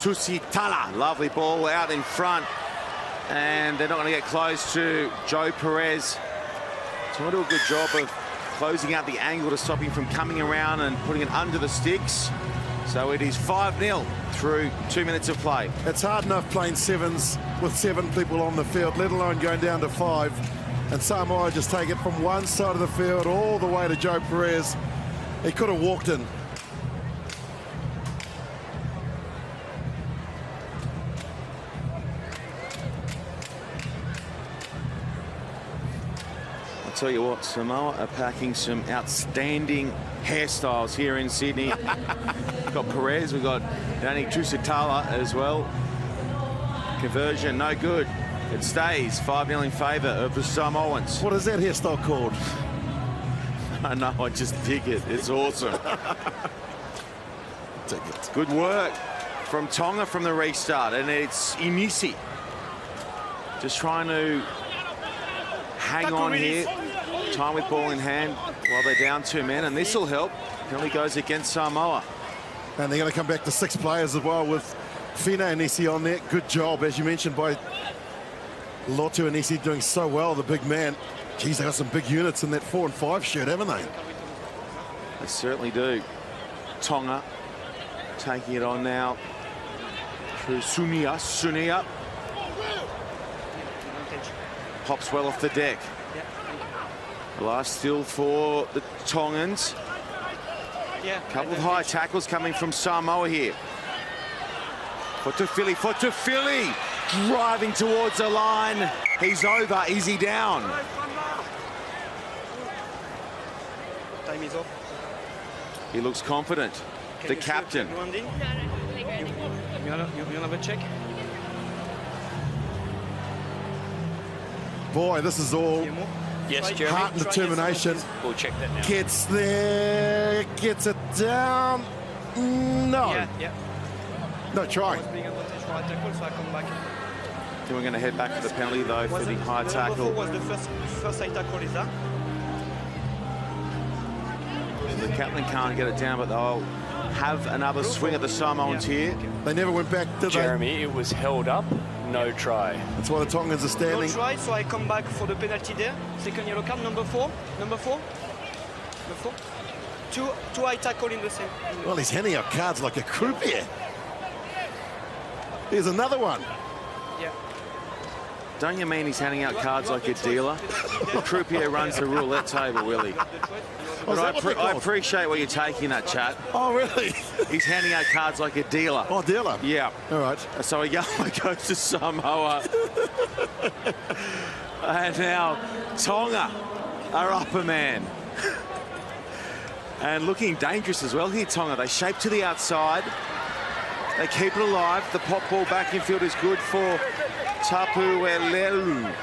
Tusitala, lovely ball out in front, and they're not going to get close to Joe Perez. So we'll do a good job of closing out the angle to stop him from coming around and putting it under the sticks. So it is 5-0 through 2 minutes of play. It's hard enough playing sevens with 7 people on the field, let alone going down to 5. And Samoa just take it from one side of the field all the way to Joe Perez. He could have walked in. I'll tell you what, Samoa are packing some outstanding hairstyles here in Sydney. We've got Perez, we've got Danny Tusitala as well. Conversion, no good. It stays 5-0 in favour of the Samoans. What is that hairstyle called? I know, I just dig it. It's awesome. Dig it. Good work from Tonga from the restart, and it's Inisi just trying to hang on here. Time with ball in hand while they're down 2 men, and this will help. Penalty goes against Samoa. And they're going to come back to 6 players as well with Fina and Inisi on there. Good job, as you mentioned, by Lotu and Inisi doing so well, the big man. Geez, they got some big units in that 4 and 5 shirt, haven't they? They certainly do. Tonga taking it on now through Sunia. Sunia pops well off the deck. The last still for the Tongans. A couple of high tackles coming from Samoa here. Fotofili driving towards the line. He's over. Is he down? Time is off. He looks confident. The captain. You want to have a check? Boy, this is all Yes, Jeremy. heart and determination. We'll check that now. Gets there, gets it down. No. No try. Then we're going to head back to the penalty though for the high tackle. Was the first high tackle, is that? The captain can't get it down, but they'll have another swing at the Samoans here. They never went back, did they? Jeremy, it was held up, no try. That's why the Tongans are standing. No try, so I come back for the penalty there. Second yellow card, number 4. Number 4. Two high tackle in the same. Well, he's handing out cards like a croupier. Here's another one. Yeah. Don't you mean he's handing out cards like a dealer? The croupier runs the roulette table, really. But I appreciate what you're taking that, chat. Oh, really? He's handing out cards like a dealer. Oh, dealer. Yeah. All right. So a yellow goes to Samoa. And now Tonga are up a man. And looking dangerous as well here, Tonga. They shape to the outside. They keep it alive. The pop ball back in field is good for Tapuelelu.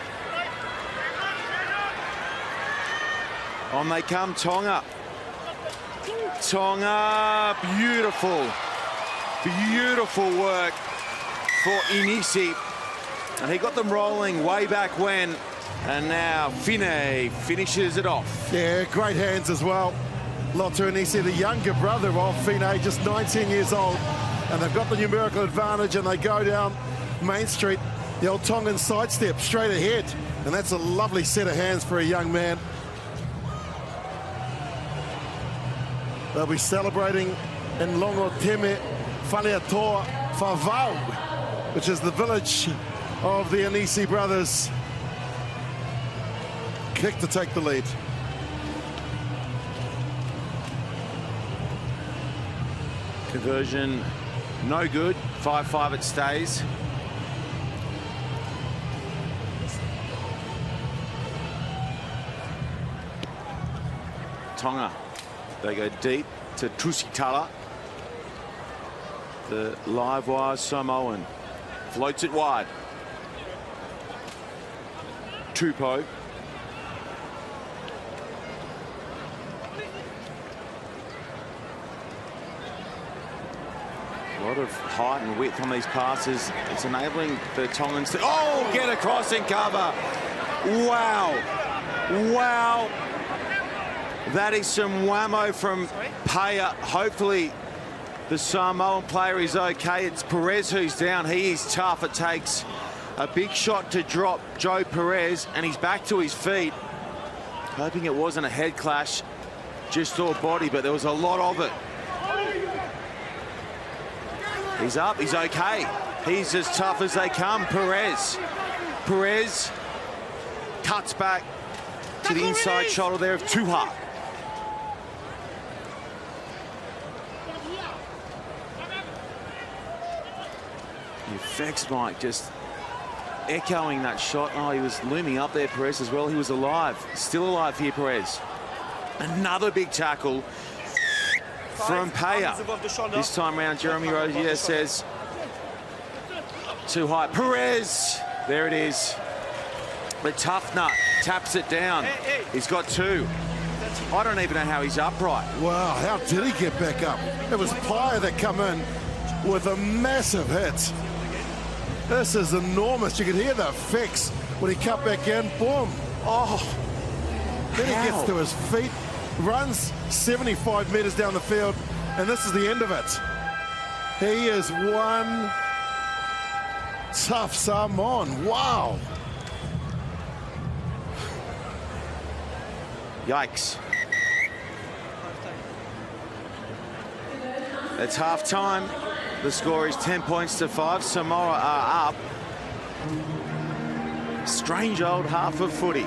On they come, Tonga. Tonga, beautiful work for Inisi. And he got them rolling way back when. And now Fine finishes it off. Yeah, great hands as well. Lotu Inisi, the younger brother of Fine, just 19 years old. And they've got the numerical advantage, and they go down Main Street. The old Tongan sidestep straight ahead. And that's a lovely set of hands for a young man. They'll be celebrating in Longoteme, Faleatoa, Favau, which is the village of the Inisi brothers. Kick to take the lead. Conversion, no good. 5-5 it stays. Tonga. They go deep to Tusitala. The live wire Samoan floats it wide. Tupou. A lot of height and width on these passes. It's enabling the Tongans to get across and cover. Wow. That is some whammo from Paya. Hopefully the Samoan player is okay. It's Perez who's down. He is tough. It takes a big shot to drop Joe Perez, and he's back to his feet. Hoping it wasn't a head clash, just saw body, but there was a lot of it. He's up, he's okay. He's as tough as they come, Perez. Perez cuts back to the inside shoulder there of Tuha. The effects, Mike, just echoing that shot. Oh, he was looming up there, Perez, as well. He was alive, still alive here, Perez. Another big tackle from Paya. This time round, Jeremy Rosier says, too high. Perez, there it is. The tough nut taps it down. He's got two. I don't even know how he's upright. Wow, how did he get back up? It was Paya that come in with a massive hit. This is enormous. You could hear the effects when he cut back in. Boom. Oh. Then he gets to his feet, runs 75 metres down the field, and this is the end of it. He is one tough Samoan. Wow. Yikes. It's half time. The score is 10 points to 5. Samoa are up. Strange old half of footy.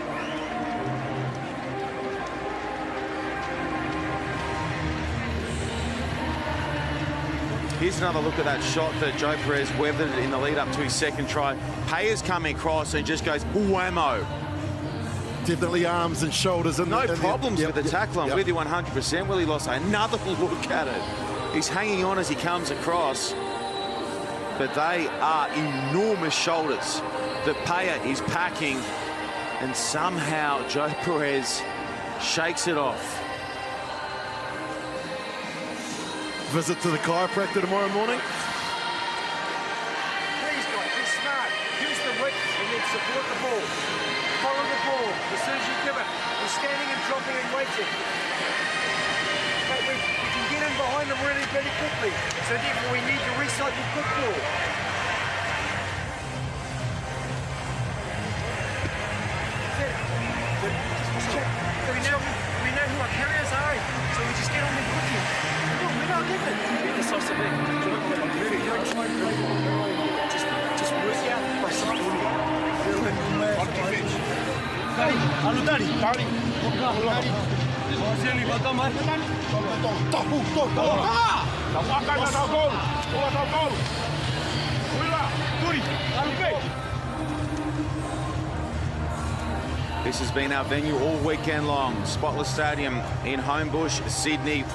Here's another look at that shot that Joe Perez weathered in the lead up to his second try. Paya's coming across and just goes whammo. Definitely arms and shoulders. No problems with the tackle. I'm with you 100%. Willie lost another look at it. He's hanging on as he comes across. But they are enormous shoulders that Paya is packing. And somehow Joe Perez shakes it off. Visit to the chiropractor tomorrow morning. Please, guys, be smart. Use the width and then support the ball. Follow the ball as soon as you give it. We're standing and dropping and waiting. But we can get in behind them really, really quickly. So therefore we need to recycle football. Just check. We know who our carriers are, so we just get on them quickly. Come on, we're not getting it. Be decisive. Just work out by something. This has been our venue all weekend long. Spotless Stadium in Homebush, Sydney.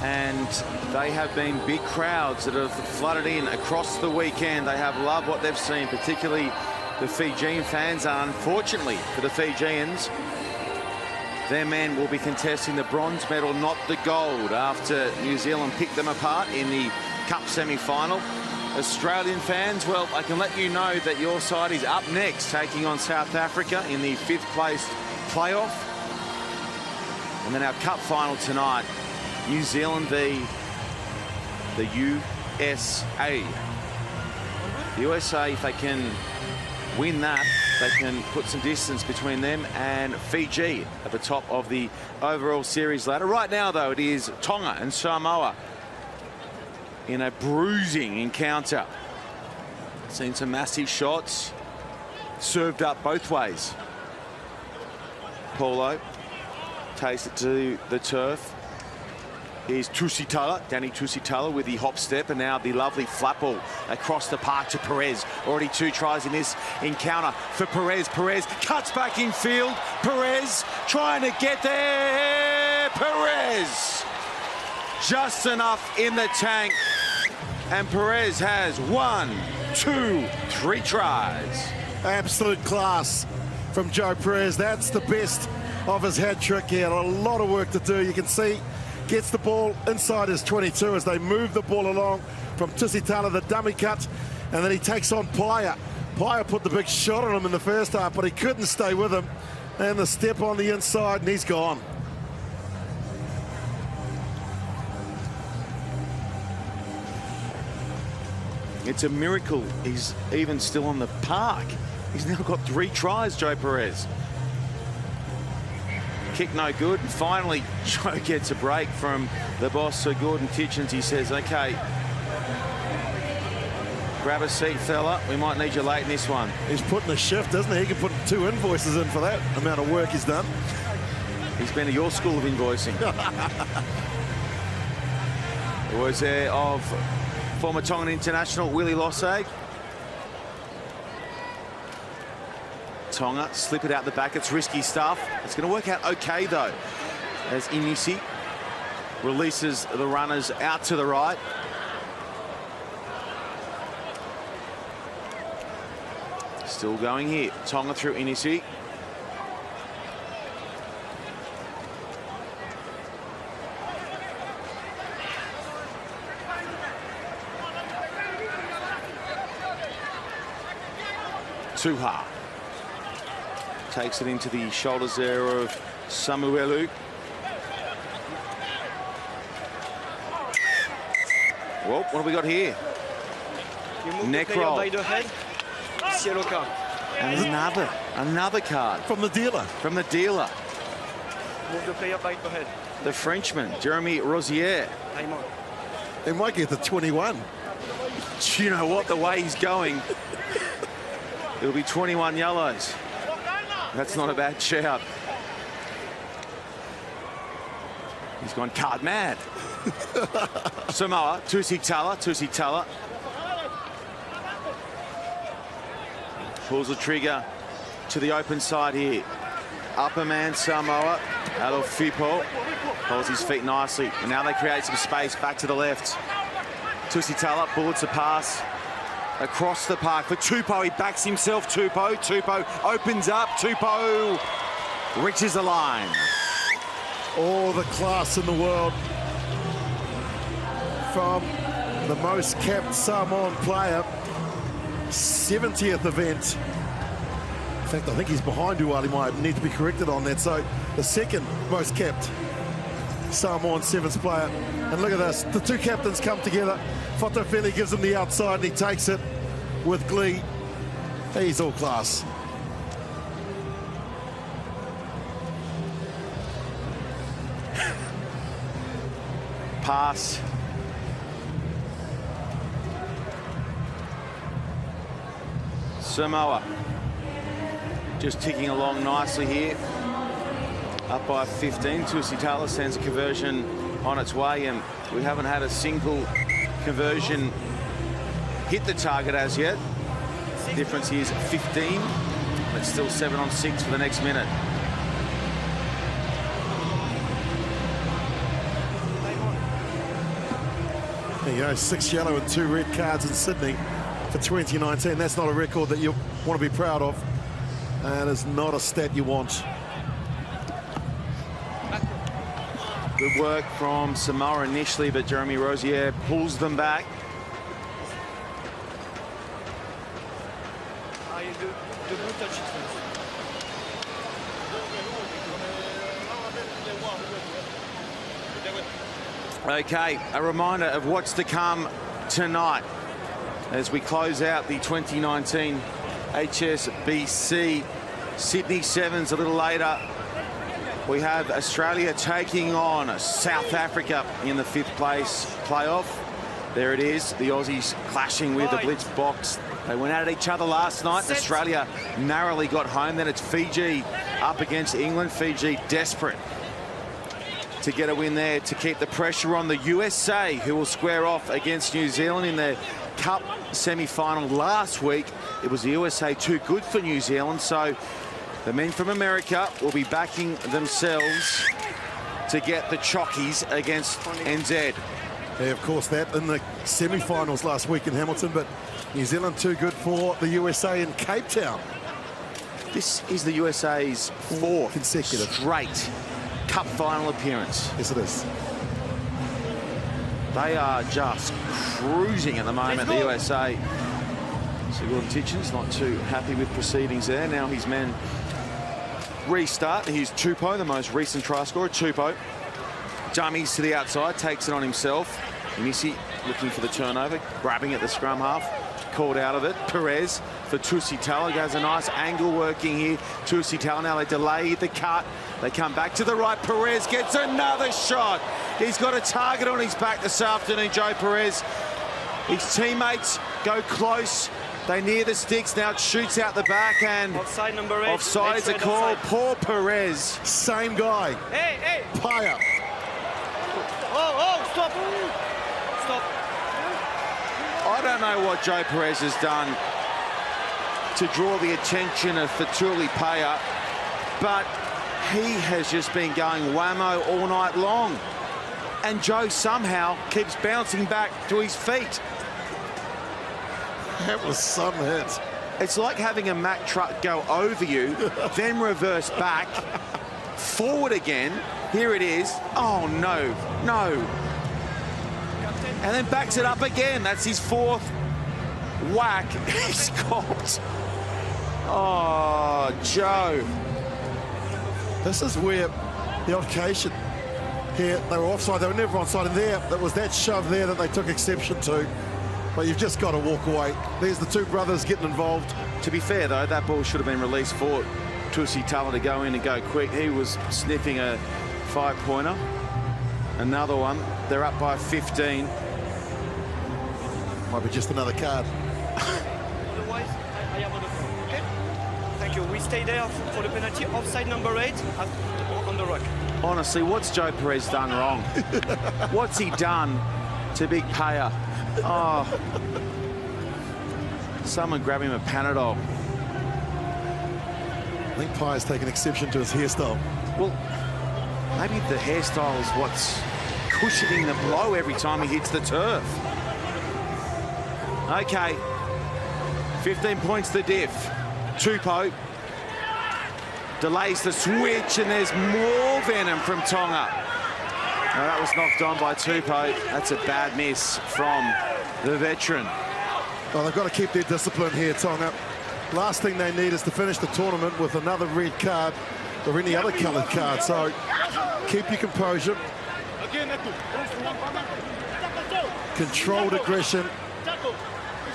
And they have been big crowds that have flooded in across the weekend. They have loved what they've seen, particularly the Fijian fans. And unfortunately for the Fijians, their men will be contesting the bronze medal, not the gold, after New Zealand picked them apart in the Cup semi-final. Australian fans, well, I can let you know that your side is up next, taking on South Africa in the 5th place playoff. And then our Cup final tonight, New Zealand v the USA. The USA, if they can win that, they can put some distance between them and Fiji at the top of the overall series ladder. Right now, though, it is Tonga and Samoa in a bruising encounter. Seen some massive shots served up both ways. Paulo takes it to the turf. Here's Tusitala, Danny Tusitala with the hop step, and now the lovely flat ball across the park to Perez. Already 2 tries in this encounter for Perez. Perez cuts back in field. Perez trying to get there. Perez just enough in the tank. And Perez has 1, 2, 3 tries. Absolute class from Joe Perez. That's the best of his hat trick. He had a lot of work to do. You can see gets the ball inside his 22 as they move the ball along from Tusitala, the dummy cut, and then he takes on Paya. Paya put the big shot on him in the first half, but he couldn't stay with him. And the step on the inside, and he's gone. It's a miracle he's even still on the park. He's now got 3 tries, Joe Perez. Kick no good, and finally Joe gets a break from the boss, Sir Gordon Kitchens. He says, okay, grab a seat, fella. We might need you late in this one. He's putting a shift, doesn't he? He can put 2 invoices in for that amount of work he's done. He's been to your school of invoicing. It was there of former Tongan international Willie Lossag. Tonga slip it out the back. It's risky stuff. It's going to work out okay though, as Inisi releases the runners out to the right. Still going here. Tonga through Inisi. Tuha takes it into the shoulders there of Samuelu. Well, what have we got here? Neck roll. By the head. Yellow card. And another card. From the dealer. From the dealer. Move the player by the head. The Frenchman, Jeremy Rosier. Time on. He might get the 21. Do you know what? The way he's going, it'll be 21 yellows. That's not a bad shout. He's gone card mad. Samoa, Tusi Tala. Pulls the trigger to the open side here. Upper man Samoa, Alofipo, holds his feet nicely. And now they create some space back to the left. Tusi Tala bullets a pass across the park for Tupou. He backs himself, Tupou opens up, Tupou reaches the line. All the class in the world from the most capped Samoan player. 70th event. In fact, I think he's behind Uali. He might need to be corrected on that. So the second most capped Samoan Sevens player. And look at this. The 2 captains come together. Fotofeli gives him the outside and he takes it with glee. He's all class. Pass. Samoa just ticking along nicely here. Up by 15. Tusitala sends a conversion on its way, and we haven't had a single conversion hit the target as yet. Difference is 15. It's still 7 on 6 for the next minute. There you go, 6 yellow and 2 red cards in Sydney for 2019. That's not a record that you want to be proud of. And it's not a stat you want. Good work from Samoa initially, but Jeremy Rosier pulls them back. Okay, a reminder of what's to come tonight as we close out the 2019 HSBC Sydney Sevens. A little later, we have Australia taking on South Africa in the 5th place playoff. There it is, the Aussies clashing with the Blitz box. They went at each other last night. Australia narrowly got home. Then it's Fiji up against England. Fiji desperate to get a win there to keep the pressure on the USA, who will square off against New Zealand in their Cup semi-final last week. It was the USA too good for New Zealand, so the men from America will be backing themselves to get the chockies against NZ. Yeah, of course, that in the semi-finals last week in Hamilton, but New Zealand too good for the USA in Cape Town. This is the USA's 4th consecutive straight Cup final appearance. Yes, it is. They are just cruising at the moment, the USA. So Gordon Kitchens not too happy with proceedings there. Now his men restart. Here's Tupou, the most recent try scorer. Tupou dummies to the outside, takes it on himself. Missy looking for the turnover, grabbing at the scrum half, called out of it. Perez for Tusitala, goes a nice angle working here. Tusitala, now they delay the cut. They come back to the right. Perez gets another shot. He's got a target on his back this afternoon, Joe Perez. His teammates go close. They near the sticks. Now it shoots out the back, and Offside number 8. offside is a call. Offside. Poor Perez. Same guy. Hey! Paya. Oh, stop! Stop. I don't know what Joe Perez has done to draw the attention of Fatuli Paya, but he has just been going whammo all night long. And Joe somehow keeps bouncing back to his feet. That was some hit. It's like having a Mack truck go over you, then reverse back, forward again. Here it is. Oh, no. And then backs it up again. That's his fourth whack. He's copped. Oh, Joe. This is where the occasion here, they were offside. They were never onside. And there, that was that shove there that they took exception to. But you've just got to walk away. There's the two brothers getting involved. To be fair, though, that ball should have been released for Tusitala to go in and go quick. He was sniffing a 5-pointer. Another one. They're up by 15. Might be just another card. Otherwise, I have other phone. Okay? Thank you. We stay there for the penalty. Offside number 8 on the rock. Honestly, what's Joe Perez done wrong? What's he done to Big Payer? Oh. Someone grab him a Panadol. I think Paya's taken exception to his hairstyle. Well, maybe the hairstyle is what's cushioning the blow every time he hits the turf. Okay. 15 points the diff. Tupou delays the switch, and there's more venom from Tonga. Now, that was knocked on by Tupou. That's a bad miss from the veteran. Well, they've got to keep their discipline here, Tonga. Last thing they need is to finish the tournament with another red card or any other coloured card. So keep your composure. Controlled aggression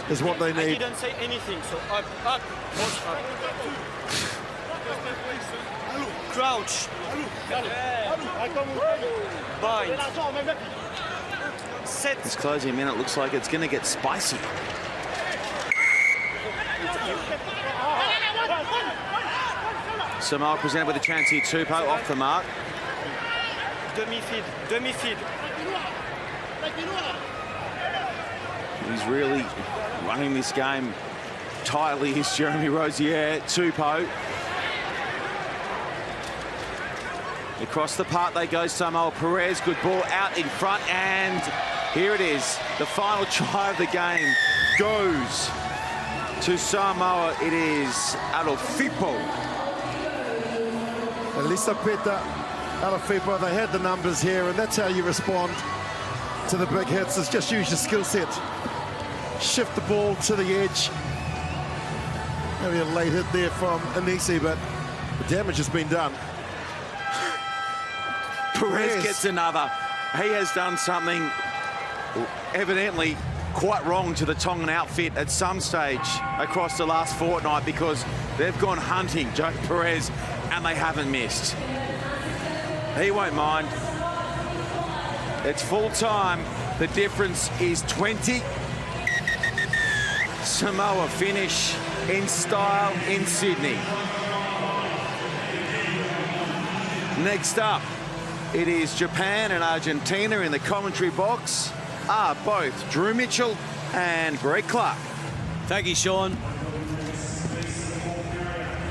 is what they I need. didn't say anything, so up, both up. Crouch. Bind. Set. This closing minute looks like it's going to get spicy. Samoa presented with a chance here. Tupou off the mark. Demi-feed. He's really running this game tightly. He's Jeremy Rozier. Tupou. Across the park they go, Samoa. Perez, good ball out in front, and here it is. The final try of the game goes to Samoa. It is Alofipo. Elisapeta, Alofipo, they had the numbers here, and that's how you respond to the big hits, is just use your skill set. Shift the ball to the edge. Maybe a late hit there from Anisi, but the damage has been done. Perez gets another. He has done something evidently quite wrong to the Tongan outfit at some stage across the last fortnight, because they've gone hunting Joe Perez and they haven't missed. He won't mind. It's full time. The difference is 20. Samoa finish in style in Sydney. Next up, it is Japan and Argentina. In the commentary box are both Drew Mitchell and Greg Clark. Thank you, Sean.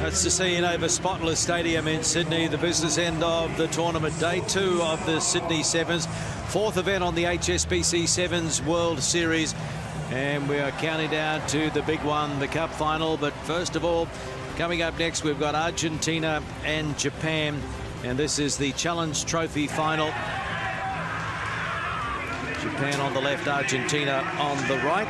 That's the scene over Spotless Stadium in Sydney, the business end of the tournament. Day 2 of the Sydney Sevens, 4th event on the HSBC Sevens World Series. And we are counting down to the big one, the Cup final. But first of all, coming up next, we've got Argentina and Japan. And this is the Challenge Trophy final. Japan on the left, Argentina on the right.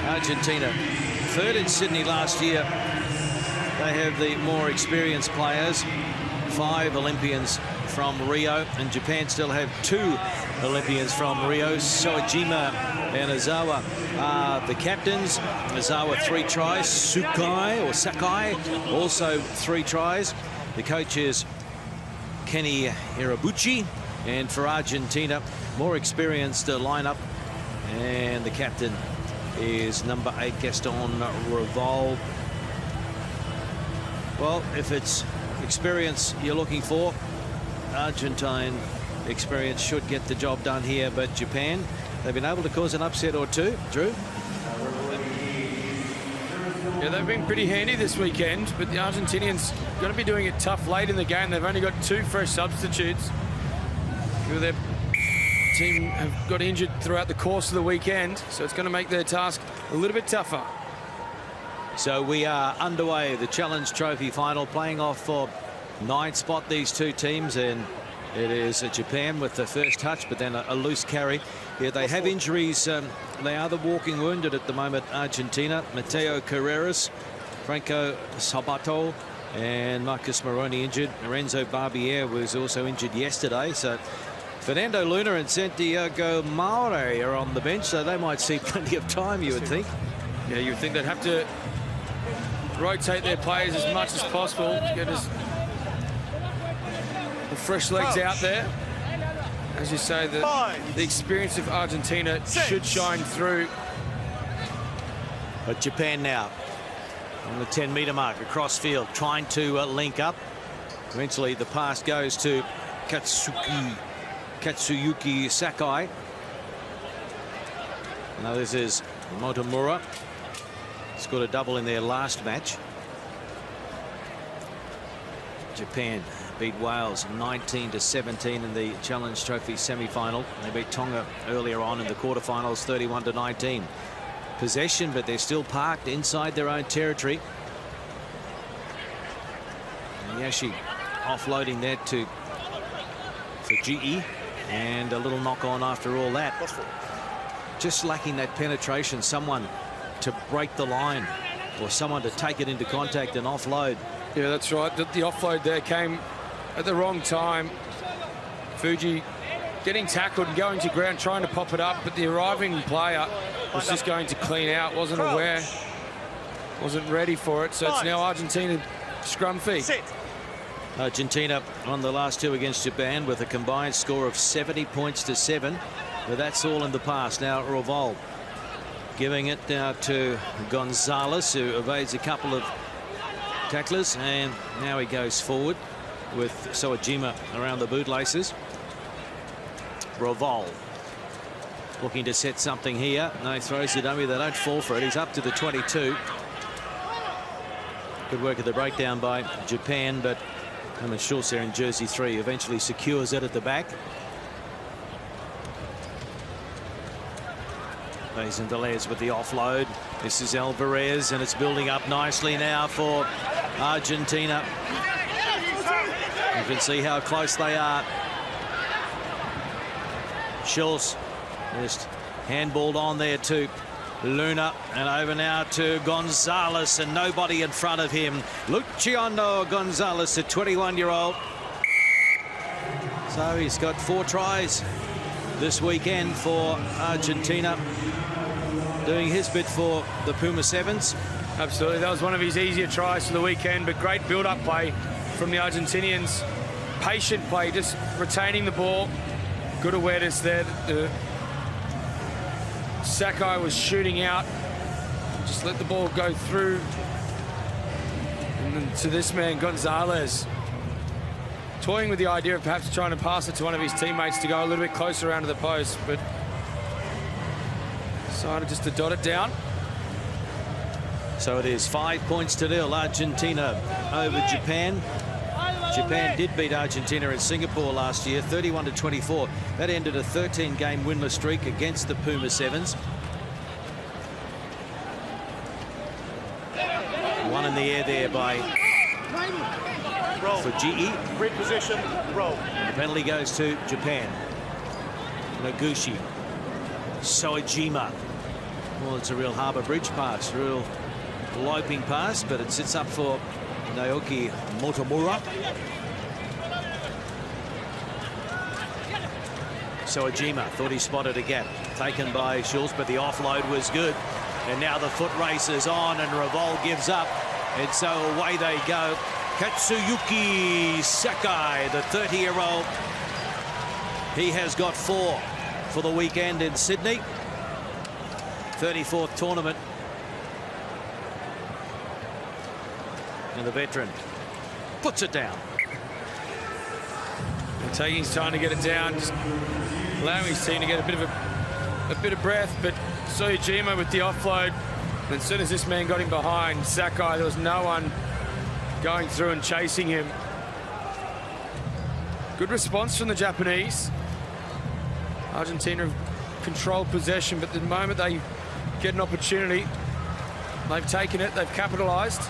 Argentina, 3rd in Sydney last year. They have the more experienced players, 5 Olympians from Rio, and Japan still have 2 Olympians from Rio. Soejima and Ozawa are the captains. Ozawa 3 tries. Sakai also 3 tries. The coach is Kenny Hirabuchi, and for Argentina, more experienced lineup, and the captain is number 8 Gaston Revol. Well, if it's experience you're looking for, Argentine experience should get the job done here, but Japan, they've been able to cause an upset or two. Drew? Yeah, they've been pretty handy this weekend, but the Argentinians going to be doing it tough late in the game. They've only got 2 fresh substitutes. Their team have got injured throughout the course of the weekend, so it's going to make their task a little bit tougher. So we are underway, the Challenge Trophy final, playing off for 9th spot, these 2 teams, and it is Japan with the first touch, but then a loose carry. Yeah, they have injuries. They are the walking wounded at the moment, Argentina. Mateo Carreras, Franco Sabato, and Marcus Moroni injured. Lorenzo Barbier was also injured yesterday. So Fernando Luna and Santiago Maure are on the bench, so they might see plenty of time, you would think. Yeah, you would think they'd have to rotate their players as much as possible to get the fresh legs out there. As you say, the experience of Argentina should shine through. But Japan now on the 10-metre mark across field, trying to link up. Eventually the pass goes to Katsuyuki Sakai. Now this is Motomura. Scored a double in their last match. Japan beat Wales 19-17 in the Challenge Trophy semi-final. They beat Tonga earlier on in the quarterfinals 31-19. Possession, but they're still parked inside their own territory. And Yashi offloading that to Fujii, and a little knock on after all that. Just lacking that penetration, someone to break the line or someone to take it into contact and offload. Yeah, that's right. The offload there came at the wrong time. Fuji getting tackled and going to ground, trying to pop it up, but the arriving player was just going to clean out, wasn't aware, wasn't ready for it. So it's now Argentina scrum fee. Argentina on the last 2 against Japan with a combined score of 70 points to 7. But that's all in the past. Now Revol giving it now to Gonzalez, who evades a couple of tacklers, and now he goes forward with Soejima around the bootlaces. Revol looking to set something here. No, throws the dummy. They don't fall for it. He's up to the 22. Good work at the breakdown by Japan, but Herman Schultz there in jersey 3 eventually secures it at the back. Bays and Deleuze with the offload. This is Alvarez, and it's building up nicely now for Argentina. You can see how close they are. Schultz just handballed on there to Luna, and over now to Gonzalez, and nobody in front of him. Luciano Gonzalez, the 21-year-old. So he's got 4 tries this weekend for Argentina, doing his bit for the Puma Sevens. Absolutely, that was one of his easier tries for the weekend, but great build-up play from the Argentinians. Patient play, just retaining the ball. Good awareness there. Sakai was shooting out. Just let the ball go through. And then to this man, Gonzalez, toying with the idea of perhaps trying to pass it to one of his teammates to go a little bit closer around to the post, but decided just to dot it down. So it is 5 points to 0, Argentina over Japan. Japan did beat Argentina in Singapore last year, 31-24. That ended a 13-game winless streak against the Puma Sevens. One in the air there by Fujii. Red position, roll. The penalty goes to Japan. Noguchi. Soejima. Well, it's a real Harbour Bridge pass, real loping pass, but it sits up for Naoki Motomura. So Ojima thought he spotted a gap. Taken by Schultz, but the offload was good. And now the foot race is on, and Revol gives up. And so away they go. Katsuyuki Sakai, the 30-year-old. He has got 4 for the weekend in Sydney. 34th tournament. And the veteran puts it down. And taking his time to get it down, just allowing his team to get a bit of breath. But Sojima with the offload. And as soon as this man got him behind Sakai, there was no one going through and chasing him. Good response from the Japanese. Argentina have controlled possession, but the moment they get an opportunity, they've taken it, they've capitalised.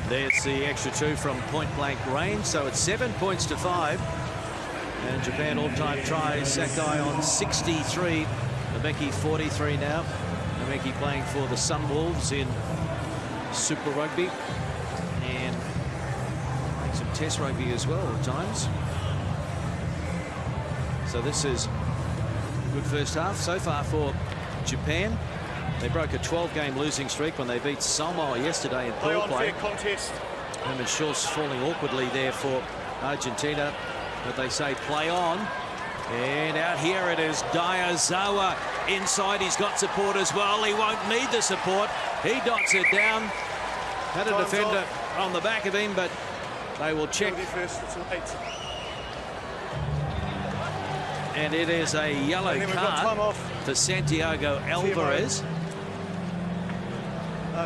There's the extra 2 from point-blank range, so it's 7 points to 5. And Japan all-time tries. Sakai on 63. Nameki 43 now. Nameki playing for the Sunwolves in Super Rugby. And some Test Rugby as well at times. So this is a good first half so far for Japan. They broke a 12-game losing streak when they beat Samoa yesterday in pool play. Herman Schultz falling awkwardly there for Argentina, but they say play on. And out here it is Daizawa inside. He's got support as well. He won't need the support. He dots it down. Had a defender on the back of him, but they will check. And it is a yellow card for Santiago Alvarez.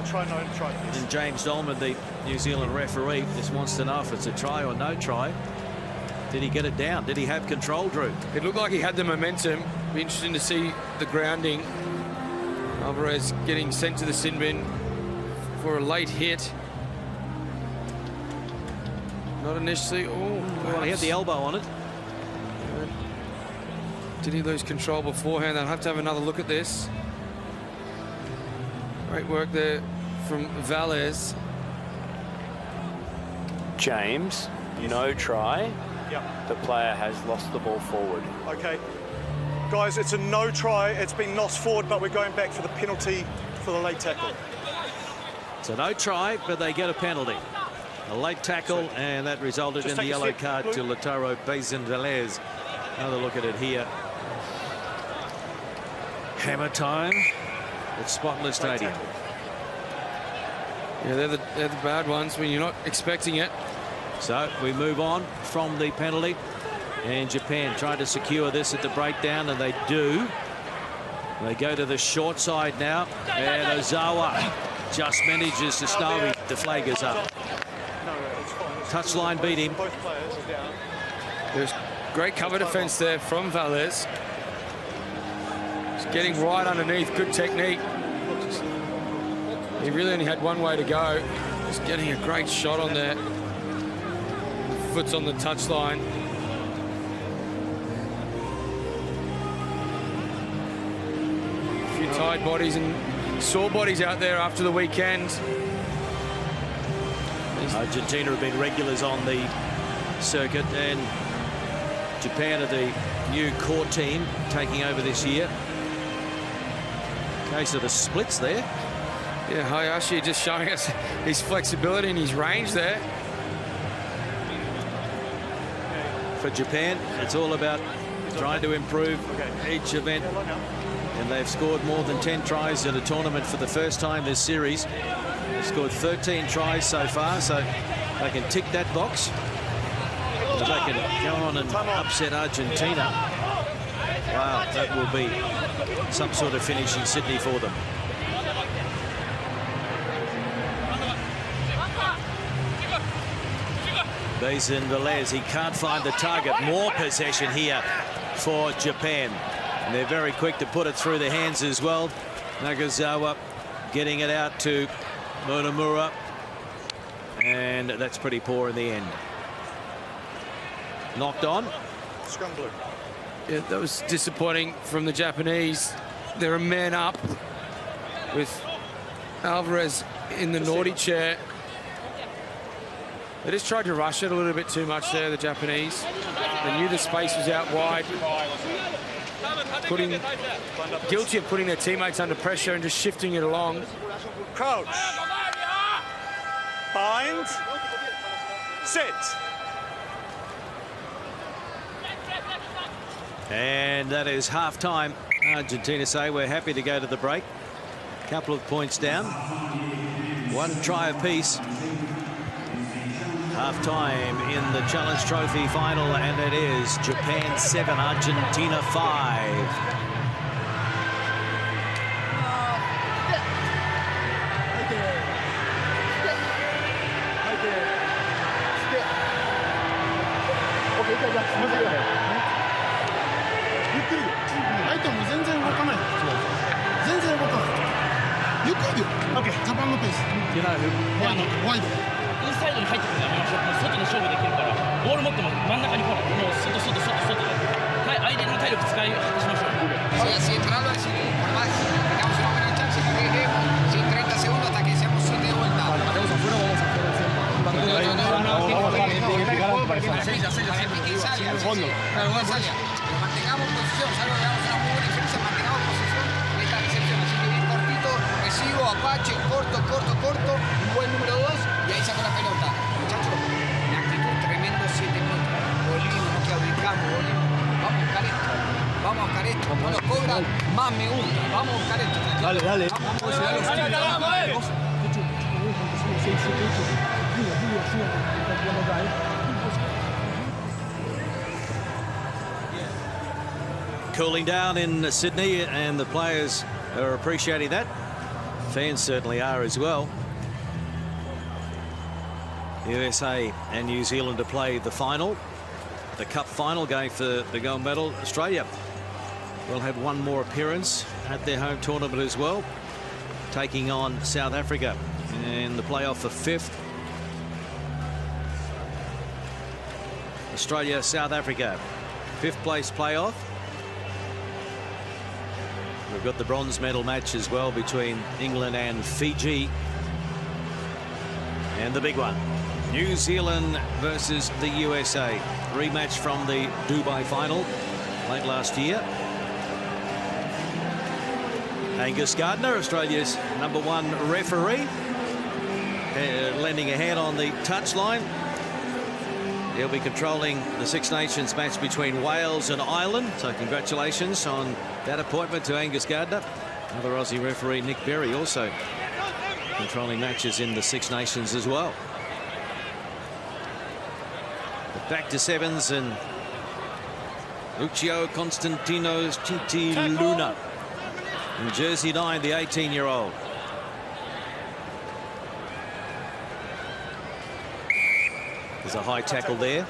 Try. And James Dolman, the New Zealand referee, just wants to know if it's a try or no try. Did he get it down? Did he have control, Drew? It looked like he had the momentum. Be interesting to see the grounding. Alvarez getting sent to the sin bin for a late hit. Not initially. Oh, well, he had the elbow on it. Did he lose control beforehand? They'll have to have another look at this. Great work there from Valles. James, no try. Yep. The player has lost the ball forward. Okay. Guys, it's a no try. It's been lost forward, but we're going back for the penalty for the late tackle. So no try, but they get a penalty. A late tackle, and that resulted in the yellow card to Lautaro Bezin-Velez. Another look at it here. Hammer time at Spotless Stadium. Yeah, they're the bad ones when you're not expecting it. So we move on from the penalty, and Japan trying to secure this at the breakdown, and they do. They go to the short side now, and Ozawa just manages to snow. The flag is up. Touchline beat him. Both players are down. There's great cover defense there from Valles. He's getting right underneath, good technique. He really only had one way to go. Just getting a great shot on there. Foot's on the touchline. A few tired bodies and sore bodies out there after the weekend. Argentina have been regulars on the circuit, and Japan are the new core team taking over this year. Case of the splits there. Yeah, Hayashi just showing us his flexibility and his range there. For Japan, it's all about trying to improve each event, and they've scored more than 10 tries in a tournament for the first time this series. They've scored 13 tries so far, so they can tick that box. If they can go on and upset Argentina, wow, that will be some sort of finish in Sydney for them. Bezin-Velez, he can't find the target. More possession here for Japan. And they're very quick to put it through their hands as well. Nagasawa getting it out to Monomura. And that's pretty poor in the end. Knocked on. Scrum blue. Yeah, that was disappointing from the Japanese. They're a man up with Alvarez in the naughty chair. They just tried to rush it a little bit too much there, the Japanese. They knew the space was out wide. Guilty of putting their teammates under pressure and just shifting it along. Crouch. Bind. Sit. And that is half-time. Argentina say we're happy to go to the break. Couple of points down. One try apiece. Half-time in the Challenge Trophy final, and it is Japan 7, Argentina 5. You know who? インサイドに入ってくるのやめましょう。もう外で勝負できるから、ボール持っても真ん中に来ない。もう外で。はい、相手の体力使い果たしましょう。Sí, entrando al cine, por más tengamos una buena chance que lleguemos, sin 30 segundos hasta que seamos 7 de vuelta. Matemos afuera, vamos a hacer el centro. Al fondo. Pero mantengamos posición, salvo que hagamos una muy buena diferencia, mantengamos posición en esta recepción. Así que bien cortito, recibo, Apache, corto, un buen número 2 y ahí saco la pelota. Muchachos, en actitud tremendo 7 contra. Volvimos, no claudicamos, volvimos. Vamos a buscar esto. Cuando nos cobran, más me gusta. Vamos a buscar esto. Dale. Cooling down in Sydney, and the players are appreciating that. Fans certainly are as well. USA and New Zealand to play the final, the cup final, going for the gold medal. Australia will have one more appearance at their home tournament as well, taking on South Africa in the playoff for 5th. Australia, South Africa, 5th place playoff. We've got the bronze medal match as well between England and Fiji. And the big one, New Zealand versus the USA. Rematch from the Dubai final late last year. Angus Gardner, Australia's #1 referee, lending a hand on the touchline. He'll be controlling the Six Nations match between Wales and Ireland. So congratulations on that appointment to Angus Gardner. Another Aussie referee, Nick Berry, also controlling matches in the Six Nations as well. But back to sevens, and Lucio Constantinos Cinti Luna in jersey 9, the 18-year-old. There's a high tackle there.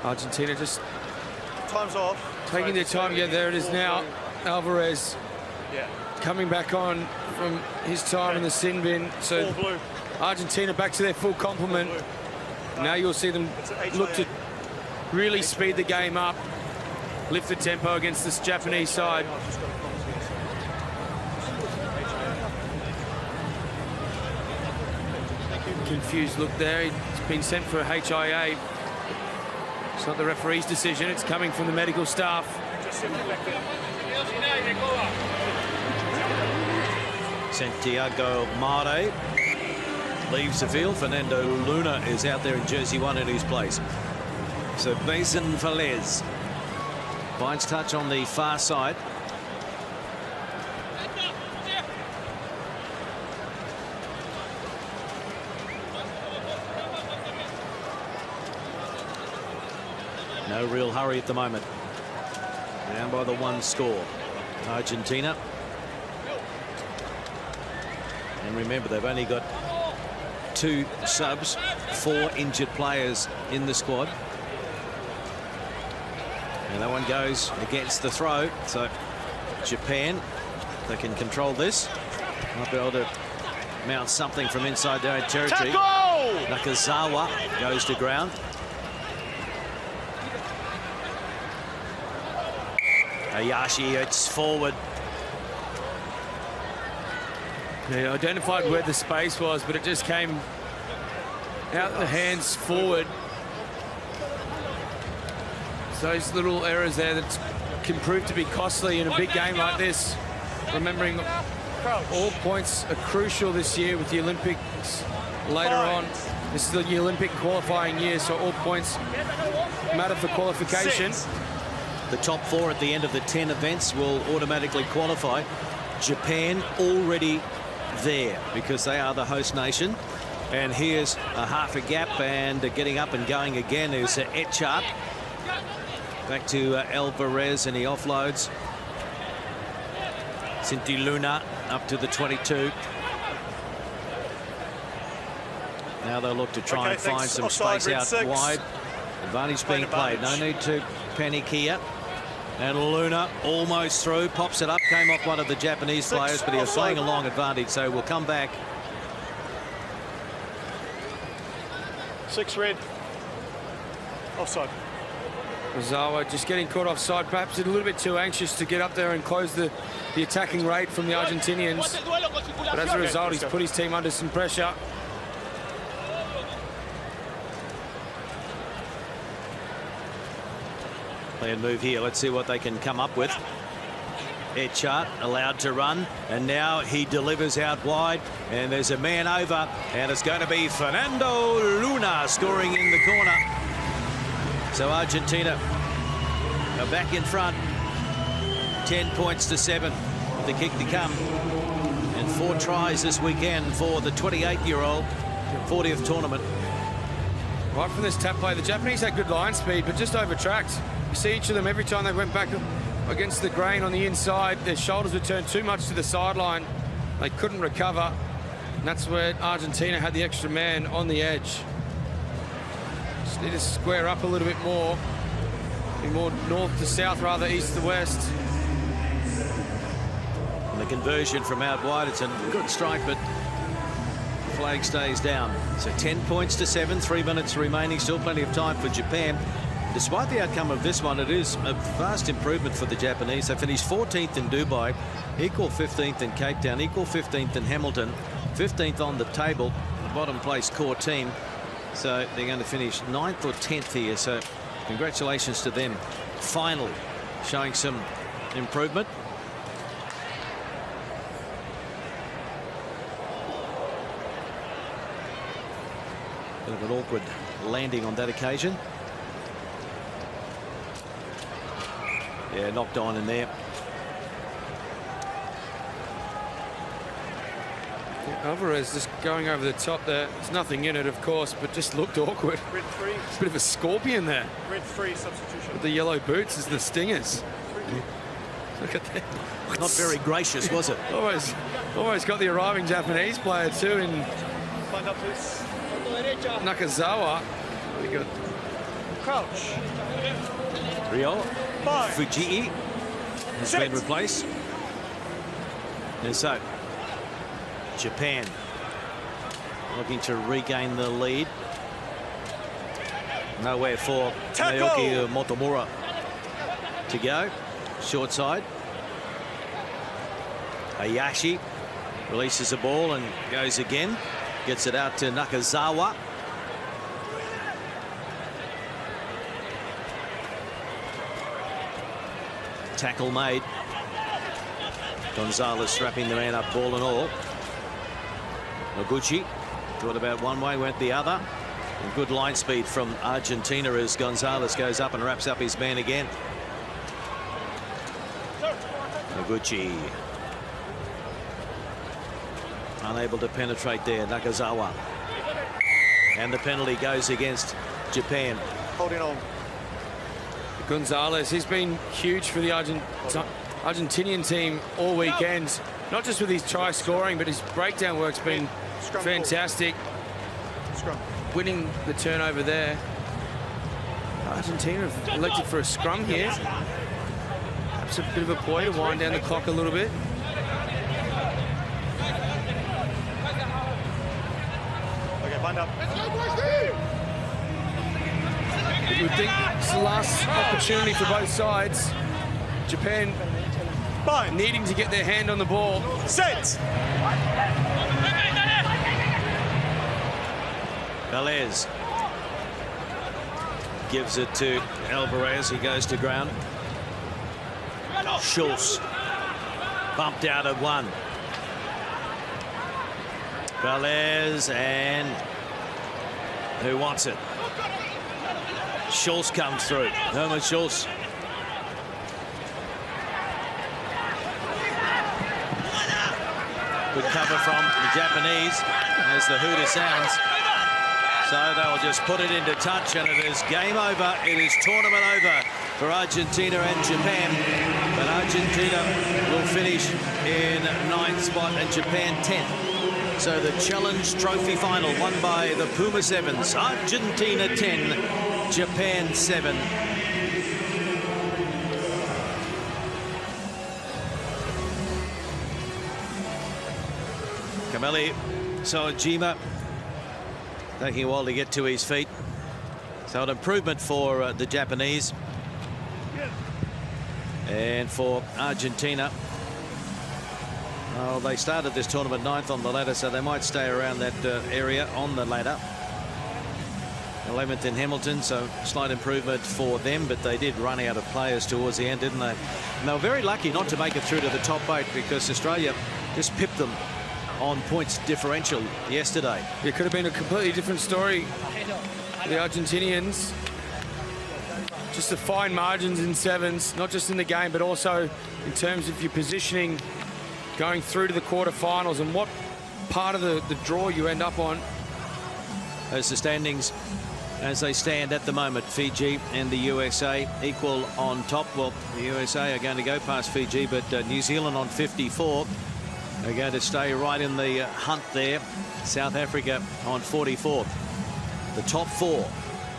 Argentina just Time's off. taking their time. Yeah, there it is now. Alvarez coming back on from his time in the sin bin. So Argentina back to their full complement. Now you'll see them look to really speed the game up, lift the tempo against this Japanese side. Confused look there. He's been sent for a HIA. It's not the referee's decision. It's coming from the medical staff. Santiago Mare leaves the field. Fernando Luna is out there in jersey 1 in his place. So Mason Velez finds touch on the far side. No real hurry at the moment. Down by the 1 score. Argentina. And remember, they've only got 2 subs, 4 injured players in the squad. And that one goes against the throw. So Japan, they can control this. Might be able to mount something from inside their own territory. Nakazawa goes to ground. Hayashi, it's forward. They identified where the space was, but it just came out the hands forward. It's those little errors there that can prove to be costly in a big game like this. Remembering all points are crucial this year with the Olympics later on. This is the Olympic qualifying year, so all points matter for qualification. The top 4 at the end of the 10 events will automatically qualify. Japan already there because they are the host nation. And here's a half a gap, and getting up and going again is Echardt. Back to Alvarez, and he offloads. Cinti Luna up to the 22. Now they'll look to try and find some space out wide. Advantage being played. No need to panic here. And Luna almost through, pops it up, came off one of the Japanese players, but he was playing a long advantage, so we'll come back. 6 red. Offside. Ozawa just getting caught offside, perhaps a little bit too anxious to get up there and close the attacking rate from the Argentinians. But as a result, he's put his team under some pressure. Play and move here. Let's see what they can come up with. Echardt allowed to run, and now he delivers out wide, and there's a man over, and it's going to be Fernando Luna scoring in the corner. So Argentina are back in front. 10 points to 7 with the kick to come, and 4 tries this weekend for the 28-year-old. 40th tournament. Right from this tap play, the Japanese had good line speed, but just overtracked. You see each of them every time they went back against the grain on the inside, their shoulders were turned too much to the sideline. They couldn't recover, and that's where Argentina had the extra man on the edge. Just need to square up a little bit more. Be more north to south rather east to west. And the conversion from out wide, it's a good strike, but the flag stays down. So 10 points to 7, 3 minutes remaining, still plenty of time for Japan. Despite the outcome of this one, it is a vast improvement for the Japanese. They finished 14th in Dubai, equal 15th in Cape Town, equal 15th in Hamilton, 15th on the table, the bottom place core team. So they're going to finish 9th or 10th here. So congratulations to them. Finally showing some improvement. Bit of an awkward landing on that occasion. Yeah, knocked on in there. Alvarez just going over the top there. There's nothing in it, of course, but just looked awkward. Red 3. It's a bit of a scorpion there. Red 3 substitution. With the yellow boots as the stingers. Look at that. Not very gracious, was it? Almost got the arriving Japanese player too in Find up, please. Nakazawa. Very good. Crouch. Rio. 5. Fujii has been replaced. And so Japan looking to regain the lead. Nowhere for Naoki Motomura to go. Short side. Hayashi releases the ball and goes again. Gets it out to Nakazawa. Tackle made. Gonzalez strapping the man up, ball and all. Noguchi thought about one way, went the other. And good line speed from Argentina as Gonzalez goes up and wraps up his man again. Noguchi unable to penetrate there. Nakazawa, and the penalty goes against Japan. Holding on. Gonzalez, he's been huge for the Argentinian team all weekend. Not just with his try scoring, but his breakdown work's been fantastic. Scrum. Winning the turnover there. Argentina have elected for a scrum here. Perhaps a bit of a ploy to wind down the clock a little bit. Okay, bind up. You would think it's the last opportunity for both sides. Japan needing to get their hand on the ball. Set. Velez gives it to Alvarez. He goes to ground. Schultz bumped out at one. Velez, and who wants it? Schultz comes through. Herman Schultz. Good cover from the Japanese as the hooter sounds. So they'll just put it into touch, and it is game over. It is tournament over for Argentina and Japan. But Argentina will finish in 9th spot and Japan 10th. So the Challenge Trophy final won by the Puma Sevens. Argentina 10, Japan 7. Kameli Sojima taking a while to get to his feet. So an improvement for the Japanese. And for Argentina, well, they started this tournament 9th on the ladder, so they might stay around that area on the ladder. 11th in Hamilton, so slight improvement for them, but they did run out of players towards the end, didn't they? And they were very lucky not to make it through to the top 8 because Australia just pipped them on points differential yesterday. It could have been a completely different story for the Argentinians. Just the fine margins in sevens, not just in the game, but also in terms of your positioning going through to the quarterfinals and what part of the draw you end up on. As the standings, as they stand at the moment, Fiji and the USA equal on top. Well, the USA are going to go past Fiji, but New Zealand on 54 are going to stay right in the hunt there. South Africa on 44. The top 4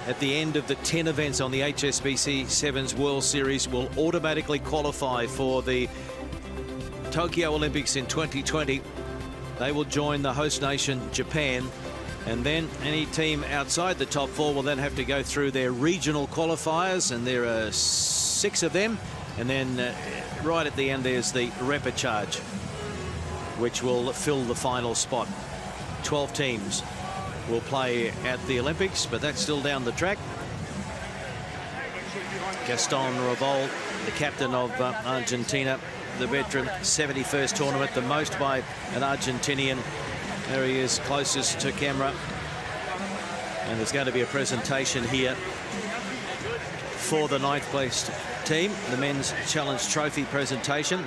at the end of the 10 events on the HSBC Sevens World Series will automatically qualify for the Tokyo Olympics in 2020. They will join the host nation, Japan, and then any team outside the top 4 will then have to go through their regional qualifiers, and there are 6 of them. And then right at the end, there's the repechage, which will fill the final spot. 12 teams will play at the Olympics, but that's still down the track. Gaston Revol, the captain of Argentina, the veteran, 71st tournament, the most by an Argentinian. There he is, closest to camera. And there's going to be a presentation here for the 9th placed team, the Men's Challenge Trophy presentation.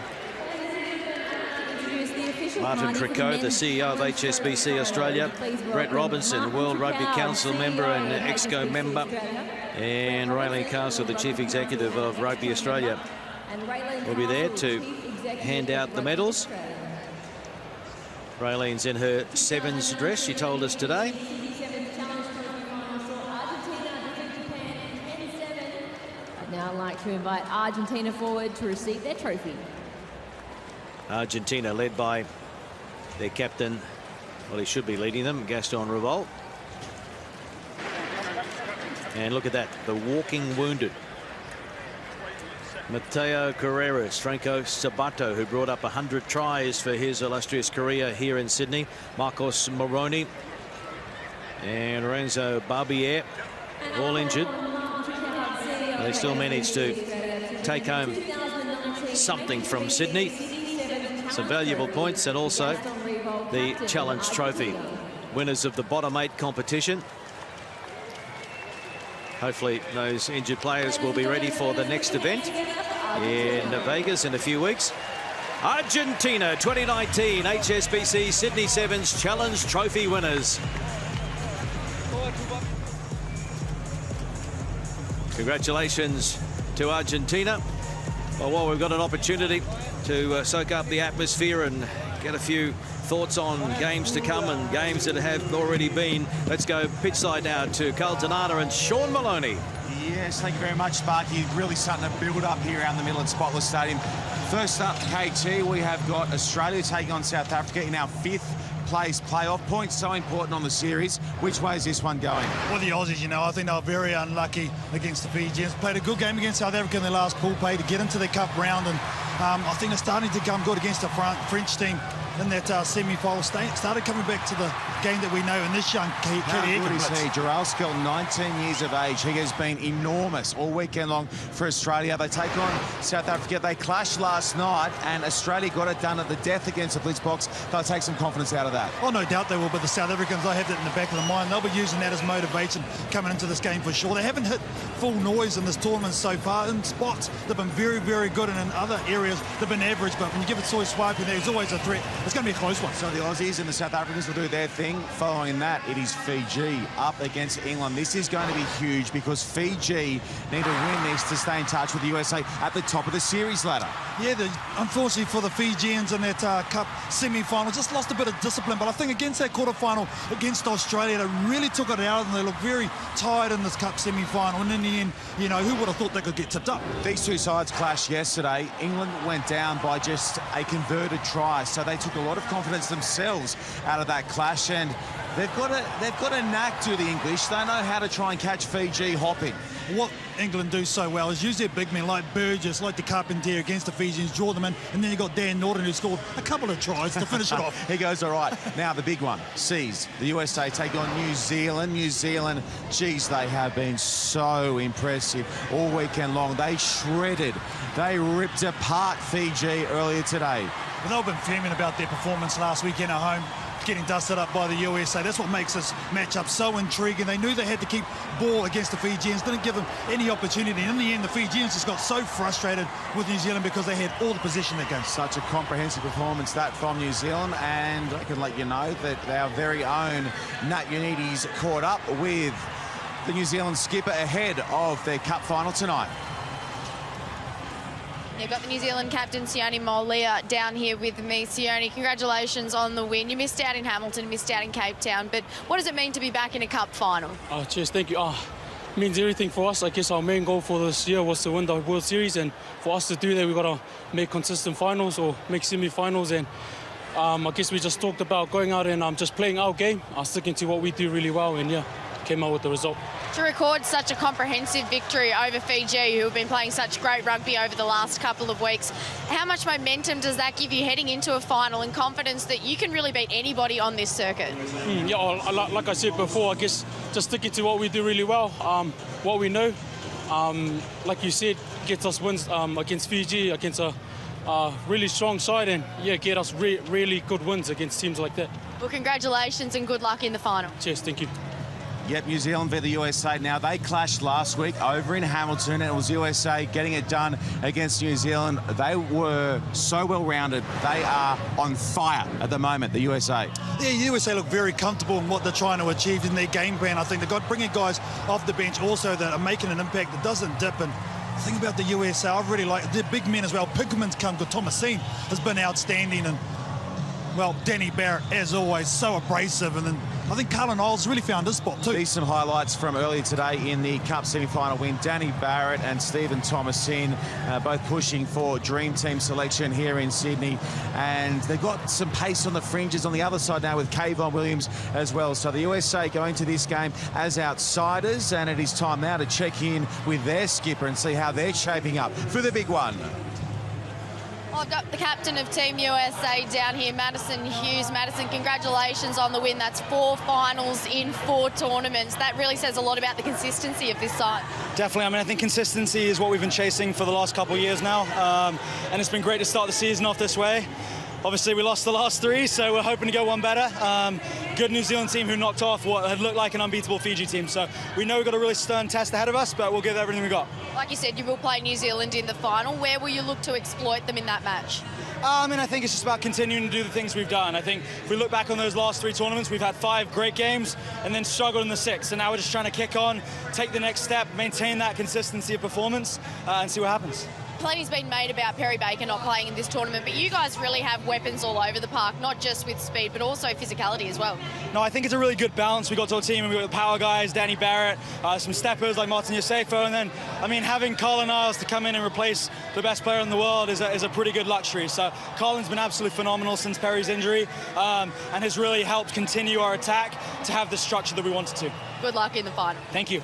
Martin Tricot, the CEO of HSBC Australia. Brett Robinson, World Rugby Council member and EXCO member. And Raylene Castle, the Chief Executive of Rugby Australia, will be there to hand out the medals. Raylene's in her sevens dress, she told us today. I'd now like to invite Argentina forward to receive their trophy. Argentina led by their captain, well, he should be leading them, Gaston Revol. And look at that, the walking wounded. Mateo Carreras, Franco Sabato, who brought up 100 tries for his illustrious career here in Sydney. Marcos Moroni and Lorenzo Barbier, all injured. They still managed to take home something from Sydney. Some valuable points, and also the Challenge Trophy. Winners of the bottom 8 competition. Hopefully those injured players will be ready for the next event in Vegas in a few weeks. Argentina 2019 HSBC Sydney Sevens Challenge Trophy winners. Congratulations to Argentina. Well, we've got an opportunity to soak up the atmosphere and get a few thoughts on games to come and games that have already been. Let's go pitch side now to Carlton Arna and Sean Maloney. Yes, thank you very much, Sparky. Really starting to build up here around the middle at Spotless Stadium. First up, KT, we have got Australia taking on South Africa in our 5th place playoff. Points so important on the series. Which way is this one going? Well, the Aussies, you know, I think they were very unlucky against the Fijians. Played a good game against South Africa in their last pool play to get into the cup round, and I think they're starting to come good against the French team in that semi-final. Started coming back to the game that we know in this young kid How here. good is he? Jarrell Skill, 19 years of age. He has been enormous all weekend long for Australia. They take on South Africa. They clashed last night, and Australia got it done at the death against the Blitzboks. They'll take some confidence out of that. Oh, no doubt they will, but the South Africans, I have that in the back of the mind. They'll be using that as motivation coming into this game for sure. They haven't hit full noise in this tournament so far. In spots, they've been very, very good, and in other areas, they've been average, but when you give it Soy Swiping, there's always a threat. It's going to be a close one. So the Aussies and the South Africans will do their thing. Following that, it is Fiji up against England. This is going to be huge because Fiji need to win this to stay in touch with the USA at the top of the series ladder. Yeah, unfortunately for the Fijians in that Cup semi-final, just lost a bit of discipline, but I think against that quarter-final against Australia, they really took it out and they look very tired in this Cup semi-final, and in the end, you know, who would have thought they could get tipped up? These two sides clashed yesterday. England went down by just a converted try, so they took a lot of confidence themselves out of that clash, and they've got a knack to the English. They know how to try and catch Fiji hopping. What England do so well is use their big men like Burgess, like the Carpentier against the Fijians, draw them in, and then you've got Dan Norton who scored a couple of tries to finish it off. He goes all right. Now the big one, seas. The USA take on New Zealand. New Zealand, geez, they have been so impressive all weekend long. They shredded, they ripped apart Fiji earlier today. Well, they've been fuming about their performance last weekend at home, getting dusted up by the USA. That's what makes this matchup so intriguing. They knew they had to keep ball against the Fijians, didn't give them any opportunity. And in the end, the Fijians just got so frustrated with New Zealand because they had all the possession that game. Such a comprehensive performance that from New Zealand, and I can let you know that our very own Nat Unides caught up with the New Zealand skipper ahead of their cup final tonight. You've got the New Zealand captain, Sione Molia, down here with me. Sione, congratulations on the win. You missed out in Hamilton, missed out in Cape Town, but what does it mean to be back in a cup final? Oh, cheers, thank you. It means everything for us. I guess our main goal for this year was to win the World Series, and for us to do that, we've got to make consistent finals or make semi-finals, and I guess we just talked about going out and just playing our game, sticking to what we do really well, and yeah, came out with the result. To record such a comprehensive victory over Fiji, who have been playing such great rugby over the last couple of weeks, how much momentum does that give you heading into a final and confidence that you can really beat anybody on this circuit? Yeah, like I said before, I guess just sticking to what we do really well, what we know. Like you said, gets us wins against Fiji, against a really strong side, and yeah, get us really good wins against teams like that. Well, congratulations and good luck in the final. Cheers, thank you. Yep, New Zealand v the USA. Now, they clashed last week over in Hamilton, and it was USA getting it done against New Zealand. They were so well-rounded. They are on fire at the moment, the USA. Yeah, the USA look very comfortable in what they're trying to achieve in their game plan. I think they've got bringing guys off the bench also that are making an impact that doesn't dip. And the thing about the USA, I really like the big men as well. Pickerman's come good. Thomasine has been outstanding, and well, Danny Barrett, as always, so abrasive, and then I think Carlin Isles really found his spot too. Decent highlights from earlier today in the Cup semi-final win. Danny Barrett and Stephen Thomasin both pushing for Dream Team selection here in Sydney, and they've got some pace on the fringes on the other side now with Kayvon Williams as well. So the USA going to this game as outsiders, and it is time now to check in with their skipper and see how they're shaping up for the big one. I've got the captain of Team USA down here, Madison Hughes. Madison, congratulations on the win. That's 4 finals in 4 tournaments. That really says a lot about the consistency of this side. Definitely. I mean, I think consistency is what we've been chasing for the last couple of years now. And it's been great to start the season off this way. Obviously, we lost the last 3, so we're hoping to go one better. Good New Zealand team who knocked off what had looked like an unbeatable Fiji team. So we know we've got a really stern test ahead of us, but we'll give everything we got. Like you said, you will play New Zealand in the final. Where will you look to exploit them in that match? I mean, I think it's just about continuing to do the things we've done. I think if we look back on those last 3 tournaments, we've had 5 great games and then struggled in the 6th. And now we're just trying to kick on, take the next step, maintain that consistency of performance, and see what happens. Plenty's been made about Perry Baker not playing in this tournament, but you guys really have weapons all over the park, not just with speed, but also physicality as well. No, I think it's a really good balance. We got to a team and we got the power guys, Danny Barrett, some steppers like Martin Yosefo, and then, I mean, having Carlin Isles to come in and replace the best player in the world is a pretty good luxury. So Carlin's been absolutely phenomenal since Perry's injury, and has really helped continue our attack to have the structure that we wanted to. Good luck in the final. Thank you.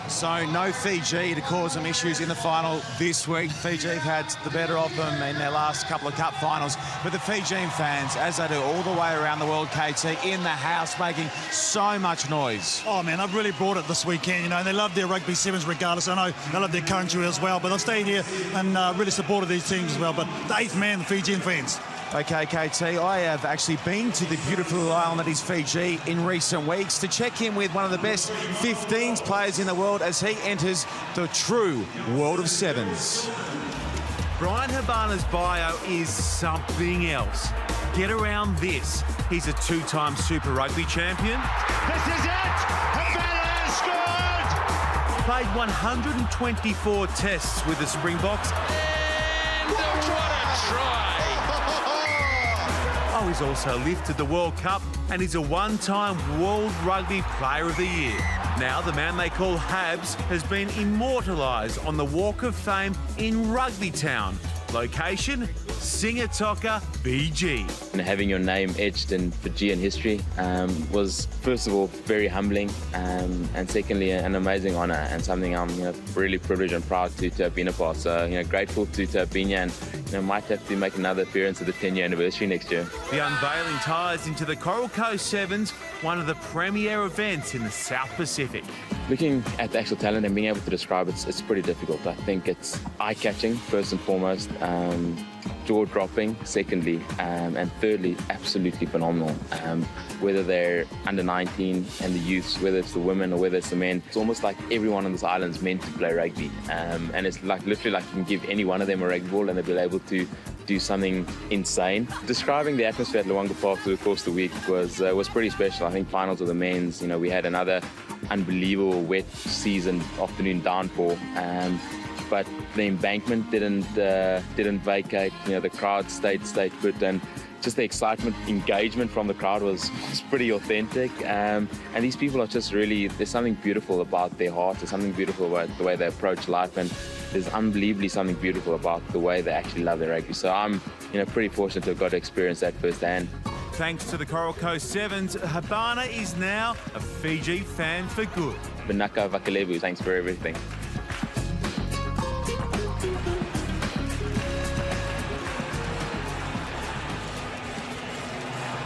So no Fiji to cause them issues in the final this week. Fiji have had the better of them in their last couple of cup finals. But the Fijian fans, as they do all the way around the world, KT, in the house, making so much noise. Oh, man, they've really brought it this weekend, you know, and they love their Rugby Sevens regardless. I know they love their country as well, but they've stayed here and really supported these teams as well. But the eighth man, the Fijian fans. OK, KT, I have actually been to the beautiful island that is Fiji in recent weeks to check in with one of the best 15s players in the world as he enters the true world of sevens. Brian Habana's bio is something else. Get around this. He's a two-time Super Rugby champion. This is it! Habana scored! Played 124 tests with the Springboks. And what a try! Oh, he's also lifted the World Cup and he's a one-time World Rugby Player of the Year. Now the man they call Habs has been immortalised on the Walk of Fame in Rugby Town. Location, Singatoka, BG. And having your name etched in Fijian history was, first of all, very humbling, and secondly, an amazing honour and something I'm really privileged and proud to have been a part. So, grateful to have been here and might have to make another appearance at the 10-year anniversary next year. The unveiling ties into the Coral Coast Sevens, one of the premier events in the South Pacific. Looking at the actual talent and being able to describe it, it's pretty difficult. I think it's eye-catching, first and foremost, jaw-dropping, secondly, and thirdly, absolutely phenomenal. Whether they're under 19 and the youths, whether it's the women or whether it's the men, it's almost like everyone on this island is meant to play rugby. And it's like literally like you can give any one of them a rugby ball and they'll be able to do something insane. Describing the atmosphere at Luanga Park through the course of the week was pretty special. I think finals of the men's, we had another unbelievable wet season afternoon downpour. But the embankment didn't vacate. The crowd stayed put, and just the excitement, engagement from the crowd was pretty authentic. And these people are just really, there's something beautiful about their hearts. There's something beautiful about the way they approach life, and there's unbelievably something beautiful about the way they actually love their rugby. So I'm, pretty fortunate to have got to experience that firsthand. Thanks to the Coral Coast Sevens, Habana is now a Fiji fan for good. Banaka Vakalevu, thanks for everything.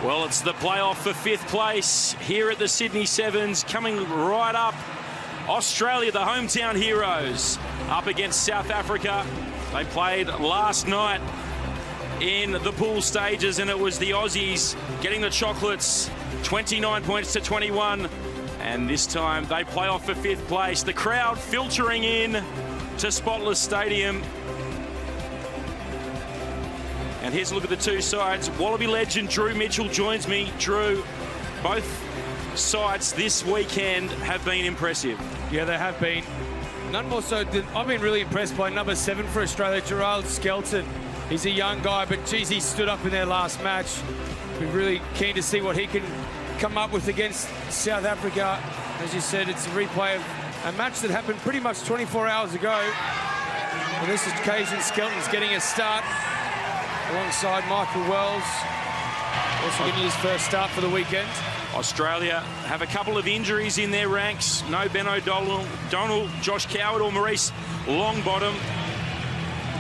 Well, it's the playoff for 5th place here at the Sydney Sevens. Coming right up, Australia, the hometown heroes, up against South Africa. They played last night in the pool stages, and it was the Aussies getting the chocolates, 29 points to 21. And this time they play off for 5th place. The crowd filtering in to Spotless Stadium. And here's a look at the two sides. Wallaby legend Drew Mitchell joins me. Drew, both sides this weekend have been impressive. Yeah, they have been. None more so than I've been really impressed by number 7 for Australia, Gerald Skelton. He's a young guy, but geez, he stood up in their last match. We're really keen to see what he can come up with against South Africa. As you said, it's a replay of a match that happened pretty much 24 hours ago. On this occasion, Skelton's getting a start alongside Michael Wells, also getting his first start for the weekend. Australia have a couple of injuries in their ranks. No Ben O'Donnell, Josh Coward or Maurice Longbottom.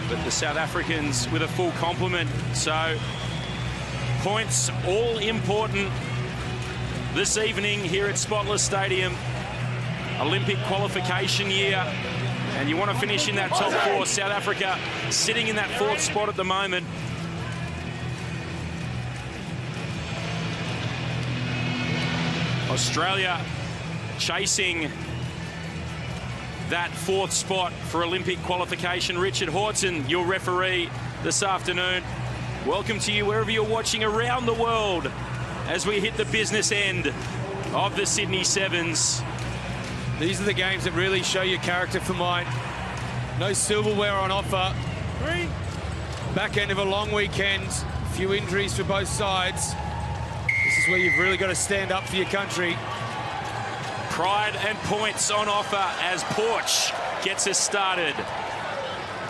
But the South Africans with a full complement. So points all important this evening here at Spotless Stadium. Olympic qualification year. And you want to finish in that top 4. South Africa sitting in that 4th spot at the moment. Australia chasing that 4th spot for Olympic qualification. Richard Horton, your referee this afternoon. Welcome to you wherever you're watching around the world as we hit the business end of the Sydney Sevens. These are the games that really show your character for mine. No silverware on offer. Back end of a long weekend. A few injuries for both sides. This is where you've really got to stand up for your country. Pride and points on offer as Porch gets us started.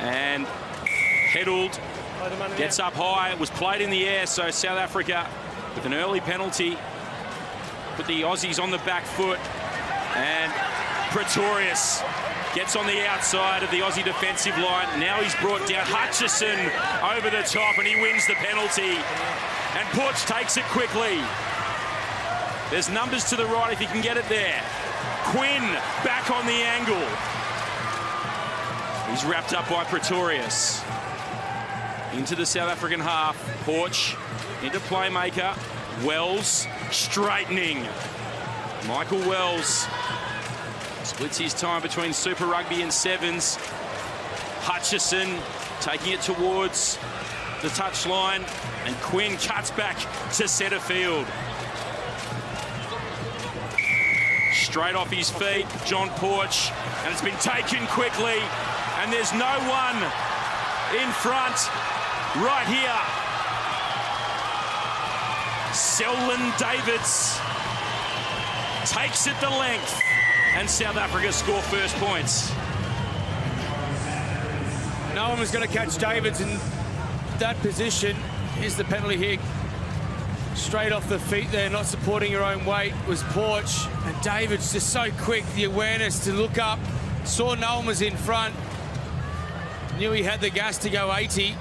And Heddled gets up high. It was played in the air, so South Africa with an early penalty put the Aussies on the back foot. And Pretorius gets on the outside of the Aussie defensive line. Now he's brought down Hutchison over the top, and he wins the penalty. And Porch takes it quickly. There's numbers to the right if he can get it there. Quinn back on the angle. He's wrapped up by Pretorius. Into the South African half. Porch into playmaker. Wells straightening. Michael Wells splits his time between Super Rugby and Sevens. Hutchison taking it towards the touchline, and Quinn cuts back to centre field. Straight off his feet, John Porch, and it's been taken quickly, and there's no one in front right here. Selwyn Davids takes it the length, and South Africa score first points. No one was going to catch Davids in that position. Here's the penalty here. Straight off the feet there, not supporting your own weight, was Porch. And Davids just so quick, the awareness to look up. Saw no one was in front. Knew he had the gas to go 80.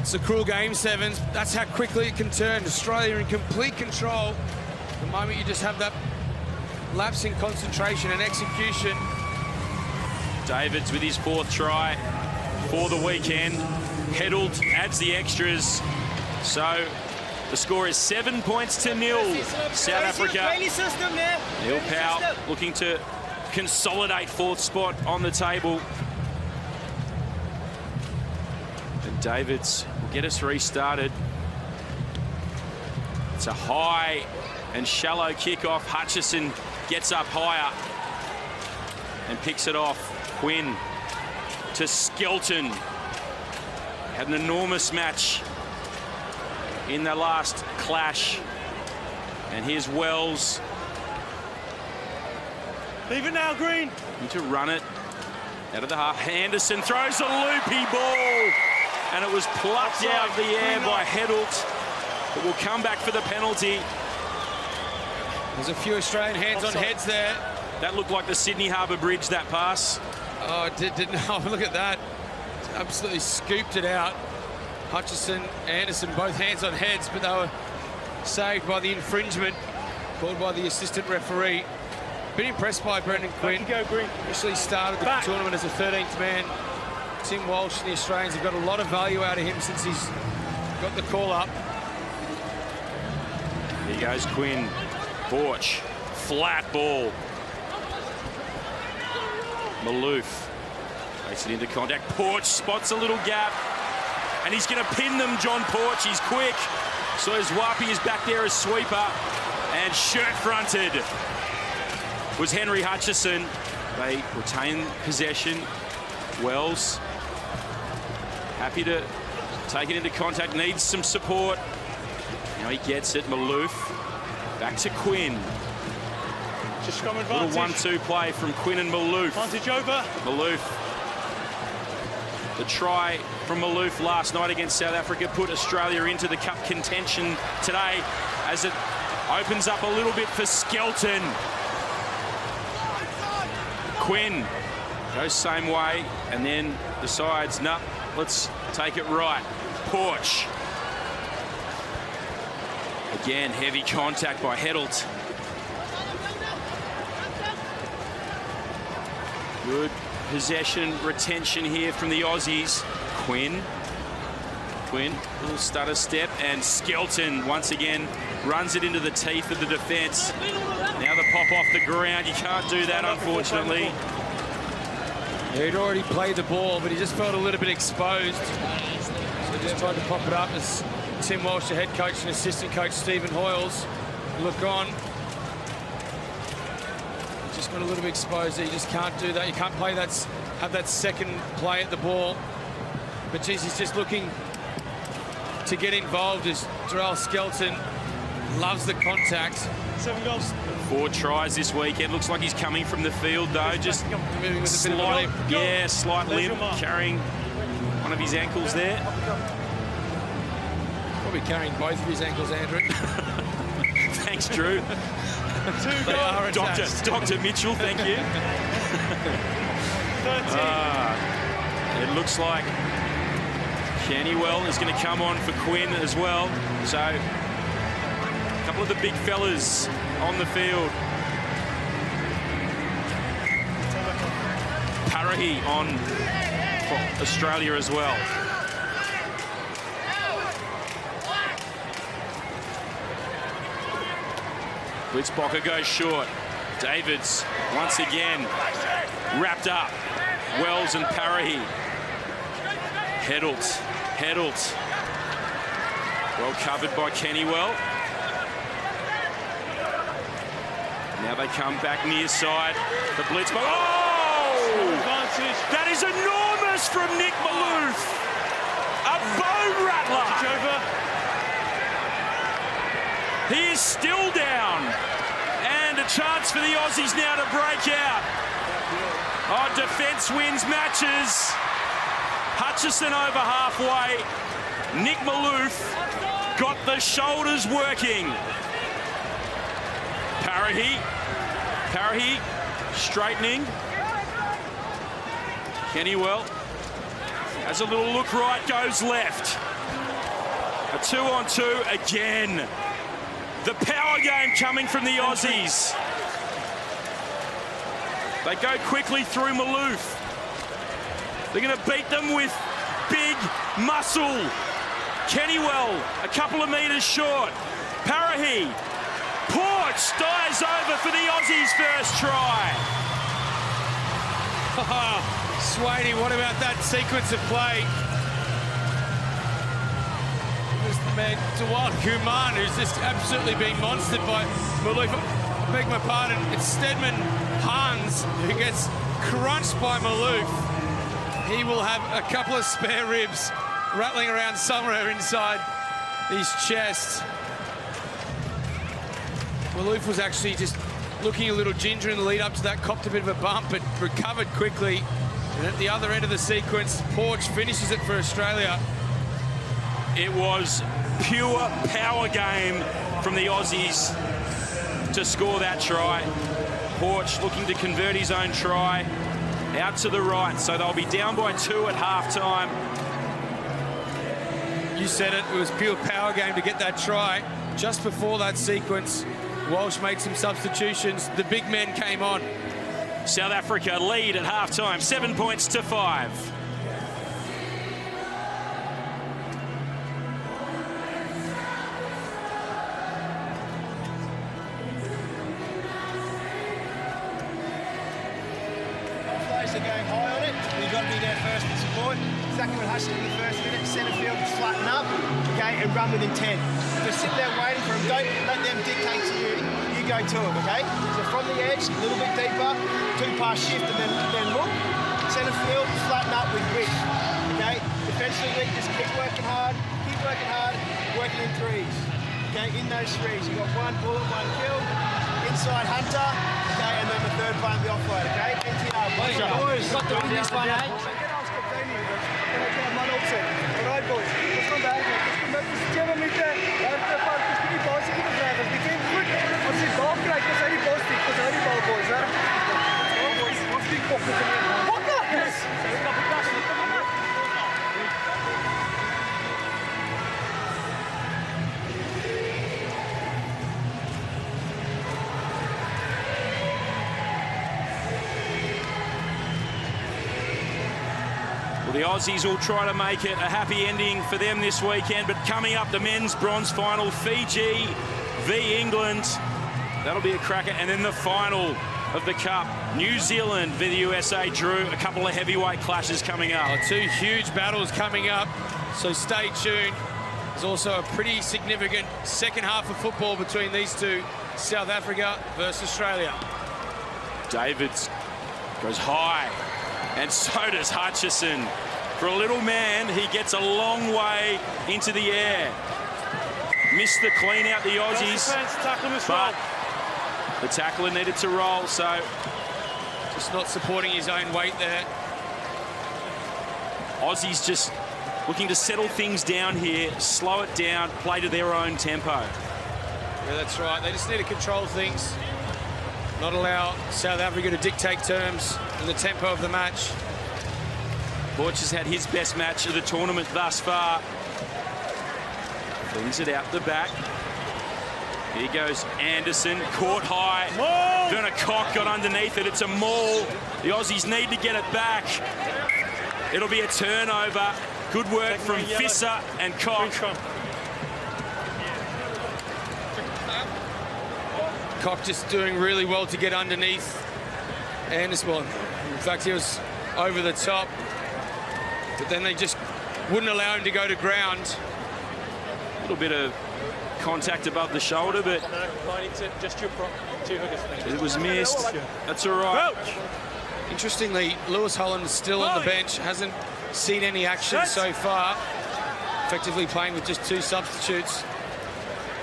It's a cruel game, Sevens. That's how quickly it can turn. Australia in complete control. The moment you just have that lapse in concentration and execution. Davids with his 4th try for the weekend. Heddled adds the extras. So the score is 7 points to 0. South Africa. Neil Powell looking to consolidate 4th spot on the table. And Davids will get us restarted. It's a high and shallow kickoff. Hutchison gets up higher and picks it off. Quinn to Skelton. Had an enormous match in the last clash. And here's Wells. Leave it now, Green. Need to run it out of the half. Anderson throws a loopy ball, and it was plucked out of the air by Heddelt. But will come back for the penalty. There's a few Australian hands on heads there. That looked like the Sydney Harbour Bridge, that pass. Oh, it didn't. Oh, look at that. Absolutely scooped it out. Hutchison, Anderson, both hands on heads, but they were saved by the infringement called by the assistant referee. Been impressed by Brendan Quinn. Actually started the tournament as a 13th man. Tim Walsh and the Australians have got a lot of value out of him since he's got the call up. Here goes Quinn. Porch, flat ball. Maloof takes it into contact. Porch spots a little gap, and he's going to pin them, John Porch. He's quick. So Zwapi is back there as sweeper, and shirt-fronted was Henry Hutchison. They retain possession. Wells happy to take it into contact, needs some support. Now he gets it. Maloof back to Quinn. Just scrum advantage. Little 1-2 play from Quinn and Maloof. Advantage over. Maloof. The try from Maloof last night against South Africa put Australia into the cup contention today as it opens up a little bit for Skelton. Quinn goes same way and then decides, nah, let's take it right. Porch. Again, heavy contact by Heddelt. Good possession, retention here from the Aussies. Quinn, little stutter step, and Skelton once again runs it into the teeth of the defence. Now the pop off the ground. You can't do that, unfortunately. Yeah, he'd already played the ball, but he just felt a little bit exposed. So he just tried to pop it up as Tim Walsh, the head coach, and assistant coach Stephen Hoyles look on. Just got a little bit exposed there. You just can't do that. You can't play that, have that second play at the ball. But geez, he's just looking to get involved as Jarrell Skelton loves the contact. 7 goals. 4 tries this weekend. Looks like he's coming from the field though. Just moving with a bit of a limp. Yeah, slight limp, carrying one of his ankles there. Probably carrying both of his ankles, Andrew. Thanks, Drew. They are attached. Dr. Mitchell, thank you. It looks like Kennywell is going to come on for Quinn as well. So a couple of the big fellas on the field. Parahi on for Australia as well. Blitzbocker goes short. Davids once again wrapped up. Wells and Parahi. Heddelt. Well covered by Kennywell. Now they come back near side. The Blitzbocker. Oh! That is enormous from Nick Malouf. A bone rattler. He is still down. And a chance for the Aussies now to break out. Oh, defence wins matches. Hutchison over halfway. Nick Malouf got the shoulders working. Parahi straightening. Kennywell has a little look right, goes left. A 2-on-2 again. The power game coming from the Aussies. They go quickly through Malouf. They're going to beat them with big muscle. Kennywell, a couple of metres short. Parahi. Porch dives over for the Aussies' first try. Swaney, what about that sequence of play? This man, Tawal Kuman, who's just absolutely been monstered by Malouf. I beg my pardon, it's Stedman Hans who gets crunched by Malouf. He will have a couple of spare ribs rattling around somewhere inside his chest. Malouf was actually just looking a little ginger in the lead up to that, copped a bit of a bump, but recovered quickly. And at the other end of the sequence, Porch finishes it for Australia. It was pure power game from the Aussies to score that try. Porch looking to convert his own try out to the right, so they'll be down by 2 at half-time. You said it was pure power game to get that try. Just before that sequence, Walsh made some substitutions. The big men came on. South Africa lead at half-time, 7 points to 5. Players are going high on it. You've got to be there first and support. Exactly what Hutchison in the first minute. Centre field, flatten up, okay, and run with intent. Just sit there waiting for them. Don't let them dictate to you. You go to them, okay? So from the edge, a little bit deeper, 2-pass shift, and then look. Centre field, flatten up with width, okay? Defensively, just keep working hard, working in threes, okay? In those threes, you've got 1 bullet, 1 kill. Inside Hunter, okay, and then the third play on the offload, okay? NTR, boys, got to win this one, eh? Right, boys. Let's come back. Let's give him it. After part, just be positive drivers. Became good. What's the dog like? Because very positive. Because very ball boys, huh? Boys, what's the focus? What the yes. The Aussies will try to make it a happy ending for them this weekend, but coming up, the men's bronze final, Fiji v England. That'll be a cracker. And then the final of the Cup, New Zealand v the USA. Drew, a couple of heavyweight clashes coming up. 2 huge battles coming up, so stay tuned. There's also a pretty significant second half of football between these two, South Africa versus Australia. Davids goes high, and so does Hutchison. For a little man, he gets a long way into the air. Missed the clean out, the Aussies, but the tackler needed to roll, so just not supporting his own weight there. Aussies just looking to settle things down here, slow it down, play to their own tempo. Yeah, that's right. They just need to control things. not allow South Africa to dictate terms and the tempo of the match. Porch has had his best match of the tournament thus far. Flings it out the back. Here goes Anderson, caught high. Werner Koch got underneath it. It's a maul. The Aussies need to get it back. It'll be a turnover. Good work from Visser and Koch. Koch just doing really well to get underneath Anderson. In fact, he was over the top, but then they just wouldn't allow him to go to ground. A little bit of contact above the shoulder, but it was missed. That's all right. Interestingly, Lewis Holland is still on the bench, hasn't seen any action so far, effectively playing with just 2 substitutes.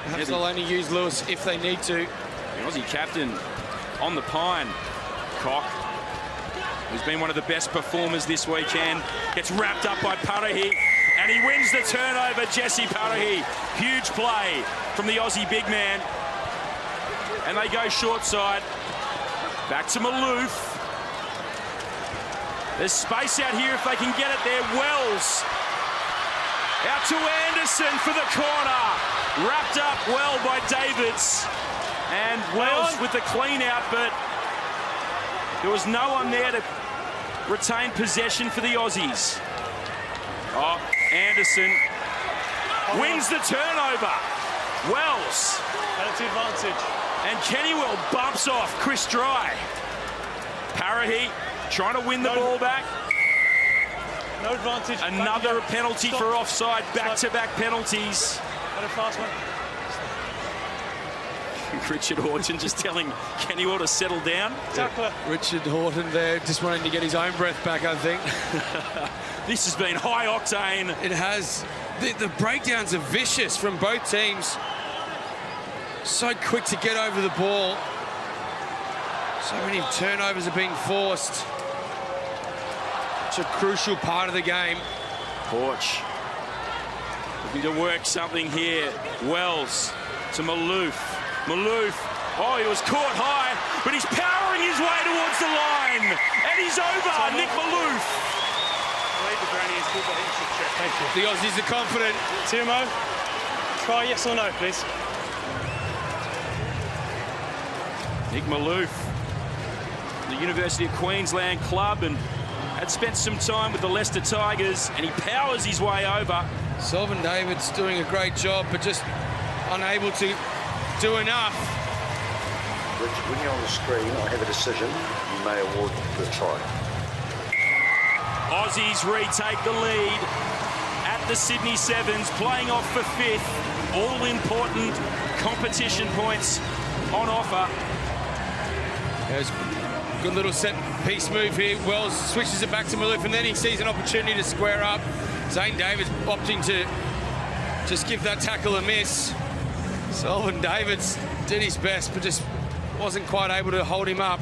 Perhaps they'll only use Lewis if they need to. The Aussie captain on the pine, Koch, who's been one of the best performers this weekend, gets wrapped up by Parahi, and he wins the turnover. Jesse Parahi, huge play from the Aussie big man, and they go short side. Back to Maloof. There's space out here if they can get it there. Wells out to Anderson for the corner. Wrapped up well by Davids. And Wells with the clean out, but there was no one there to retain possession for the Aussies. Oh, Anderson wins the turnover. Wells. Penalty advantage. And Kennywell bumps off Chris Dry. Parahi trying to win the ball back. No advantage. Another penalty for offside. Back-to-back penalties. Got a fast one. Richard Horton just telling Kennywell to settle down. Tackler. Richard Horton there, just wanting to get his own breath back, I think. This has been high octane. It has. The breakdowns are vicious from both teams. So quick to get over the ball. So many turnovers are being forced. It's a crucial part of the game. Porch looking to work something here. Wells to Maloof. Maloof, oh, he was caught high, but he's powering his way towards the line. And he's over, Nick Maloof. Thank you. The Aussies are confident. Timo, try yes or no, please. Nick Maloof, the University of Queensland club, and had spent some time with the Leicester Tigers, and he powers his way over. Selvin David's doing a great job, but just unable to do enough. Richard, when you're on the screen, I have a decision. You may award the try. Aussies retake the lead at the Sydney Sevens, playing off for 5th. All important competition points on offer. There's a good little set piece move here. Wells switches it back to Maloof, and then he sees an opportunity to square up. Zane Davids opting to just give that tackle a miss. Selvin Davids did his best, but just wasn't quite able to hold him up.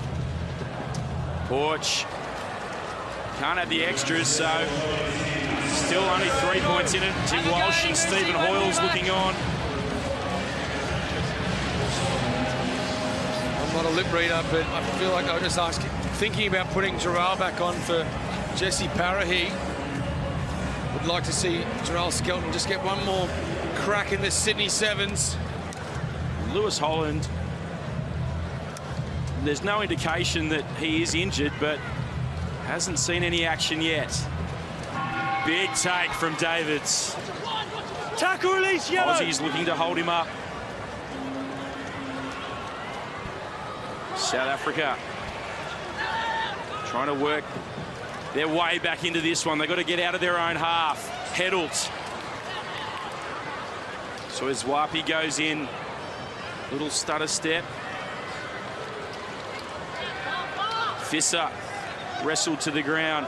Porch can't have the extras, so still only 3 points in it. Tim Walsh and Stephen Hoyle's looking on. I'm not a lip reader, but I feel like I'll just ask, thinking about putting Jarrell back on for Jesse Parahi. Would like to see Jarrell Skelton just get one more crack in the Sydney Sevens. Lewis Holland, there's no indication that he is injured, but hasn't seen any action yet. Big take from Davids. Tackle release, yellow. Aussies looking to hold him up. South Africa trying to work their way back into this one. They've got to get out of their own half. Heddles. So as Wapi goes in, little stutter step. Visser wrestled to the ground.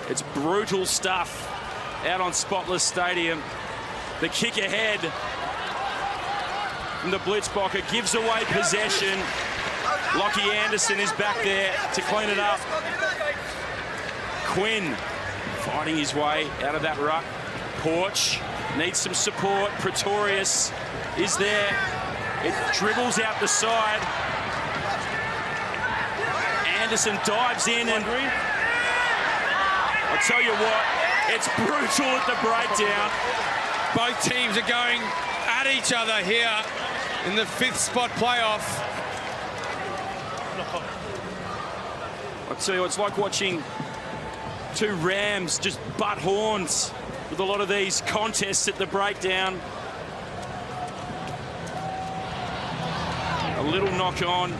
It's brutal stuff out on Spotless Stadium. The kick ahead from the Blitzbocker gives away possession. Lockie Anderson is back there to clean it up. Quinn fighting his way out of that ruck. Porch needs some support. Pretorius is there. It dribbles out the side. Anderson dives in, and I'll tell you what, it's brutal at the breakdown. Both teams are going at each other here in the 5th spot playoff. I'll tell you, it's like watching two rams just butt horns with a lot of these contests at the breakdown. A little knock on,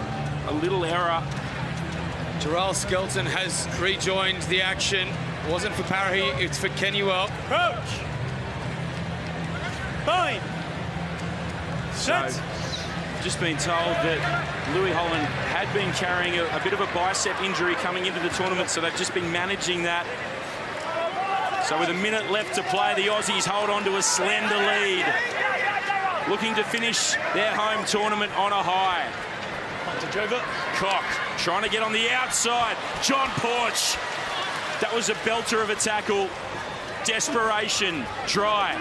a little error. Terrell Skelton has rejoined the action. It wasn't for Parry, it's for Kennyuel. Coach! Fine! So, just been told that Louis Holland had been carrying a bit of a bicep injury coming into the tournament, so they've just been managing that. So with a minute left to play, the Aussies hold on to a slender lead, looking to finish their home tournament on a high. Cock trying to get on the outside. John Porch. That was a belter of a tackle. Desperation. Dry.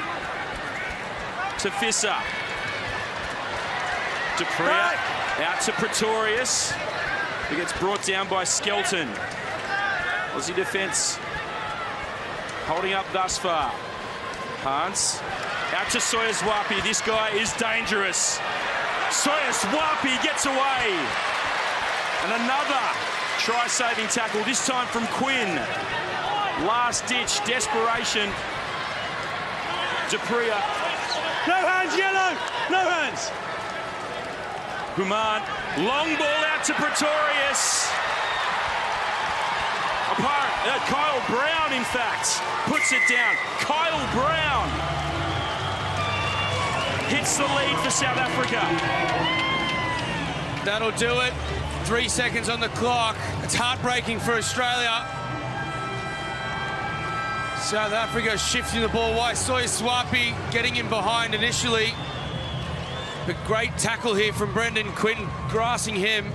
To Fisser. Dupria out to Pretorius, who gets brought down by Skelton. Aussie defence holding up thus far. Hans out to Soyaswapi. This guy is dangerous. Soyaswapi gets away. And another try-saving tackle, this time from Quinn. Last-ditch desperation. Dupria. No hands, yellow! No hands! Human, long ball out to Pretorius. Kyle Brown, in fact, puts it down. Kyle Brown hits the lead for South Africa. That'll do it. 3 seconds on the clock. It's heartbreaking for Australia. South Africa shifting the ball wide. Soyaswapi getting in behind initially. But great tackle here from Brendan Quinn, grassing him.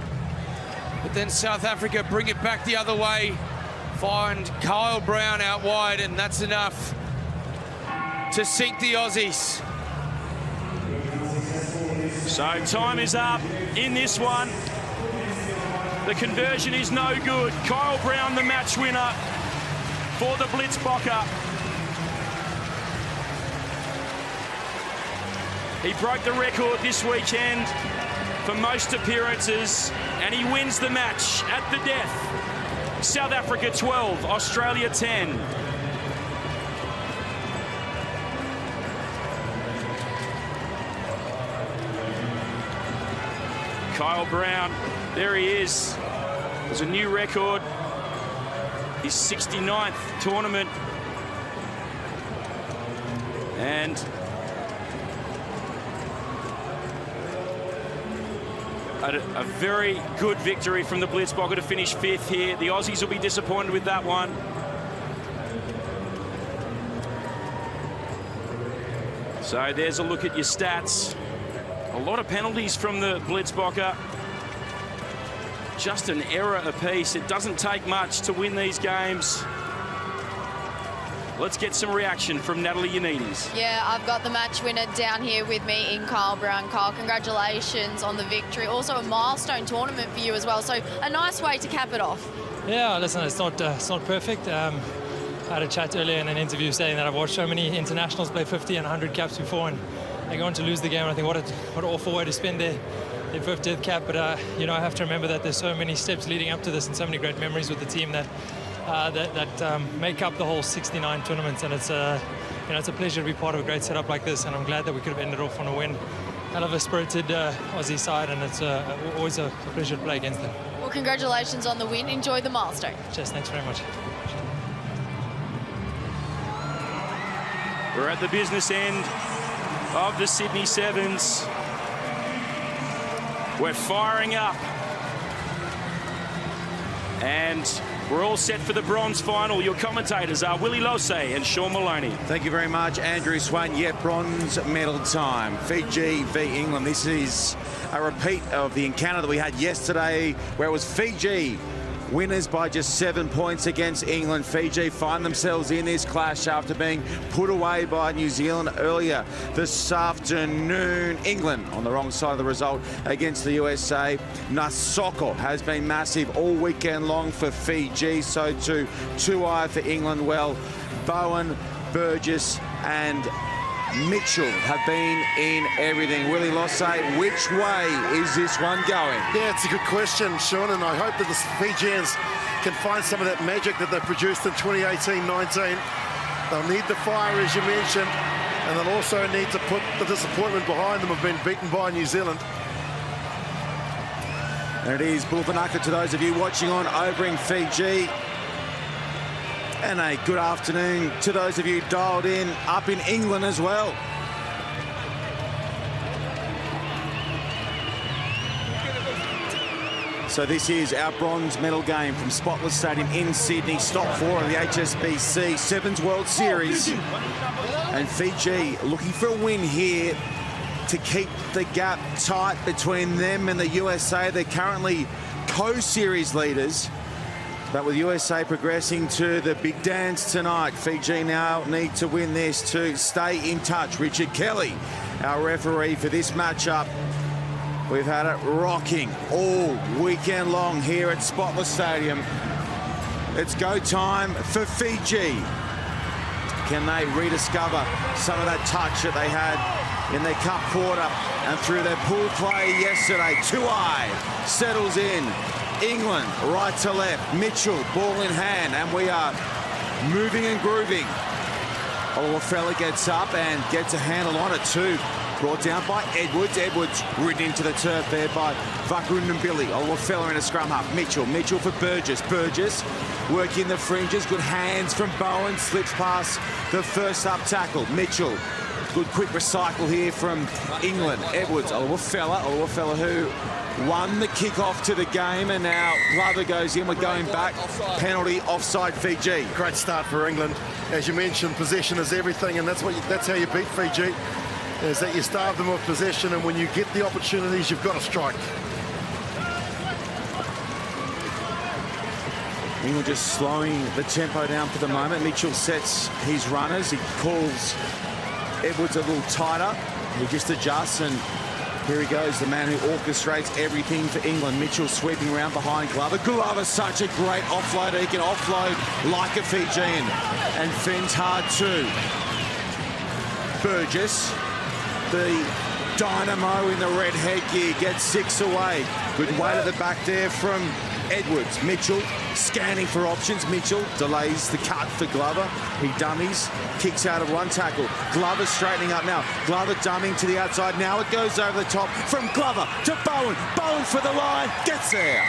But then South Africa bring it back the other way, find Kyle Brown out wide, and that's enough to sink the Aussies. So time is up in this one. The conversion is no good. Kyle Brown, the match winner for the Blitzbokker. He broke the record this weekend for most appearances, and he wins the match at the death. South Africa 12, Australia 10. Kyle Brown, there he is. There's a new record. His 69th tournament. And a very good victory from the Blitzbokker to finish 5th here. The Aussies will be disappointed with that one. So there's a look at your stats. A lot of penalties from the Blitzbokker. Just an error apiece. It doesn't take much to win these games. Let's get some reaction from Natalie Yanides. Yeah, I've got the match winner down here with me in Kyle Brown. Kyle, congratulations on the victory. Also a milestone tournament for you as well, so a nice way to cap it off. Yeah, listen, it's not perfect. I had a chat earlier in an interview saying that I've watched so many internationals play 50 and 100 caps before, and they're going to lose the game. I think what an awful way to spend their 50th cap, but you know, I have to remember that there's so many steps leading up to this and so many great memories with the team that make up the whole 69 tournaments, and it's you know, it's a pleasure to be part of a great setup like this, and I'm glad that we could have ended off on a win. I love a spirited Aussie side, and it's always a pleasure to play against them. Well, congratulations on the win. Enjoy the milestone. Cheers, thanks very much. We're at the business end of the Sydney Sevens. We're firing up. And we're all set for the bronze final. Your commentators are Willie Lose and Sean Maloney. Thank you very much, Andrew Swain. Yeah, bronze medal time. Fiji v England. This is a repeat of the encounter that we had yesterday, where it was Fiji winners by just 7 points against England. Fiji find themselves in this clash after being put away by New Zealand earlier this afternoon. England on the wrong side of the result against the USA. Nasoko has been massive all weekend long for Fiji, so too Tuai for England. Well, Bowen, Burgess and Mitchell have been in everything. Willie Losse, which way is this one going? Yeah, it's a good question, Sean, and I hope that the Fijians can find some of that magic that they produced in 2018-19. They'll need the fire, as you mentioned, and they'll also need to put the disappointment behind them of being beaten by New Zealand. And it is Bulvanaka to those of you watching on over in Fiji. And a good afternoon to those of you dialed in up in England as well. So this is our bronze medal game from Spotless Stadium in Sydney. Stop 4 of the HSBC Sevens World Series. And Fiji looking for a win here to keep the gap tight between them and the USA. They're currently co-series leaders. But with USA progressing to the big dance tonight, Fiji now need to win this to stay in touch. Richard Kelly, our referee for this matchup. We've had it rocking all weekend long here at Spotless Stadium. It's go time for Fiji. Can they rediscover some of that touch that they had in their cup quarter and through their pool play yesterday? Tuai settles in. England, right to left. Mitchell, ball in hand, and we are moving and grooving. Olafella gets up and gets a handle on it too. Brought down by Edwards. Edwards ridden into the turf there by Vakurunambili. Olafella in a scrum half. Mitchell for Burgess. Burgess working the fringes. Good hands from Bowen. Slips past the first up tackle. Mitchell. Good quick recycle here from England. Edwards, Olafella who won the kick-off to the game, and now Glover goes in. We're going back. Penalty, offside Fiji. Great start for England. As you mentioned, possession is everything, and that's how you beat Fiji, is that you starve them of possession, and when you get the opportunities, you've got to strike. England just slowing the tempo down for the moment. Mitchell sets his runners. He calls Edwards a little tighter. He just adjusts, and here he goes, the man who orchestrates everything for England. Mitchell sweeping around behind Glover. Glover's such a great offloader. He can offload like a Fijian and fends hard too. Burgess, the dynamo in the red headgear, gets 6 away. Good weight at the back there from Edwards. Mitchell scanning for options. Mitchell delays the cut for Glover. He dummies, kicks out of one tackle. Glover straightening up now. Glover dumming to the outside. Now it goes over the top from Glover to Bowen. Bowen for the line, gets there.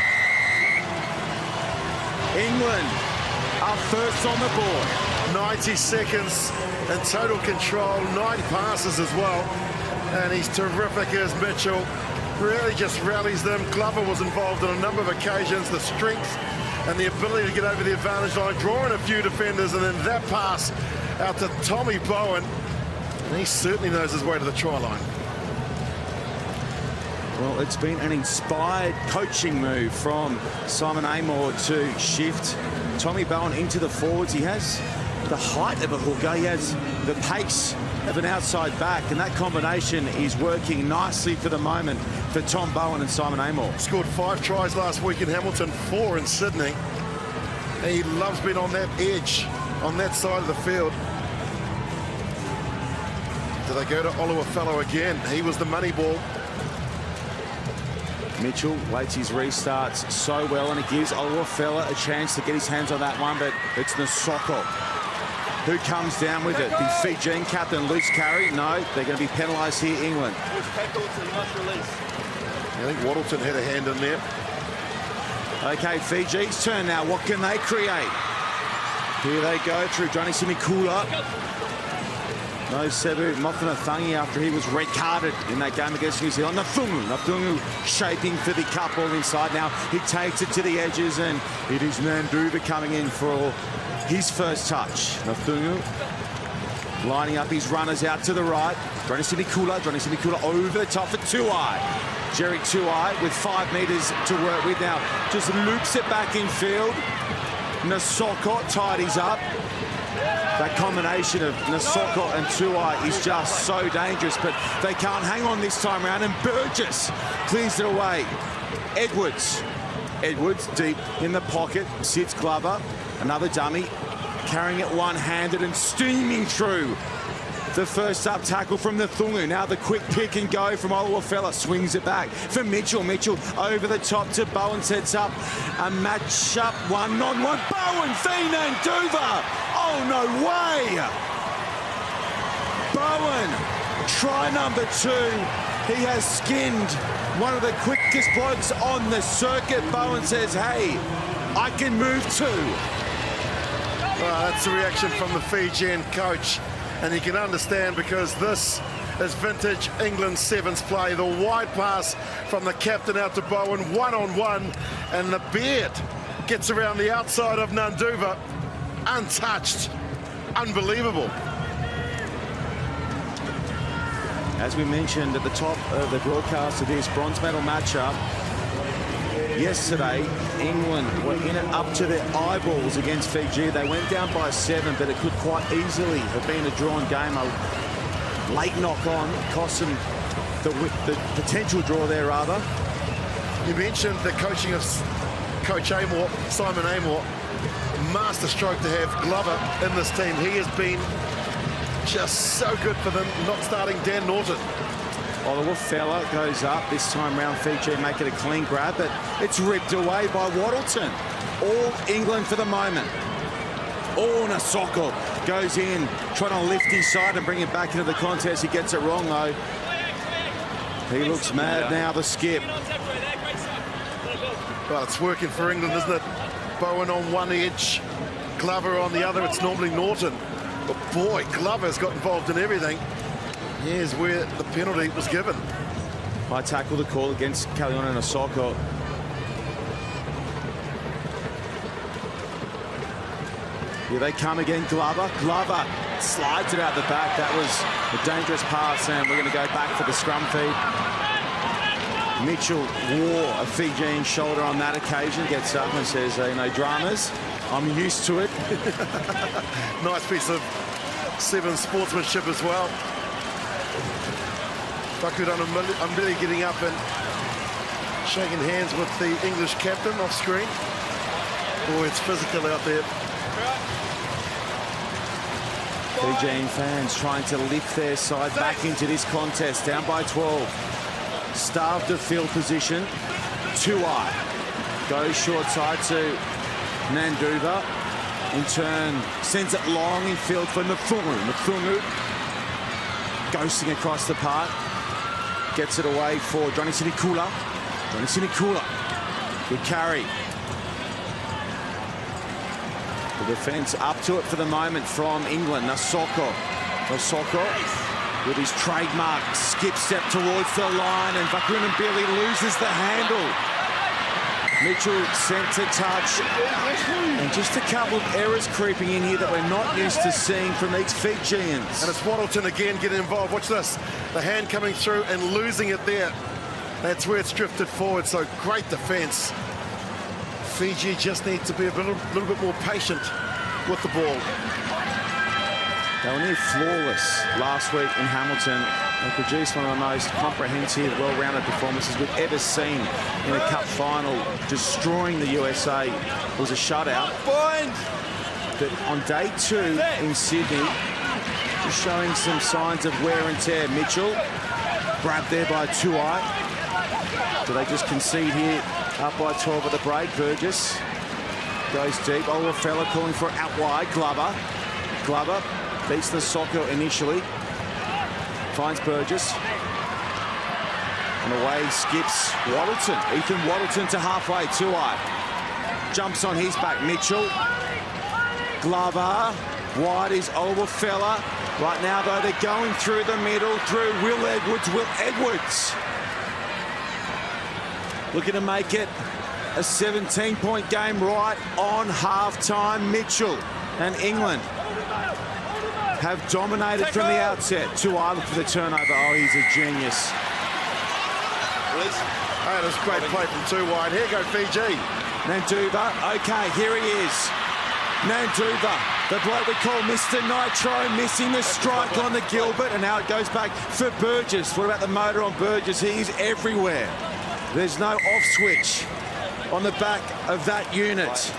England are first on the board. 90 seconds and total control, 9 passes as well. And he's terrific as Mitchell really just rallies them. Glover was involved on a number of occasions. The strength and the ability to get over the advantage line, drawing a few defenders, and then that pass out to Tommy Bowen. And he certainly knows his way to the try line. Well, it's been an inspired coaching move from Simon Amor to shift Tommy Bowen into the forwards. He has the height of a hooker. He has the pace of an outside back, and that combination is working nicely for the moment for Tom Bowen and Simon Amor. Scored 5 tries last week in Hamilton, 4 in Sydney. And he loves being on that edge, on that side of the field. Do they go to Oluwafellow again? He was the money ball. Mitchell waits his restarts so well, and it gives Oluwafellow a chance to get his hands on that one, but it's Nasoko who comes down with it. The Fijian captain, loose carry. No, they're going to be penalised here, England. I think Waddleton had a hand in there. Okay, Fiji's turn now. What can they create? Here they go through Johnny Simikula. No Sebu Mofanathangi after he was red-carded in that game against New Zealand. Nafungu shaping for the cup ball inside now. He takes it to the edges, and it is Nanduva coming in for his first touch. Nafungu lining up his runners out to the right. Johnny Simikula over the top for Tuai. Jerry Tuai with 5 metres to work with now. Just loops it back in field. Nasoko tidies up. That combination of Nasoko and Tuai is just so dangerous, but they can't hang on this time around, and Burgess clears it away. Edwards deep in the pocket, sits Glover, another dummy, carrying it one-handed and steaming through. The first up tackle from the Thungu. Now the quick pick and go from Oluwafela. Swings it back for Mitchell. Mitchell over the top to Bowen. Sets up a match-up one-on-one. Bowen v Nanduva. Oh, no way. Bowen, try number 2. He has skinned one of the quickest blokes on the circuit. Bowen says, hey, I can move too. Well, that's the reaction from the Fijian coach. And you can understand, because this is vintage England Sevens play. The wide pass from the captain out to Bowen, one-on-one, and the beard gets around the outside of Nanduva, untouched. Unbelievable. As we mentioned at the top of the broadcast of this bronze medal matchup, yesterday, England were in it up to their eyeballs against Fiji. They went down by 7, but it could quite easily have been a drawn game. A late knock-on cost them the potential draw there, rather. You mentioned the coaching of Coach Amor, Simon Amor. Master stroke to have Glover in this team. He has been just so good for them, not starting Dan Norton. Oluwafela goes up. This time round, Fiji make it a clean grab, but it's ripped away by Waddleton. All England for the moment. Oh, Nasoko goes in, trying to lift his side and bring it back into the contest. He gets it wrong, though. He looks mad now, the skip. Well, it's working for England, isn't it? Bowen on one edge, Glover on the other. It's normally Norton. But boy, Glover's got involved in everything. Here's where the penalty was given. High tackle the call against Kaliona Nasoko. Here they come again, Glover. Glover slides it out the back. That was a dangerous pass, and we're going to go back for the scrum feed. Mitchell wore a Fijian shoulder on that occasion. Gets up and says, hey, no dramas. I'm used to it. Nice piece of Sevens sportsmanship as well. Fakuran Umbili getting up and shaking hands with the English captain off screen. Boy, it's physical out there. Fijian fans trying to lift their side back into this contest, down by 12. Starved of field position. Tuai goes short side to Nanduva. In turn, sends it long in field for Nathungu. Nathungu ghosting across the park. Gets it away for Johnny Sinikula. Johnny Sinikula. Good carry. The defence up to it for the moment from England. Nasoko. Nasoko with his trademark skip step towards the line, and Vakunan Billy loses the handle. Mitchell sent to touch, and just a couple of errors creeping in here that we're not used to seeing from these Fijians. And it's Waddleton again getting involved. Watch this. The hand coming through and losing it there. That's where it's drifted forward, so great defence. Fiji just need to be a little bit more patient with the ball. They were near flawless last week in Hamilton. They produced one of the most comprehensive, well-rounded performances we've ever seen in a cup final, destroying the USA. It was a shutout. But on day 2 in Sydney, just showing some signs of wear and tear. Mitchell, grabbed there by Tuai. Do they just concede here? Up by 12 at the break. Burgess goes deep. Oluwafela calling for out wide. Glover. Glover beats the soccer initially. Finds Burgess. And away skips Waddleton. Ethan Waddleton to halfway. Tuai jumps on his back. Mitchell. Glover. Wide is Oluwafela. Right now, though, they're going through the middle through Will Edwards. Will Edwards looking to make it a 17-point game right on half-time. Mitchell and England have dominated from the outset. Tuai look for the turnover. Oh, he's a genius. That is great play from two wide. Here go Fiji. Nanduva, okay, here he is. Nanduva, the bloke we call Mr. Nitro, missing the strike on the Gilbert, and now it goes back for Burgess. What about the motor on Burgess? He's everywhere. There's no off switch on the back of that unit.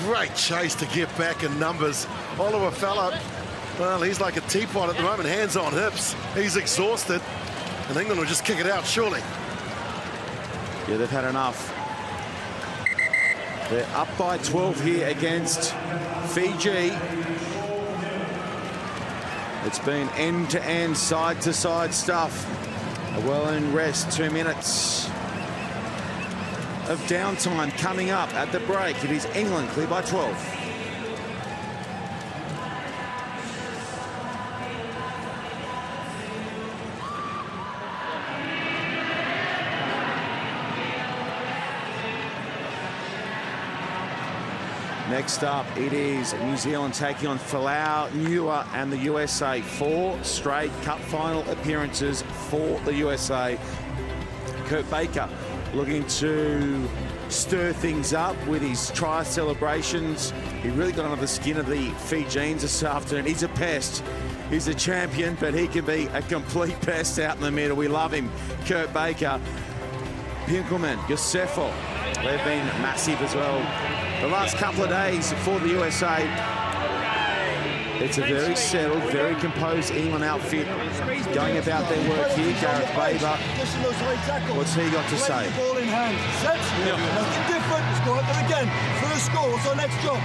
Great chase to get back in numbers. Oliver Fella, well, he's like a teapot at the moment, hands on hips. He's exhausted, and England will just kick it out, surely. Yeah, they've had enough. They're up by 12 here against Fiji. It's been end-to-end, side-to-side stuff. A well-earned rest, 2 minutes of downtime coming up at the break. It is England clear by 12. Next up, it is New Zealand taking on Folau, Newer and the USA. 4 straight cup final appearances for the USA. Kurt Baker looking to stir things up with his try celebrations. He really got under the skin of the Fijians this afternoon. He's a pest. He's a champion, but he can be a complete pest out in the middle. We love him. Kurt Baker, Pinkelman, Yosefo. They've been massive as well. The last couple of days for the USA, it's a very settled, very composed England outfit going about their work here. Gareth Baber, what's he got to say? Ball in hand, set, nothing different, let's go out there again. First score, what's our next job?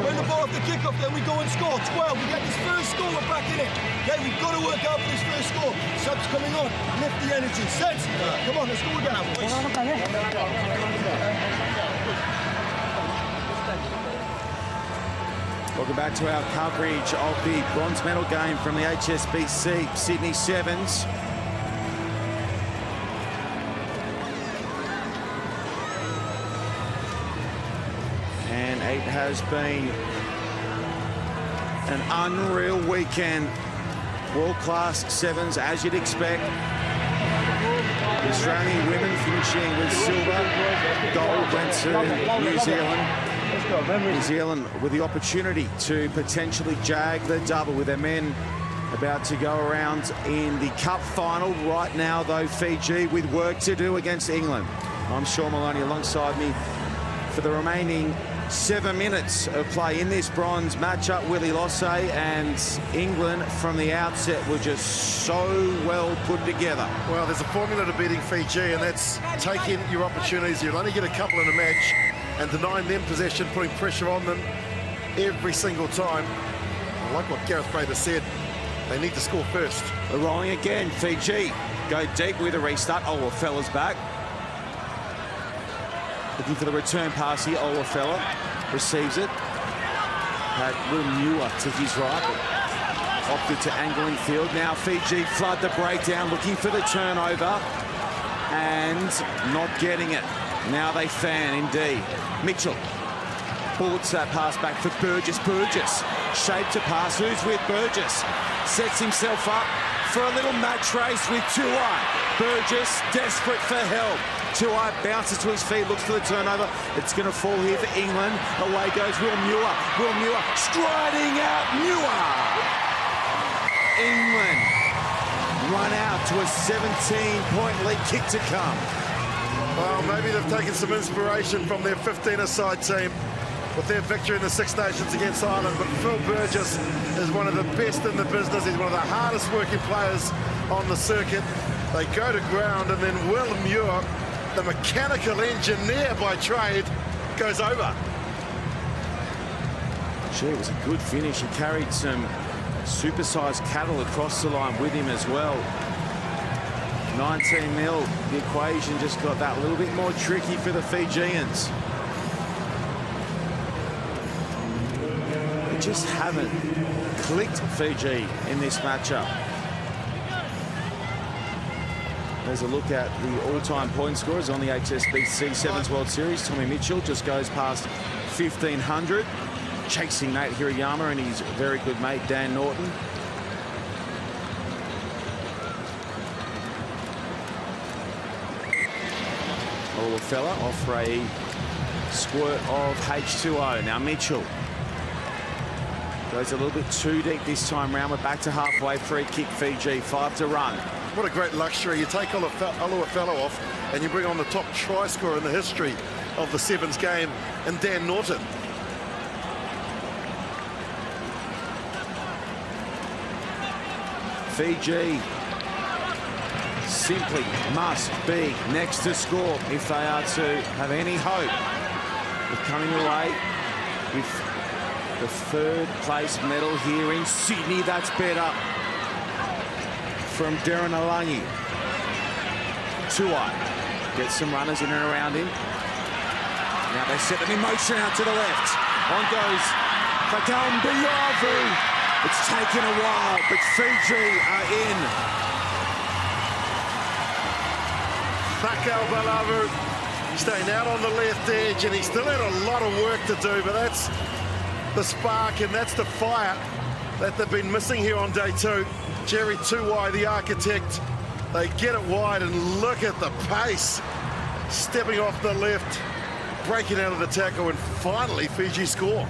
Win the ball off the kickoff, then we go and score. 12, we get this first score, we're back in it. Okay, we've got to work out for this first score. Subs coming on, lift the energy, set. Come on, let's go again. Welcome back to our coverage of the bronze medal game from the HSBC Sydney Sevens. And it has been an unreal weekend. World-class sevens, as you'd expect. The Australian women finishing with silver. Gold went to New Zealand. New Zealand with the opportunity to potentially jag the double with their men about to go around in the cup final. Right now, though, Fiji with work to do against England. I'm Sean Maloney alongside me for the remaining 7 minutes of play in this bronze matchup. Willie Losse, and England from the outset were just so well put together. Well, there's a formula to beating Fiji, and that's taking your opportunities. You'll only get a couple in a match, and denying them possession, putting pressure on them every single time. I like what Gareth Baber said. They need to score first. They're rolling again. Fiji go deep with a restart. Olafela's back. Looking for the return pass here. Olafela receives it. Had Will Muir to his right, but opted to angling field. Now Fiji flood the breakdown, looking for the turnover, and not getting it. Now they fan indeed. Mitchell bullets that pass back for Burgess. Burgess shaped to pass. Who's with Burgess? Sets himself up for a little match race with Tuai. Burgess desperate for help. Tuai bounces to his feet, looks for the turnover. It's going to fall here for England. Away goes Will Muir. Will Muir striding out. Muir. England run out to a 17-point lead. Kick to come. Well, maybe they've taken some inspiration from their 15-a-side team with their victory in the Six Nations against Ireland, but Phil Burgess is one of the best in the business. He's one of the hardest working players on the circuit. They go to ground, and then Will Muir, the mechanical engineer by trade, goes over. Gee, it was a good finish. He carried some supersized cattle across the line with him as well. 19 mil, the equation just got that little bit more tricky for the Fijians. They just haven't clicked Fiji in this matchup. There's a look at the all-time point scorers on the HSBC Sevens World Series. Tommy Mitchell just goes past 1,500, chasing Nate Hirayama and his very good mate Dan Norton. Aluafella off for a squirt of H2O. Now Mitchell goes a little bit too deep this time round. We're back to halfway. Free kick Fiji, 5 to run. What a great luxury. You take Aluafella off and you bring on the top try scorer in the history of the Sevens game, and Dan Norton. Fiji simply must be next to score if they are to have any hope of coming away with the third place medal here in Sydney. That's better from Darren Alangi. Tuai gets some runners in and around him. Now they set them in motion out to the left. On goes Fakambiavu. It's taken a while, but Fiji are in. Fakambiavu staying out on the left edge, and he still had a lot of work to do, but that's the spark and that's the fire that they've been missing here on day 2. Jerry Tuai, the architect, they get it wide, and look at the pace. Stepping off the left, breaking out of the tackle, and finally Fiji score.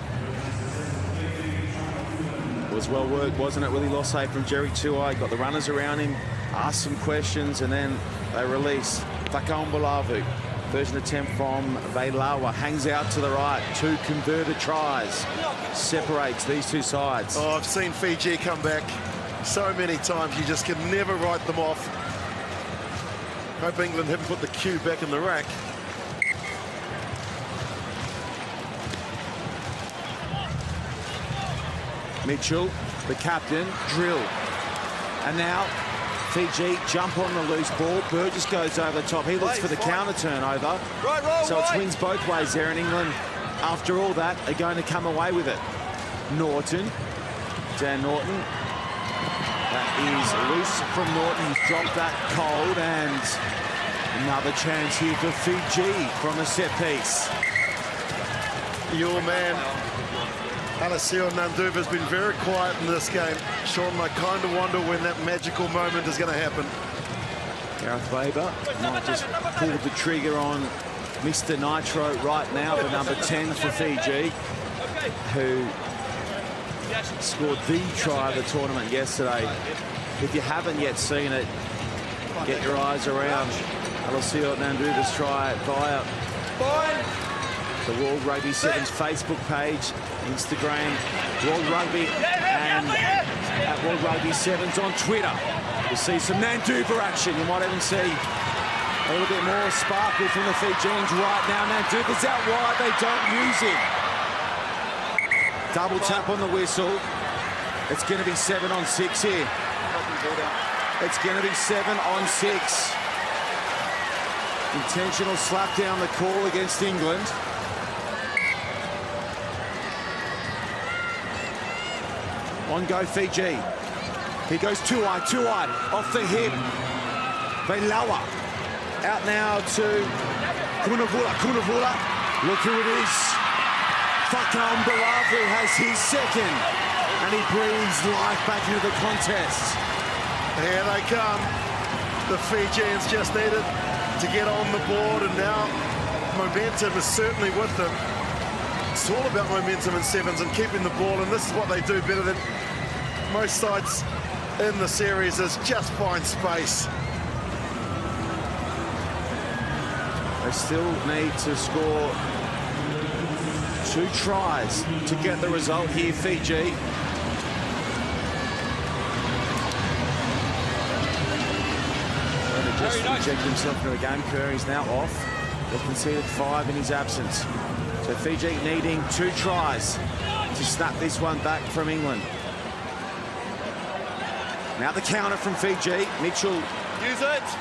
It was well worked, wasn't it? Willie Lossay from Jerry Tuai, got the runners around him, asked some questions, and then they release Fakambiavu. Version attempt from Veilawa, hangs out to the right. 2 converted tries, separates these two sides. Oh, I've seen Fiji come back so many times, you just can never write them off. Hope England haven't put the cue back in the rack. Mitchell, the captain, drill. And now Fiji jump on the loose ball. Burgess goes over the top. He looks for the counter turnover. So it's wins both ways there in England. After all that, are going to come away with it. Norton, Dan Norton. That is loose from Norton. He's dropped that cold, and another chance here for Fiji from a set piece. Your man, Alessio Nanduva, has been very quiet in this game. Sean, I kind of wonder when that magical moment is going to happen. Gareth Weber might just pull the trigger on Mr. Nitro right now, the number 10 for Fiji, who scored the try of the tournament yesterday. If you haven't yet seen it, get your eyes around Alessio Nanduva's try via the World Rugby Sevens Facebook page, Instagram, World Rugby, and at World Rugby Sevens on Twitter. You'll see some Nanduva action. You might even see a little bit more sparkle from the Fijians right now. Nanduva's out wide. They don't use him. Double tap on the whistle. It's going to be 7 on 6 here. It's going to be 7 on 6. Intentional slap down the call against England. On go Fiji. He goes Tuai off the hip. Veilawa out now to Kunavula. Look who it is. Fakambiavu has his second, and he breathes life back into the contest. Here they come. The Fijians just needed to get on the board, and now momentum is certainly with them. It's all about momentum in sevens and keeping the ball, and this is what they do better than most sides in the series, is just find space. They still need to score 2 tries to get the result here, Fiji. Just inject himself into the game. Curry's now off. They've conceded 5 in his absence. So Fiji needing 2 tries to snap this one back from England. Now the counter from Fiji. Mitchell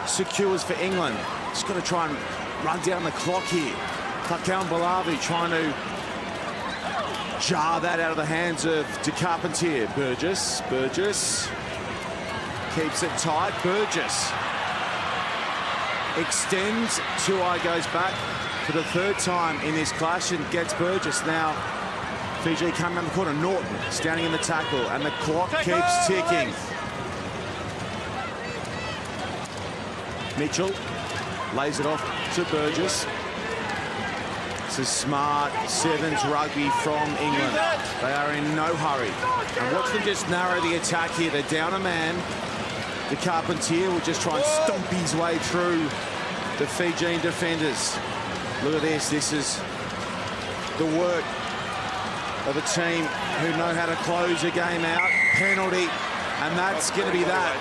secures for England. Just got to try and run down the clock here. Fakambiavu trying to jar that out of the hands of De Carpentier. Burgess keeps it tight. Burgess extends. Tuai goes back for the 3rd time in this clash and gets Burgess. Now Fiji coming around the corner. Norton standing in the tackle, and the clock keeps ticking. Mitchell lays it off to Burgess. This is smart Sevens rugby from England. They are in no hurry. And watch them just narrow the attack here. They're down a man. The Carpentier will just try and stomp his way through the Fijian defenders. Look at this. This is the work of a team who know how to close a game out. Penalty. And that's going to be that.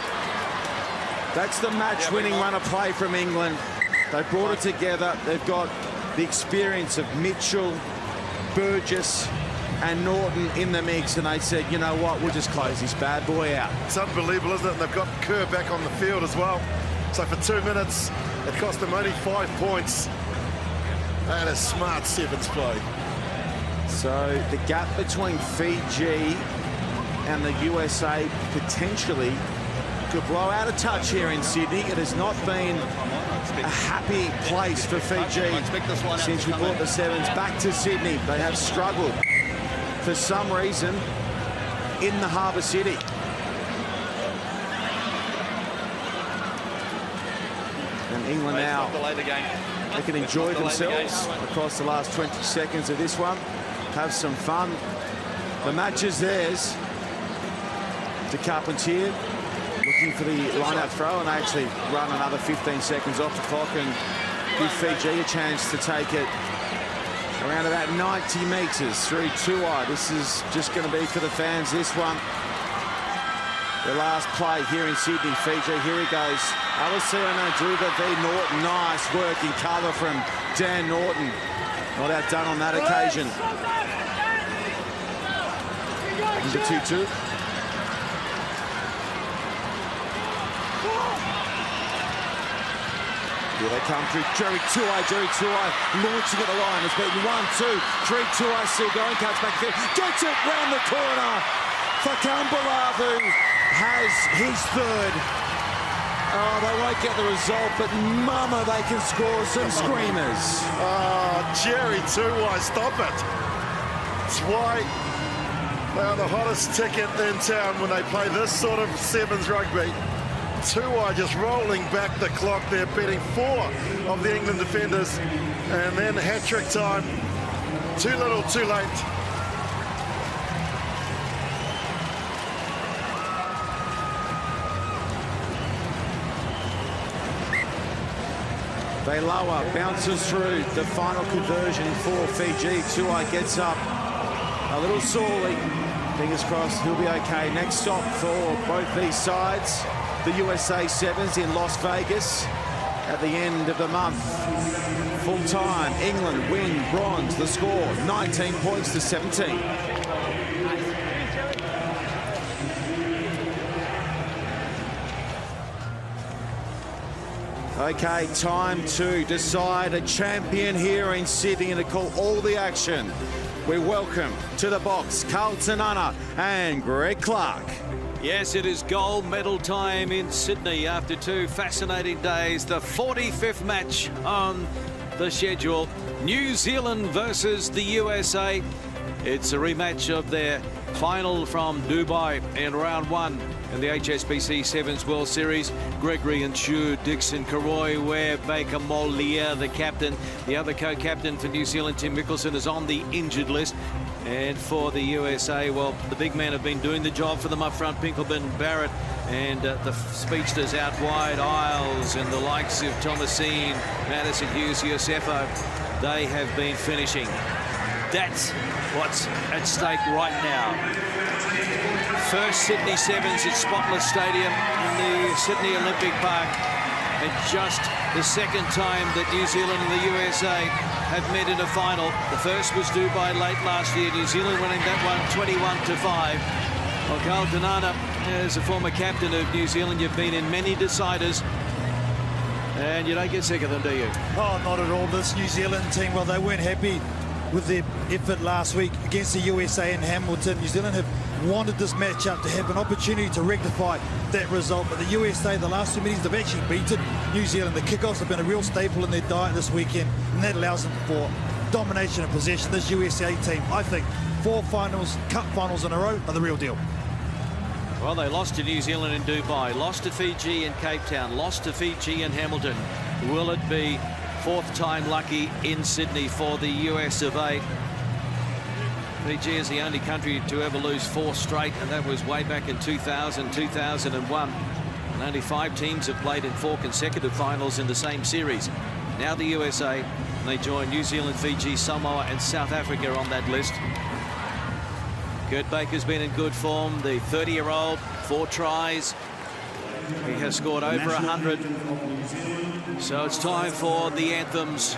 That's the match-winning run of play from England. They brought it together. They've got the experience of Mitchell, Burgess and Norton in the mix, and they said, you know what, we'll just close this bad boy out. It's unbelievable, isn't it? And they've got Kerr back on the field as well. So for 2 minutes, it cost them only 5 points. That is smart Sevens play. So the gap between Fiji and the USA potentially could blow out a touch here in Sydney. It has not been a happy place for Fiji since we brought the Sevens back to Sydney. They have struggled for some reason in the Harbour City. And England now, they can enjoy themselves across the last 20 seconds of this one, have some fun. The match is theirs. To Carpentier, looking for the line-out throw, and they actually run another 15 seconds off the clock and give Fiji a chance to take it around about 90 metres through Tuai. This is just going to be for the fans, this one. The last play here in Sydney. Fiji, here he goes. Alasio Nanduga v Norton. Nice work in cover from Dan Norton. Not outdone on that occasion. Number 2-2. Here they come through. Jerry Tuai launching at the line. It's beaten 1, 2, 3. Tuai still going. Cuts back field. Gets it round the corner. Fakambalavu has his third. Oh, they won't get the result, but mama, they can score some screamers. Oh, Jerry Tuai, stop it. That's why they are the hottest ticket in town when they play this sort of Sevens rugby. Tuai just rolling back the clock there, beating 4 of the England defenders, and then hat-trick time. Too little, too late. They lower, bounces through. The final conversion for Fiji. Tuai gets up a little sorely. Fingers crossed he'll be okay. Next stop for both these sides. The USA Sevens in Las Vegas at the end of the month. Full time, England win bronze. The score 19 points to 17. Okay, time to decide a champion here in Sydney and to call all the action. We welcome to the box Carl Tanana and Greg Clark. Yes, it is gold medal time in Sydney after 2 fascinating days. The 45th match on the schedule. New Zealand versus the USA. It's a rematch of their final from Dubai in round 1 in the HSBC Sevens World Series. Gregory and Chu, Dixon, Karoy, Ware, Baker, Moliere, the captain. The other co-captain for New Zealand, Tim Mickelson, is on the injured list. And for the USA, well, the big men have been doing the job for them up front. Pinkelman, Barrett, and the speedsters out wide, Isles, and the likes of Thomasine, Madison, Hughes, Yosefo. They have been finishing. That's what's at stake right now. First Sydney Sevens at Spotless Stadium in the Sydney Olympic Park. And just the second time that New Zealand and the USA have met in a final. The first was Dubai late last year. New Zealand winning that one 21-5. Well, Carl Tanana, as a former captain of New Zealand, you've been in many deciders. And you don't get sick of them, do you? Oh, not at all. This New Zealand team, well, they weren't happy with their effort last week against the USA in Hamilton. New Zealand have wanted this matchup to have an opportunity to rectify that result, but the USA, the last 2 meetings, they've actually beaten New Zealand. The kickoffs have been a real staple in their diet this weekend, and that allows them for domination of possession. This USA team, I think, 4 finals, cup finals in a row, are the real deal. Well, they lost to New Zealand in Dubai, lost to Fiji in Cape Town, lost to Fiji in Hamilton. Will it be fourth time lucky in Sydney for the US of A? Fiji is the only country to ever lose 4 straight, and that was way back in 2000, 2001. And only 5 teams have played in 4 consecutive finals in the same series. Now the USA, and they join New Zealand, Fiji, Samoa and South Africa on that list. Kurt Baker's been in good form. The 30-year-old, 4 tries. He has scored over 100. So it's time for the anthems.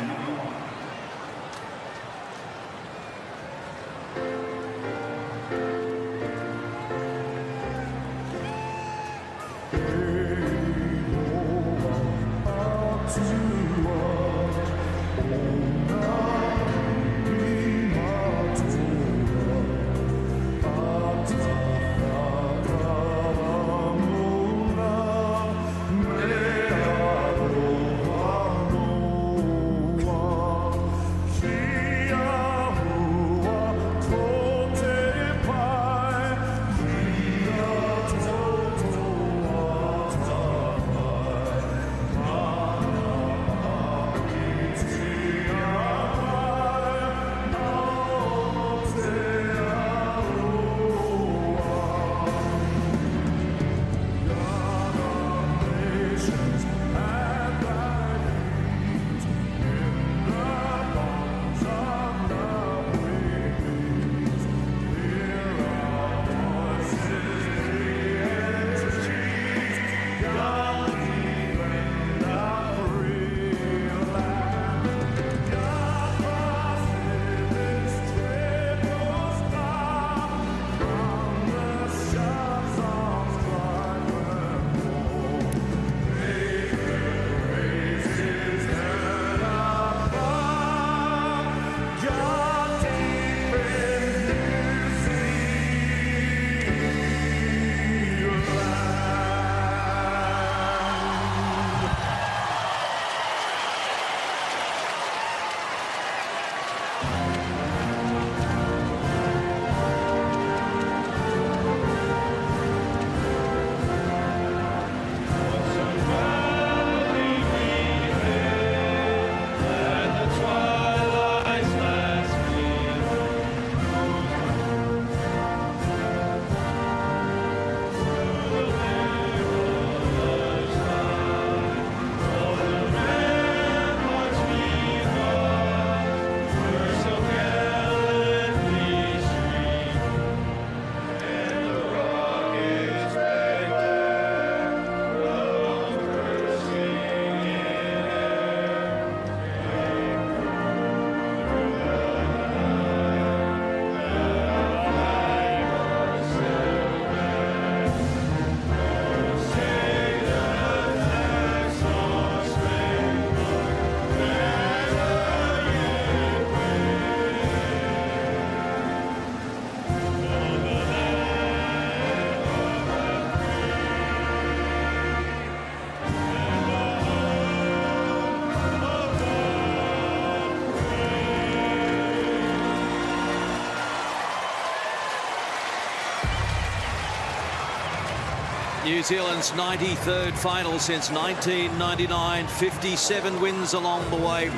New Zealand's 93rd final since 1999, 57 wins along the way.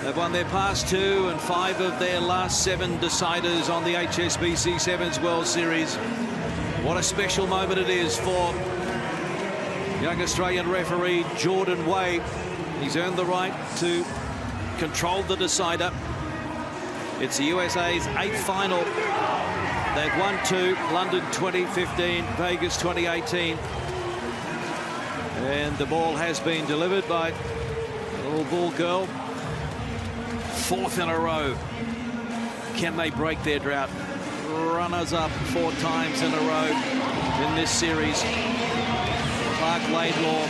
They've won their past 2 and 5 of their last 7 deciders on the HSBC Sevens World Series. What a special moment it is for young Australian referee Jordan Way. He's earned the right to control the decider. It's the USA's 8th final. They've won 2, London 2015, Vegas 2018. And the ball has been delivered by a little ball girl. 4th in a row. Can they break their drought? Runners up 4 times in a row in this series. Clark Laidlaw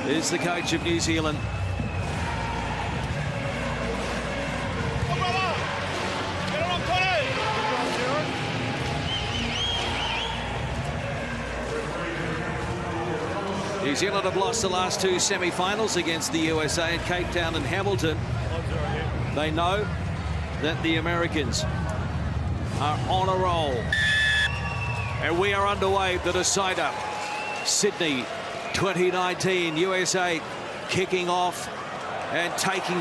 is the coach of New Zealand. New Zealand have lost the last 2 semi-finals against the USA at Cape Town and Hamilton. They know that the Americans are on a roll. And we are underway, the decider, Sydney 2019, USA kicking off and taking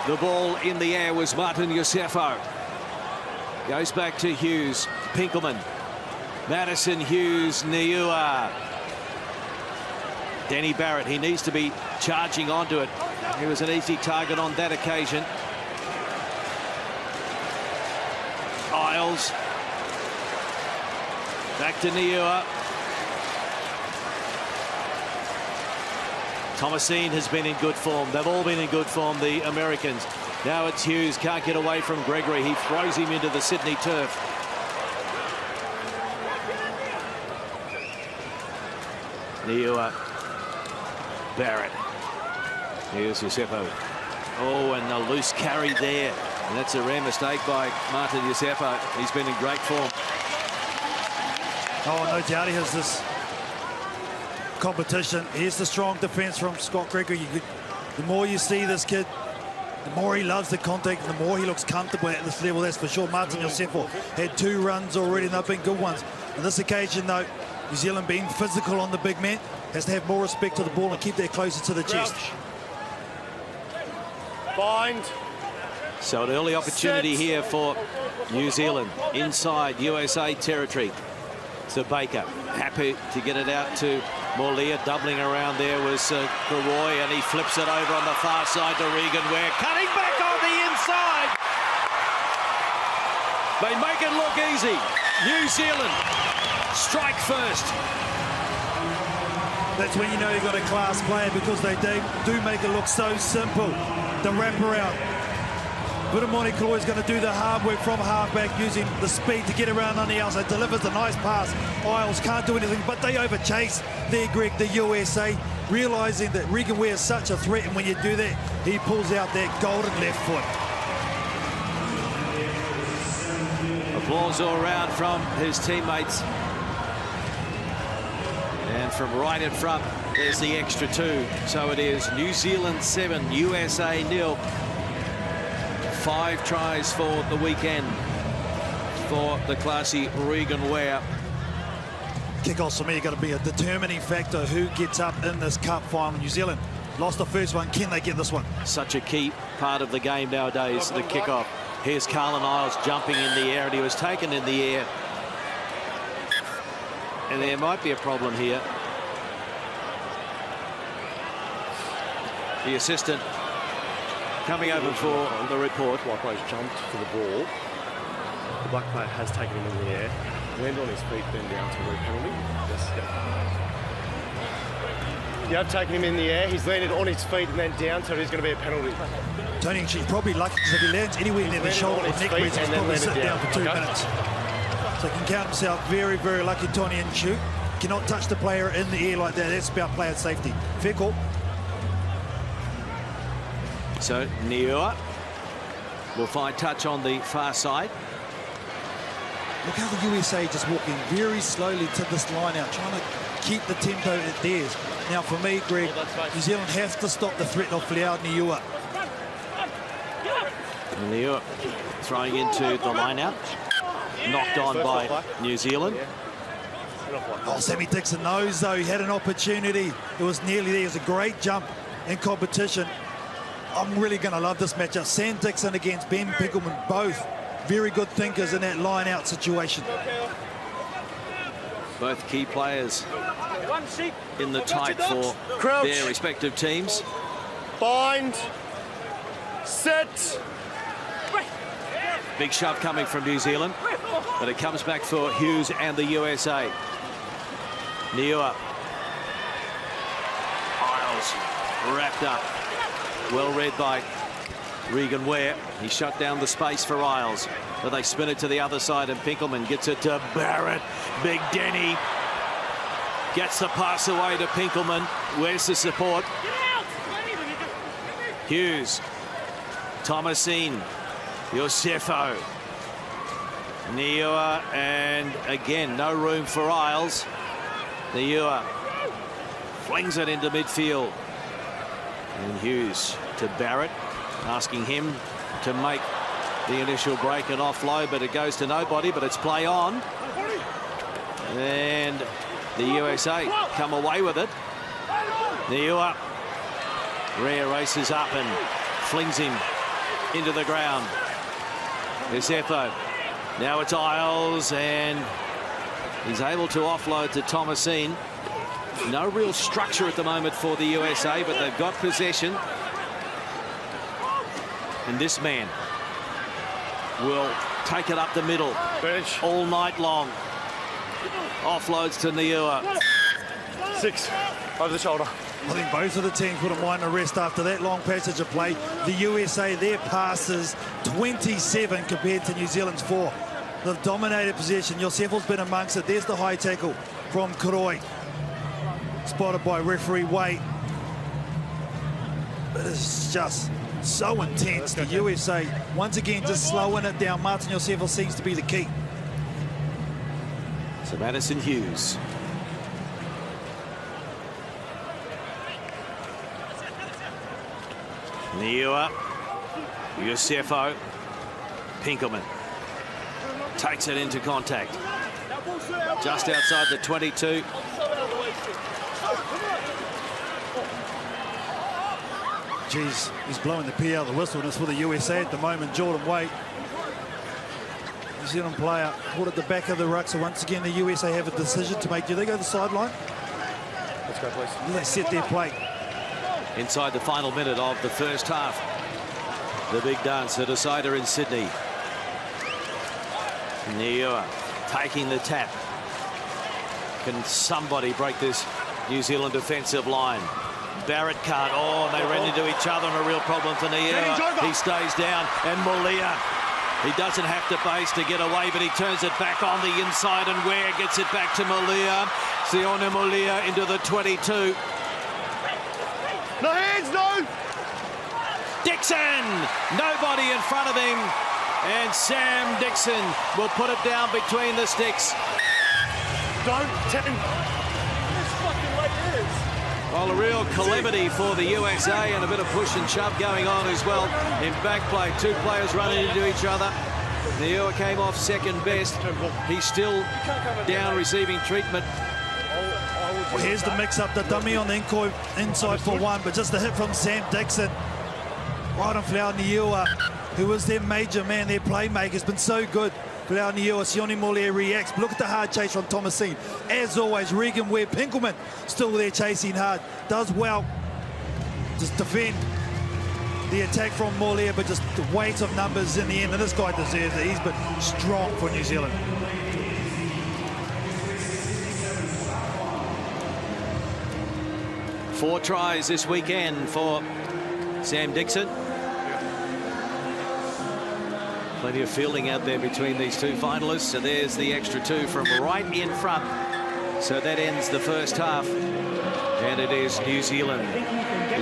the ball in the air was Martin Iosefo. Goes back to Hughes, Pinkelman, Madison, Hughes, Niua. Denny Barrett, he needs to be charging onto it. He was an easy target on that occasion. Isles. Back to Niua. Thomasine has been in good form. They've all been in good form, the Americans. Now it's Hughes, can't get away from Gregory. He throws him into the Sydney turf. Niua. Barrett. Here's Iosefo. Oh, and a loose carry there. And that's a rare mistake by Martin Iosefo. He's been in great form. Oh, no doubt he has this competition. Here's the strong defense from Scott Gregory. The more you see this kid, the more he loves the contact, and the more he looks comfortable at this level, that's for sure. Martin Iosefo had 2 runs already, and they've been good ones. On this occasion, though, New Zealand being physical on the big man, has to have more respect to the ball and keep that closer to the chest. Bind. So an early opportunity here for New Zealand inside USA territory. So Baker happy to get it out to Morlia. Doubling around there was Karoy, and he flips it over on the far side to Regan Ware. Cutting back on the inside. They make it look easy. New Zealand strike first. That's when you know you've got a class player, because they do make it look so simple. The wraparound. Vitamoni Karoy is going to do the hard work from halfback, using the speed to get around on the outside. Delivers a nice pass. Isles can't do anything, but they overchase there, Greg, the USA, realising that Regan Ware is such a threat, and when you do that, he pulls out that golden left foot. Applause all around from his teammates. And from right in front, there's the extra 2. So it is New Zealand 7, USA 0. 5 tries for the weekend for the classy Regan Ware. Kickoffs for me are going to be a determining factor who gets up in this cup final. New Zealand lost the first one. Can they get this one? Such a key part of the game nowadays, the kickoff. Here's Carlin Isles jumping in the air, and he was taken in the air. And there might be a problem here. The assistant coming over for the report. White player's jumped for the ball. The black player has taken him in the air, landed on his feet, then down to a penalty. Yes, You have taken him in the air, he's landed on his feet and then down, so there's going to be a penalty. Tony, she's probably lucky, because if he lands anywhere near the shoulder or neck, he's probably sit down for 2 minutes. So he can count himself very, very lucky, Tony, and shoot. Cannot touch the player in the air like that. That's about player safety. Fair call. So Niua will find touch on the far side. Look how the USA just walking very slowly to this line out, trying to keep the tempo at theirs. Now, for me, Greg, New Zealand has to stop the threat of Leao Niua. Niua throwing into the line out. Knocked on by New Zealand. Oh, Sammy Dixon knows, though. He had an opportunity. It was nearly there. It was a great jump in competition. I'm really going to love this matchup. Sam Dixon against Ben Pinkelman, both very good thinkers in that line-out situation. Both key players in the tight for their respective teams. Bind. Set. Big shove coming from New Zealand, but it comes back for Hughes and the USA. Niua. Isles wrapped up. Well read by Regan Ware. He shut down the space for Isles, but they spin it to the other side, and Pinkelman gets it to Barrett. Big Denny gets the pass away to Pinkelman. Where's the support? Hughes. Thomasine. Iosefo. Niua, and again, no room for Isles. Niua flings it into midfield. And Hughes to Barrett, asking him to make the initial break and offload, but it goes to nobody, but it's play on. And the USA come away with it. Niua. Rhea races up and flings him into the ground. Isefo. Now it's Isles, and he's able to offload to Thomasine. No real structure at the moment for the USA, but they've got possession. And this man will take it up the middle all night long. Offloads to Niua. 6 over the shoulder. I think both of the teams wouldn't mind a rest after that long passage of play. The USA, their passes 27 compared to New Zealand's 4. They've dominated possession. Yosefo's been amongst it. There's the high tackle from Kuroi. Spotted by referee Wade. But it's just so intense. The USA, once again, just slowing it down. Martin Yosefo seems to be the key. So Madison Hughes. Niua. Yosefo. Pinkelman takes it into contact. Just outside the 22. Geez, he's blowing the PL, the whistle, and it's for the USA at the moment. Jordan Wade, New Zealand player, caught at the back of the ruck. So once again, the USA have a decision to make. Do they go to the sideline? Let's go, please. They set their plate. Inside the final minute of the first half. The big dance, a decider in Sydney. Niua taking the tap. Can somebody break this New Zealand defensive line? Barrett can't. Oh, they ran into each other, and a real problem for Niua. He stays down, and Mulia, he doesn't have to base to get away, but he turns it back on the inside, and Ware gets it back to Mulia. Sione Mulia into the 22. No hands, no! Dixon! Nobody in front of him, and Sam Dixon will put it down between the sticks. Don't tap him. This fucking late it is. Well, a real calamity for the USA, and a bit of push and shove going on as well in back play. Two players running into each other. Niua came off second best. He's still down receiving treatment. Well, here's the mix-up, the dummy on the inside for one, but just a hit from Sam Dixon. Right on Flau Niua, who was their major man, their playmaker, has been so good. Flau Niua, Sione Mulia reacts. Look at the hard chase from Thomasine. As always, Regan Ware Pinkelman still there chasing hard. Does well. Just defend the attack from Mulia, but just the weight of numbers in the end. And this guy deserves it. He's been strong for New Zealand. Four tries this weekend for Sam Dixon. Plenty of fielding out there between these two finalists. So there's the extra two from right in front. So that ends the first half. And it is New Zealand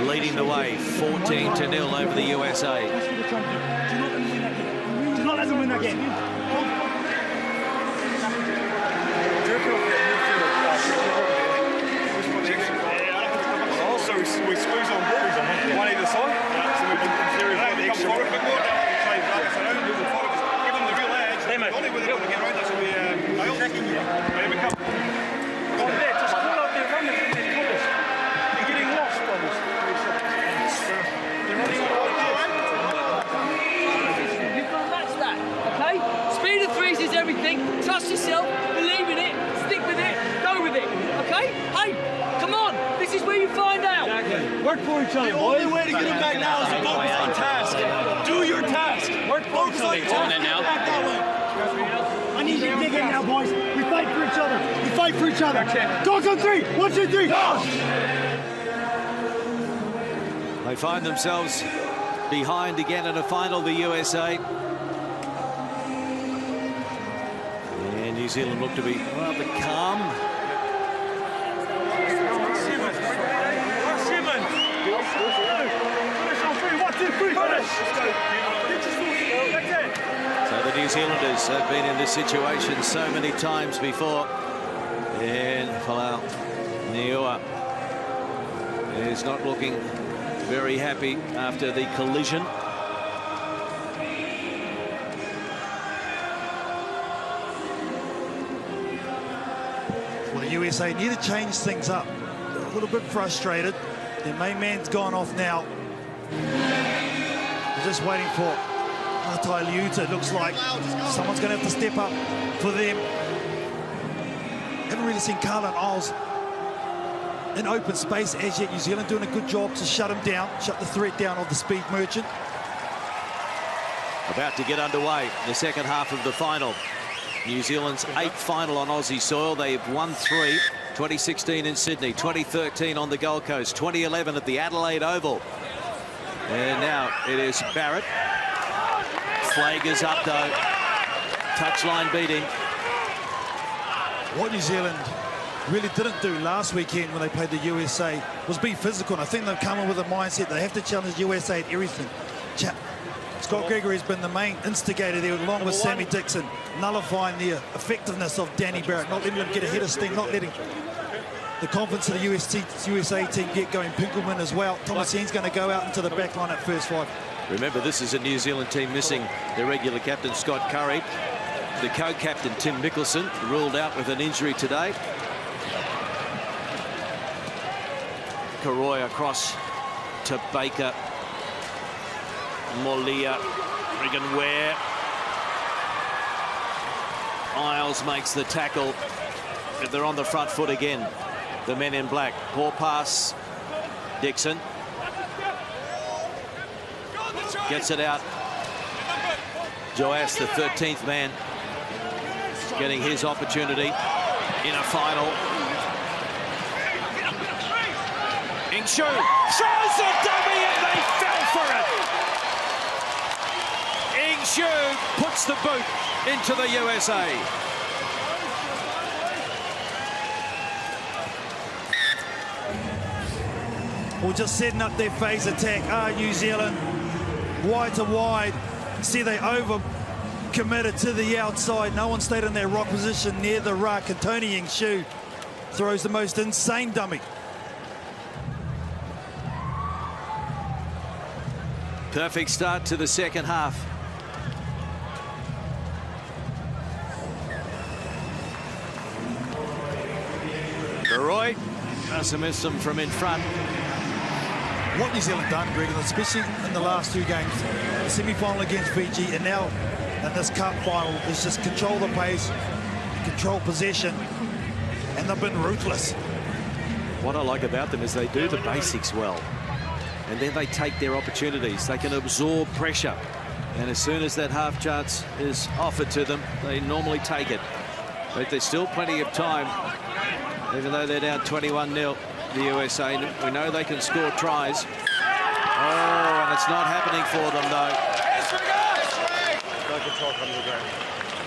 leading the way, 14-0 over the USA. Do not let them win that game. Also, we squeeze on one either side. So we can series like the extra. Give them the real edge. Only with it on the get right. That's what we checking you. Maybe come. On there, just pull up their runners in their colours. They're getting lost, brothers. They're running all like this. You can't match that, okay? Speed of threes is everything. Trust yourself, believe in it, stick with it, go with it, okay? Hey, come on, this is where you find out. Exactly. Work for each other, boys. The only way to get them back now is to focus on task. Do your task. Work for each other. Back that way. I need you to dig in now, boys. We fight for each other. We fight for each other. Dogs on three. 1, 2, 3. Go! They find themselves behind again in a final, the USA. And New Zealand look to be rather calm. So the New Zealanders have been in this situation so many times before. And Flau Niua is not looking very happy after the collision. Well, the USA need to change things up. They're a little bit frustrated. Their main man's gone off now. They're just waiting for Atai Liuta. It looks like someone's going to have to step up for them. Haven't really seen Carlin Isles in open space as yet. New Zealand doing a good job to shut him down, shut the threat down of the speed merchant. About to get underway in the second half of the final. New Zealand's 8th final on Aussie soil. They've won 3, 2016 in Sydney, 2013 on the Gold Coast, 2011 at the Adelaide Oval. And now it is Barrett. Flag is up though. Touchline beating. What New Zealand really didn't do last weekend when they played the USA was be physical. And I think they've come in with a mindset they have to challenge USA at everything. Scott Gregory has been the main instigator there, along with Sammy Dixon, nullifying the effectiveness of Danny Barrett, not letting him get ahead of steam, not letting the confidence of the USA team get going. Pinkelman as well. Thomasin's going to go out into the back line at first 5. Remember, this is a New Zealand team missing their regular captain, Scott Curry. The co-captain, Tim Mickelson, ruled out with an injury today. Karoy across to Baker. Molia, Regan Ware. Isles makes the tackle. They're on the front foot again, the men in black. Poor pass. Dixon gets it out. Joas, the 13th man, getting his opportunity in a final. Ingshu throws the dummy and they fell for it. Ingshu puts the boot into the USA. Well, just setting up their phase attack. New Zealand wide to wide. See, they over committed to the outside. No one stayed in their rock position near the ruck, and Tony Ingshu throws the most insane dummy. Perfect start to the second half. Roy miss them from in front. What New Zealand done, Greg, especially in the last 2 games, the semi-final against Fiji and now in this cup final, is just control the pace, control possession, and they've been ruthless. What I like about them is they do the basics well, and then they take their opportunities. They can absorb pressure, and as soon as that half chance is offered to them, they normally take it. But there's still plenty of time, even though they're down 21-0, the USA. We know they can score tries. Oh, and it's not happening for them, though. No control comes again.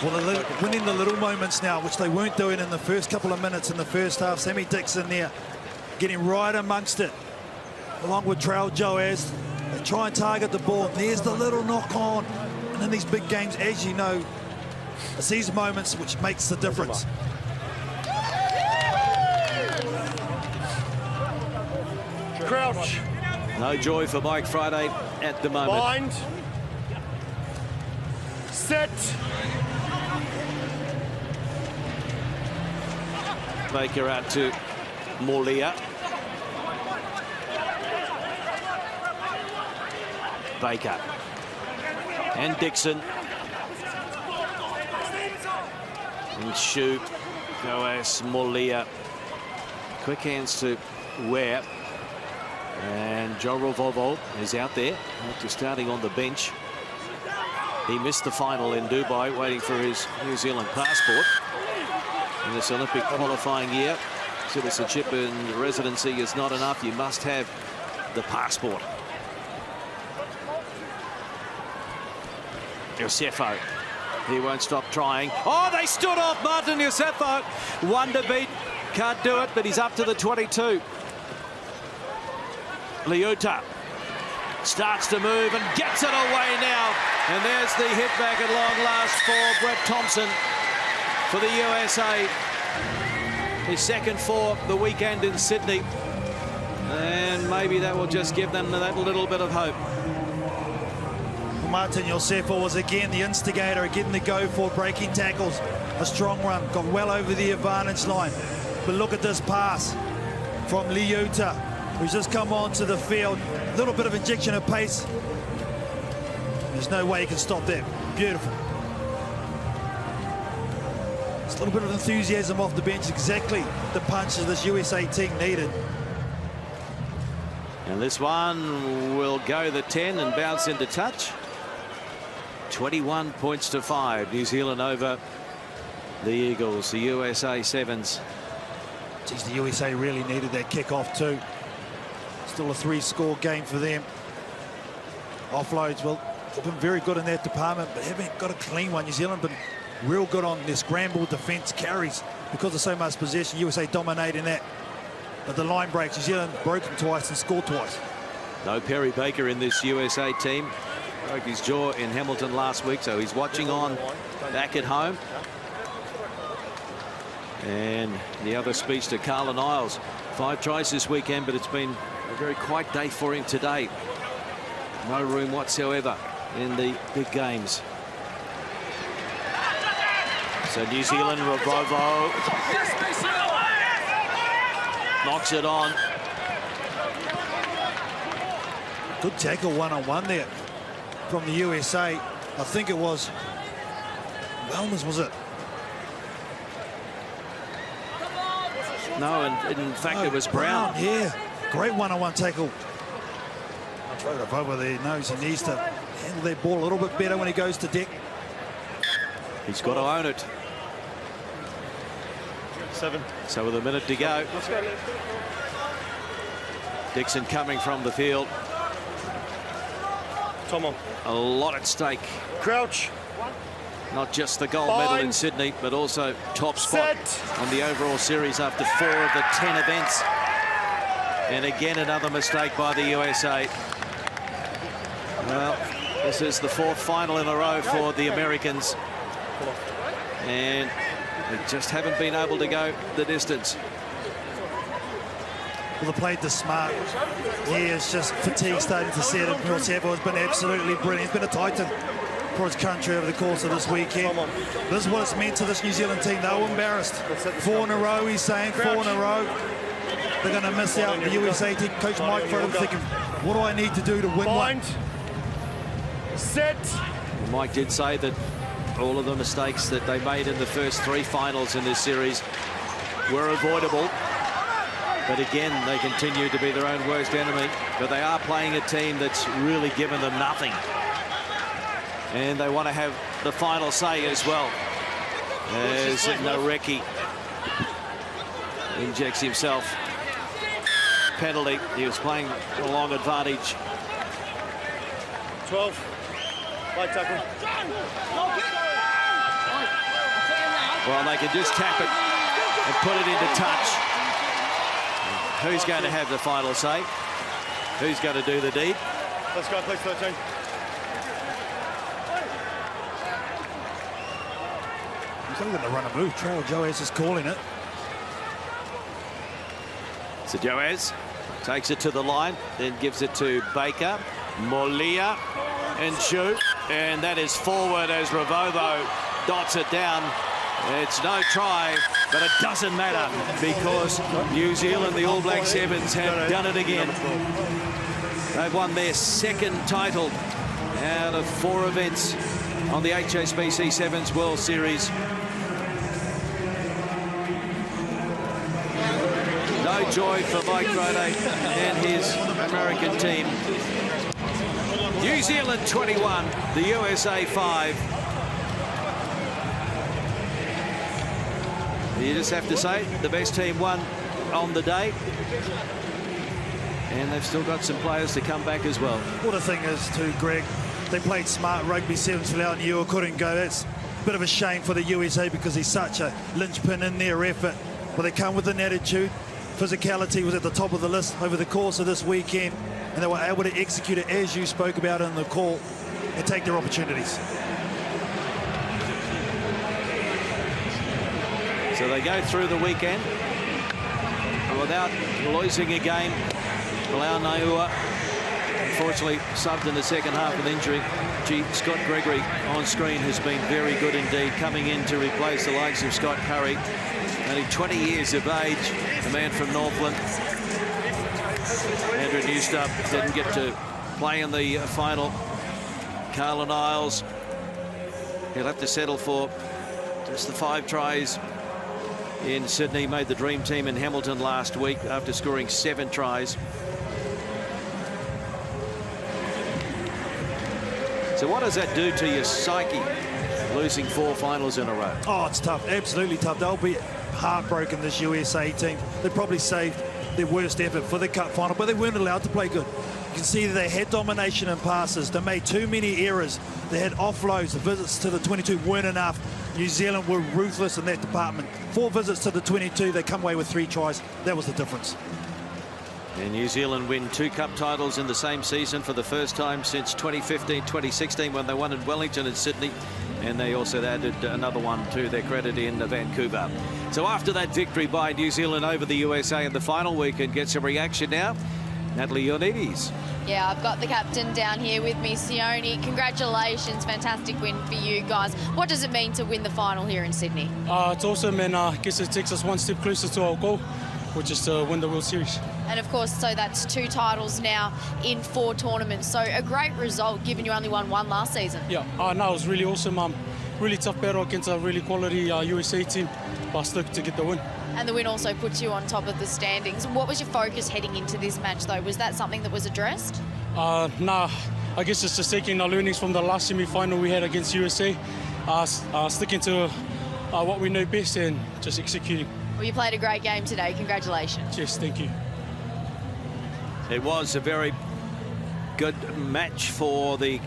Well, they're winning the little moments now, which they weren't doing in the first couple of minutes in the first half. Sammy Dixon there, getting right amongst it, along with Trail Joas. They try and target the ball. There's the little knock-on. And in these big games, as you know, it's these moments which makes the difference. Crouch. No joy for Mike Friday at the moment. Bind. Set. Baker out to Molia. Baker. And Dixon. And Shu. Goas, Molia. Quick hands to Ware. And Joe Rovovo is out there after starting on the bench. He missed the final in Dubai, waiting for his New Zealand passport in this Olympic qualifying year. Citizenship and residency is not enough. You must have the passport. Yosefo, he won't stop trying. Oh, they stood off Martin Yosefo. One to beat, can't do it, but he's up to the 22. Liuta starts to move and gets it away now. And there's the hit back at long last for Brett Thompson for the USA. His second for the weekend in Sydney. And maybe that will just give them that little bit of hope. Martin Yosefo was again the instigator, again the go for breaking tackles. A strong run, got well over the advantage line. But look at this pass from Liuta. who's just come onto the field. A little bit of injection of pace. There's no way he can stop that. Beautiful. Just a little bit of enthusiasm off the bench, exactly the punches this USA team needed. And this one will go the 10 and bounce into touch. 21 points to 5. New Zealand over the Eagles, the USA Sevens. Geez, the USA really needed that kick-off too. Still a 3-score game for them. Offloads, well, they've been very good in that department, but haven't got a clean one. New Zealand been real good on their scramble defense carries because of so much possession. USA dominating that. But the line breaks, New Zealand broken twice and scored twice. No Perry Baker in this USA team. Broke his jaw in Hamilton last week, so he's watching on back at home. And the other speech to Carlin Isles. 5 tries this weekend, but it's been a very quiet day for him today. No room whatsoever in the big games. So New Zealand, Ravovo knocks it on. Good tackle one-on-one there from the USA. I think it was Wellness, was it? No, and in fact it was Brown. Yeah, great one-on-one tackle. Ravovo there knows he needs to handle that ball a little bit better when he goes to deck. He's got to own it. 7. So with a minute to go. Dixon coming from the field. Tom on. A lot at stake. Crouch. Not just the gold medal in Sydney, but also top spot on the overall series after 4 of the 10 events. And again, another mistake by the USA. Well, this is the 4th final in a row for the Americans. And they just haven't been able to go the distance. Well, they played the smart. Yeah, it's just fatigue starting to set in. Milcevo has been absolutely brilliant. He's been a titan for his country over the course of this weekend. This is what it's meant to this New Zealand team. They were embarrassed. 4 in a row, he's saying, 4 in a row. They're going to miss out. The USA team, Coach Mike Froden thinking, what do I need to do to win one? Set. Mike did say that all of the mistakes that they made in the first 3 finals in this series were avoidable. But again, they continue to be their own worst enemy. But they are playing a team that's really given them nothing. And they want to have the final say as well. As Nareki injects himself. Penalty. He was playing a long advantage. 12. Light tackle. Well, they can just tap it and put it into touch. Who's going to have the final say? Who's going to do the deed? Let's go, please, 13. He's only going to run a move. Trail Joaz is calling it. So Joaz takes it to the line, then gives it to Baker, Molia, and shoot. And that is forward as Ravovo dots it down. It's no try, but it doesn't matter because New Zealand, the All Black Sevens, have done it again. They've won their 2nd title out of 4 events on the HSBC Sevens World Series. No joy for Mike Froden and his American team. New Zealand 21, the USA 5. You just have to say the best team won on the day. And they've still got some players to come back as well. Well, the thing is, too, Greg, they played smart rugby sevens without Niua, couldn't go. That's a bit of a shame for the USA because he's such a linchpin in their effort. But they come with an attitude. Physicality was at the top of the list over the course of this weekend. And they were able to execute it as you spoke about in the call and take their opportunities. So they go through the weekend without losing a game. Palau Naua, unfortunately, subbed in the second half with injury. Scott Gregory on screen has been very good indeed, coming in to replace the likes of Scott Curry. Only 20 years of age, the man from Northland. Andrew Newstubb didn't get to play in the final. Carlin Isles, he'll have to settle for just the 5 tries in Sydney. Made the dream team in Hamilton last week after scoring 7 tries. So what does that do to your psyche, losing 4 finals in a row? Oh, it's tough, absolutely tough. They'll be heartbroken, this USA team. They probably saved their worst effort for the cup final, but they weren't allowed to play good. You can see that they had domination in passes. They made too many errors. They had offloads. The visits to the 22 weren't enough. New Zealand were ruthless in that department. 4 visits to the 22, they come away with 3 tries. That was the difference. And New Zealand win 2 cup titles in the same season for the first time since 2015-2016 when they won in Wellington and Sydney. And they also added another one to their credit in Vancouver. So after that victory by New Zealand over the USA in the final, we can get some reaction now. Natalie Ioannidis. Yeah, I've got the captain down here with me, Sione. Congratulations, fantastic win for you guys. What does it mean to win the final here in Sydney? It's awesome, and I guess it takes us one step closer to our goal, which is to win the World Series. And of course, so that's 2 titles now in 4 tournaments. So a great result, given you only won 1 last season. Yeah, no, it was really awesome. Really tough battle against a really quality USA team, but still to get the win. And the win also puts you on top of the standings. What was your focus heading into this match, though? Was that something that was addressed? Nah, I guess it's just taking our learnings from the last semi-final we had against USA, sticking to what we know best and just executing. Well, you played a great game today. Congratulations. Yes, thank you. It was a very good match for the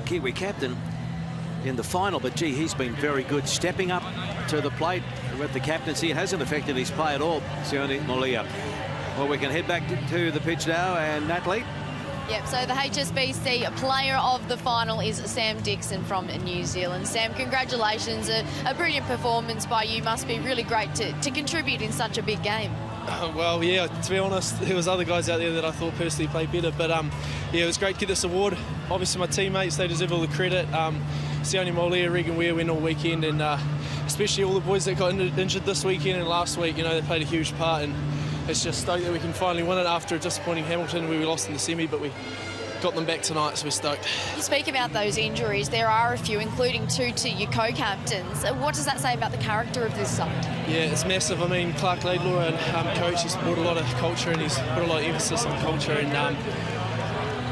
Kiwi captain in the final, but gee, he's been very good stepping up to the plate with the captaincy. It hasn't affected his play at all, Sione Molia. Well, we can head back to the pitch now, and Natalie. Yep, so the HSBC player of the final is Sam Dixon from New Zealand. Sam, congratulations. A brilliant performance by you. Must be really great to contribute in such a big game. Well, yeah, to be honest, there was other guys out there that I thought personally played better, but yeah, it was great to get this award. Obviously, my teammates, they deserve all the credit. Sione Molia, Regan Weir went all weekend, and especially all the boys that got injured this weekend and last week, you know, they played a huge part, and it's just stoked that we can finally win it after a disappointing Hamilton where we lost in the semi, but we got them back tonight, so we're stoked. You speak about those injuries. There are a few, including 2 to your co-captains. What does that say about the character of this side? Yeah, it's massive. I mean, Clark Laidlaw, and coach, he's brought a lot of culture and he's put a lot of emphasis on culture, and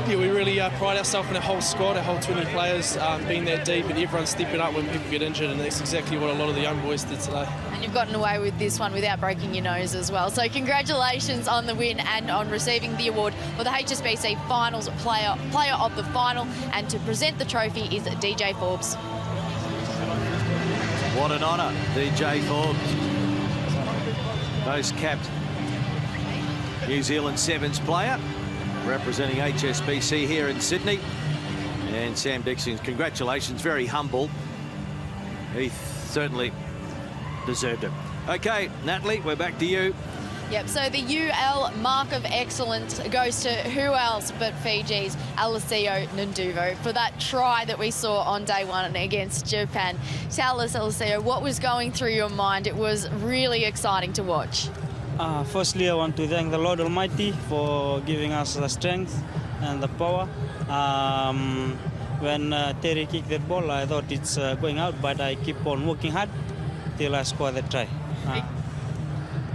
yeah, we really pride ourselves in our whole squad, our whole 20 players being that deep, and everyone stepping up when people get injured, and that's exactly what a lot of the young boys did today. And you've gotten away with this one without breaking your nose as well. So congratulations on the win and on receiving the award for the HSBC Finals player of the final. And to present the trophy is DJ Forbes. What an honour, DJ Forbes. Most capped New Zealand Sevens player, representing HSBC here in Sydney. And Sam Dixon, congratulations, very humble. He certainly deserved it. Okay, Natalie, we're back to you. Yep, so the UL Mark of Excellence goes to who else but Fiji's Alessio Nduvo for that try that we saw on day 1 against Japan. Tell us, Alessio, what was going through your mind? It was really exciting to watch. Firstly, I want to thank the Lord Almighty for giving us the strength and the power. When Terry kicked that ball, I thought it's going out, but I keep on working hard till I score the try.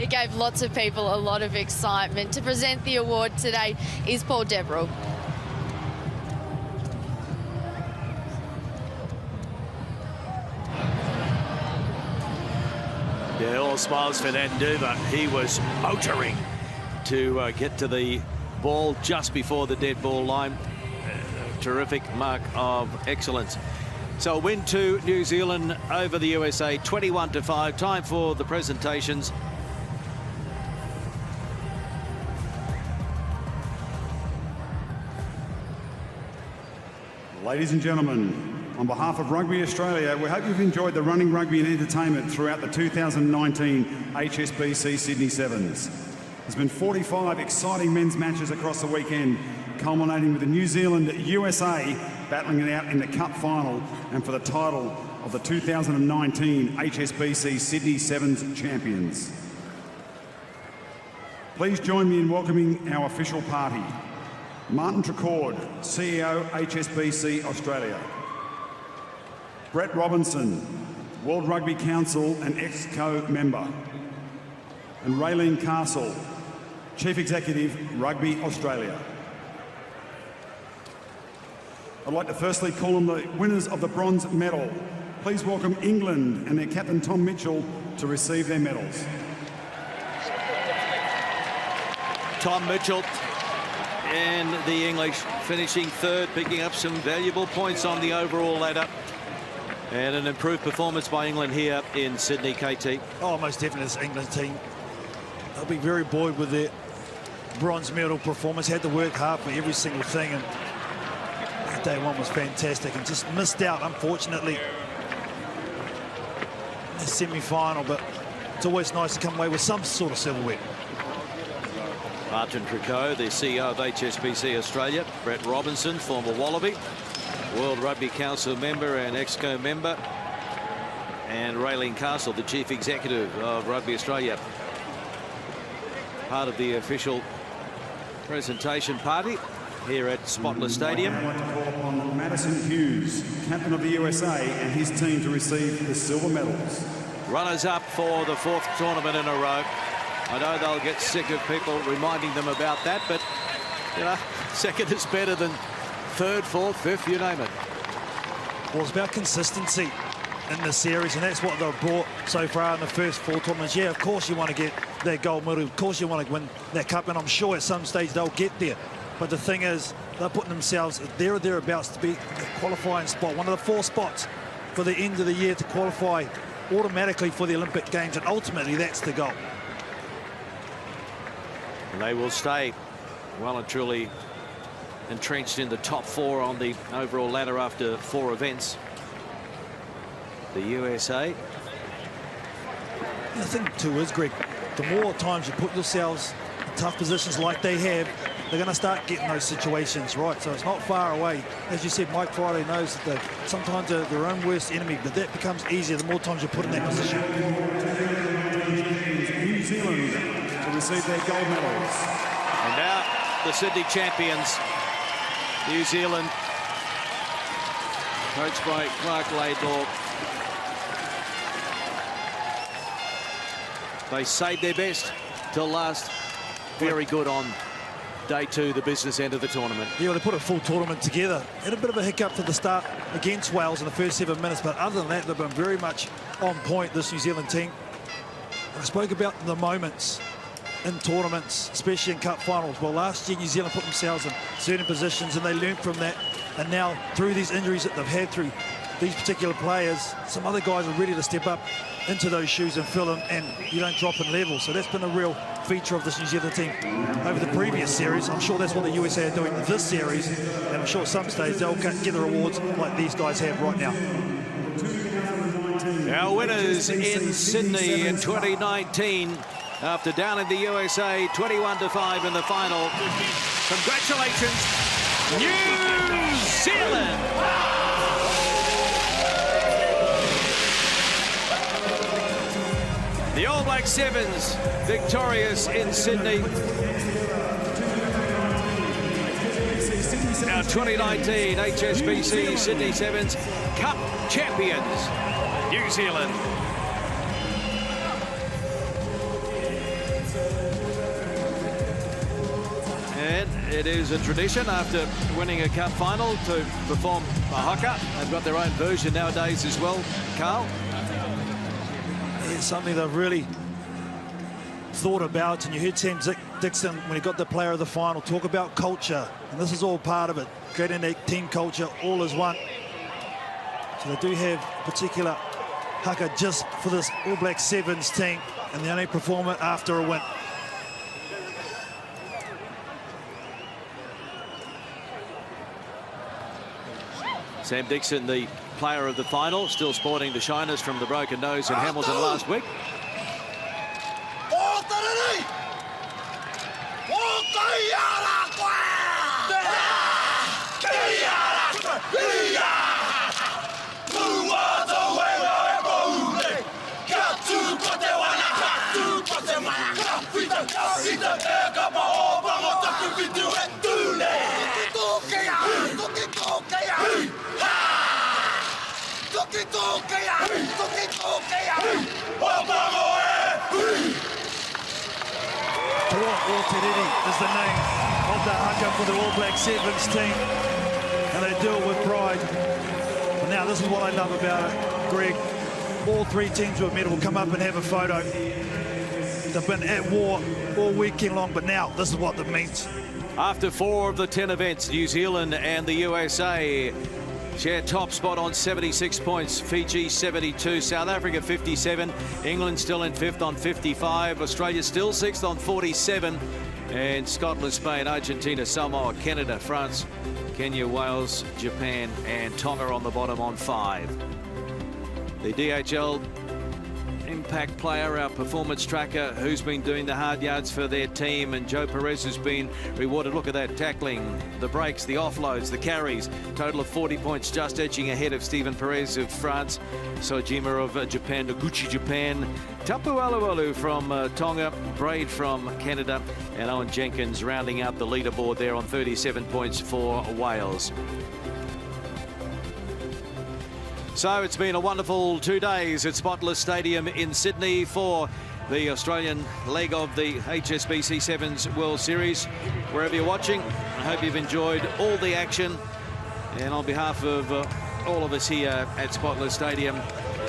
It gave lots of people a lot of excitement. To present the award today is Paul Deverell. Yeah, all smiles for Nduva. He was motoring to get to the ball just before the dead ball line. Terrific mark of excellence. So a win to New Zealand over the USA, 21-5. Time for the presentations. Ladies and gentlemen, on behalf of Rugby Australia, we hope you've enjoyed the running rugby and entertainment throughout the 2019 HSBC Sydney Sevens. There's been 45 exciting men's matches across the weekend, culminating with the New Zealand USA battling it out in the Cup final and for the title of the 2019 HSBC Sydney Sevens champions. Please join me in welcoming our official party. Martin Trecord, CEO, HSBC Australia. Brett Robinson, World Rugby Council and Exco member. And Raylene Castle, Chief Executive, Rugby Australia. I'd like to firstly call on the winners of the bronze medal. Please welcome England and their captain Tom Mitchell to receive their medals. Tom Mitchell and the English finishing third, picking up some valuable points on the overall ladder. And an improved performance by England here in Sydney, KT. Oh, most definitely this England team. They'll be very buoyed with their bronze medal performance. Had to work hard for every single thing, and day one was fantastic and just missed out, unfortunately, in the semi-final, but it's always nice to come away with some sort of silverware. Martin Trecord, the CEO of HSBC Australia. Brett Robinson, former Wallaby, World Rugby Council member and Exco member. And Raylene Castle, the Chief Executive of Rugby Australia. Part of the official presentation party here at Spotless Stadium. I'd like to call on Madison Hughes, captain of the USA, and his team to receive the silver medals. Runners up for the fourth tournament in a row. I know they'll get sick of people reminding them about that, but, you know, second is better than third, fourth, fifth, you name it. Well, it's about consistency in the series, and that's what they've brought so far in the first four tournaments. Yeah, of course you want to get that gold medal. Of course you want to win that cup, and I'm sure at some stage they'll get there. But the thing is, they're putting themselves there or thereabouts to be the qualifying spot, one of the 4 spots for the end of the year to qualify automatically for the Olympic Games, and ultimately that's the goal. And they will stay well and truly entrenched in the top 4 on the overall ladder after 4 events. The USA. The thing too is, Greg, the more times you put yourselves in tough positions like they have, they're going to start getting those situations right. So it's not far away. As you said, Mike Friday knows that sometimes they're their own worst enemy, but that becomes easier the more times you put in that position. New Zealand to receive their gold medals. And now the Sydney champions, New Zealand, coached by Clark Laidlaw. They saved their best till last. Very good on day 2, the business end of the tournament. Yeah, well, they put a full tournament together. Had a bit of a hiccup for the start against Wales in the first 7 minutes, but other than that, they've been very much on point, this New Zealand team. I spoke about the moments in tournaments, especially in cup finals. Well, last year New Zealand put themselves in certain positions and they learned from that, and now through these injuries that they've had through these particular players, some other guys are ready to step up into those shoes and fill them, and you don't drop in level. So that's been a real feature of this New Zealand team over the previous series. I'm sure that's what the USA are doing in this series, and I'm sure at some stage they'll get the rewards like these guys have right now. Our winners in Sydney in 2019, after down in the USA 21-5 in the final. Congratulations, New Zealand! The All Black Sevens victorious in Sydney. Our 2019 HSBC Sydney Sevens Cup champions, New Zealand. And it is a tradition after winning a cup final to perform a haka. They've got their own version nowadays as well, Carl. It's something they've really thought about, and you heard Sam Dixon when he got the player of the final talk about culture, and this is all part of it, creating that team culture all as one. So they do have particular haka just for this All Black Sevens team, and they only perform it after a win. Sam Dixon, the player of the final, still sporting the shiners from the broken nose in Hamilton last week. Got to Ortididi is the name of the haka for the All Black Sevens team, and they do it with pride. But now this is what I love about it, Greg. All three teams with medal will come up and have a photo. They've been at war all weekend long, but now this is what that means. After 4 of the 10 events, New Zealand and the USA share top spot on 76 points. Fiji 72, South Africa 57, England still in 5th on 55, Australia still 6th on 47, and Scotland, Spain, Argentina, Samoa, Canada, France, Kenya, Wales, Japan and Tonga on the bottom on 5. The DHL impact player, our performance tracker, who's been doing the hard yards for their team, and Joe Perez has been rewarded. Look at that tackling, the breaks, the offloads, the carries, total of 40 points, just edging ahead of Stephen Perez of France, Sojima of Japan, Noguchi Japan, Tapu Alualu from Tonga, Braid from Canada, and Owen Jenkins rounding out the leaderboard there on 37 points for Wales. So it's been a wonderful 2 days at Spotless Stadium in Sydney for the Australian leg of the HSBC Sevens World Series. Wherever you're watching, I hope you've enjoyed all the action. And on behalf of all of us here at Spotless Stadium,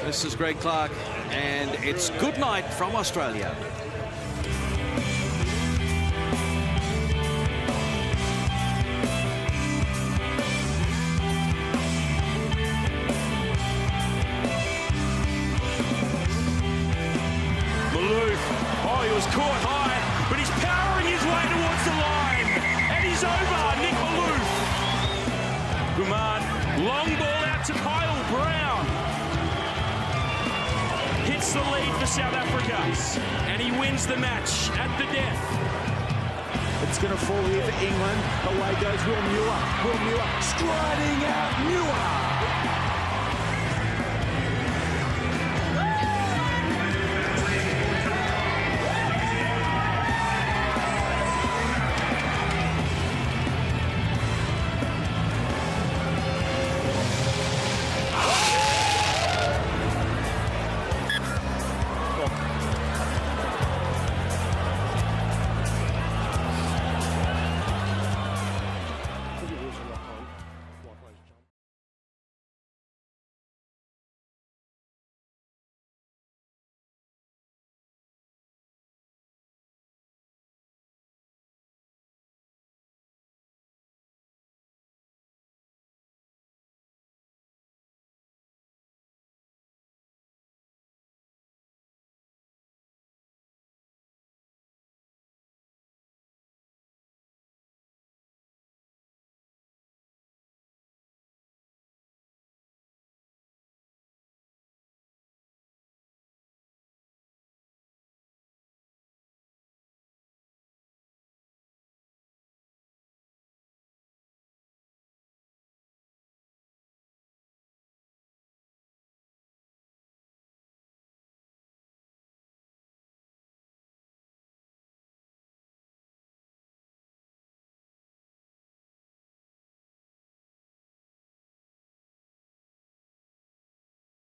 this is Greg Clark, and it's good night from Australia. Caught high, but he's powering his way towards the line, and he's over. Nick Maloof. Guman, long ball out to Kyle Brown. Hits the lead for South Africa, and he wins the match at the death. It's going to fall here for England. Away goes Will Muir. Will Muir striding out. Muir.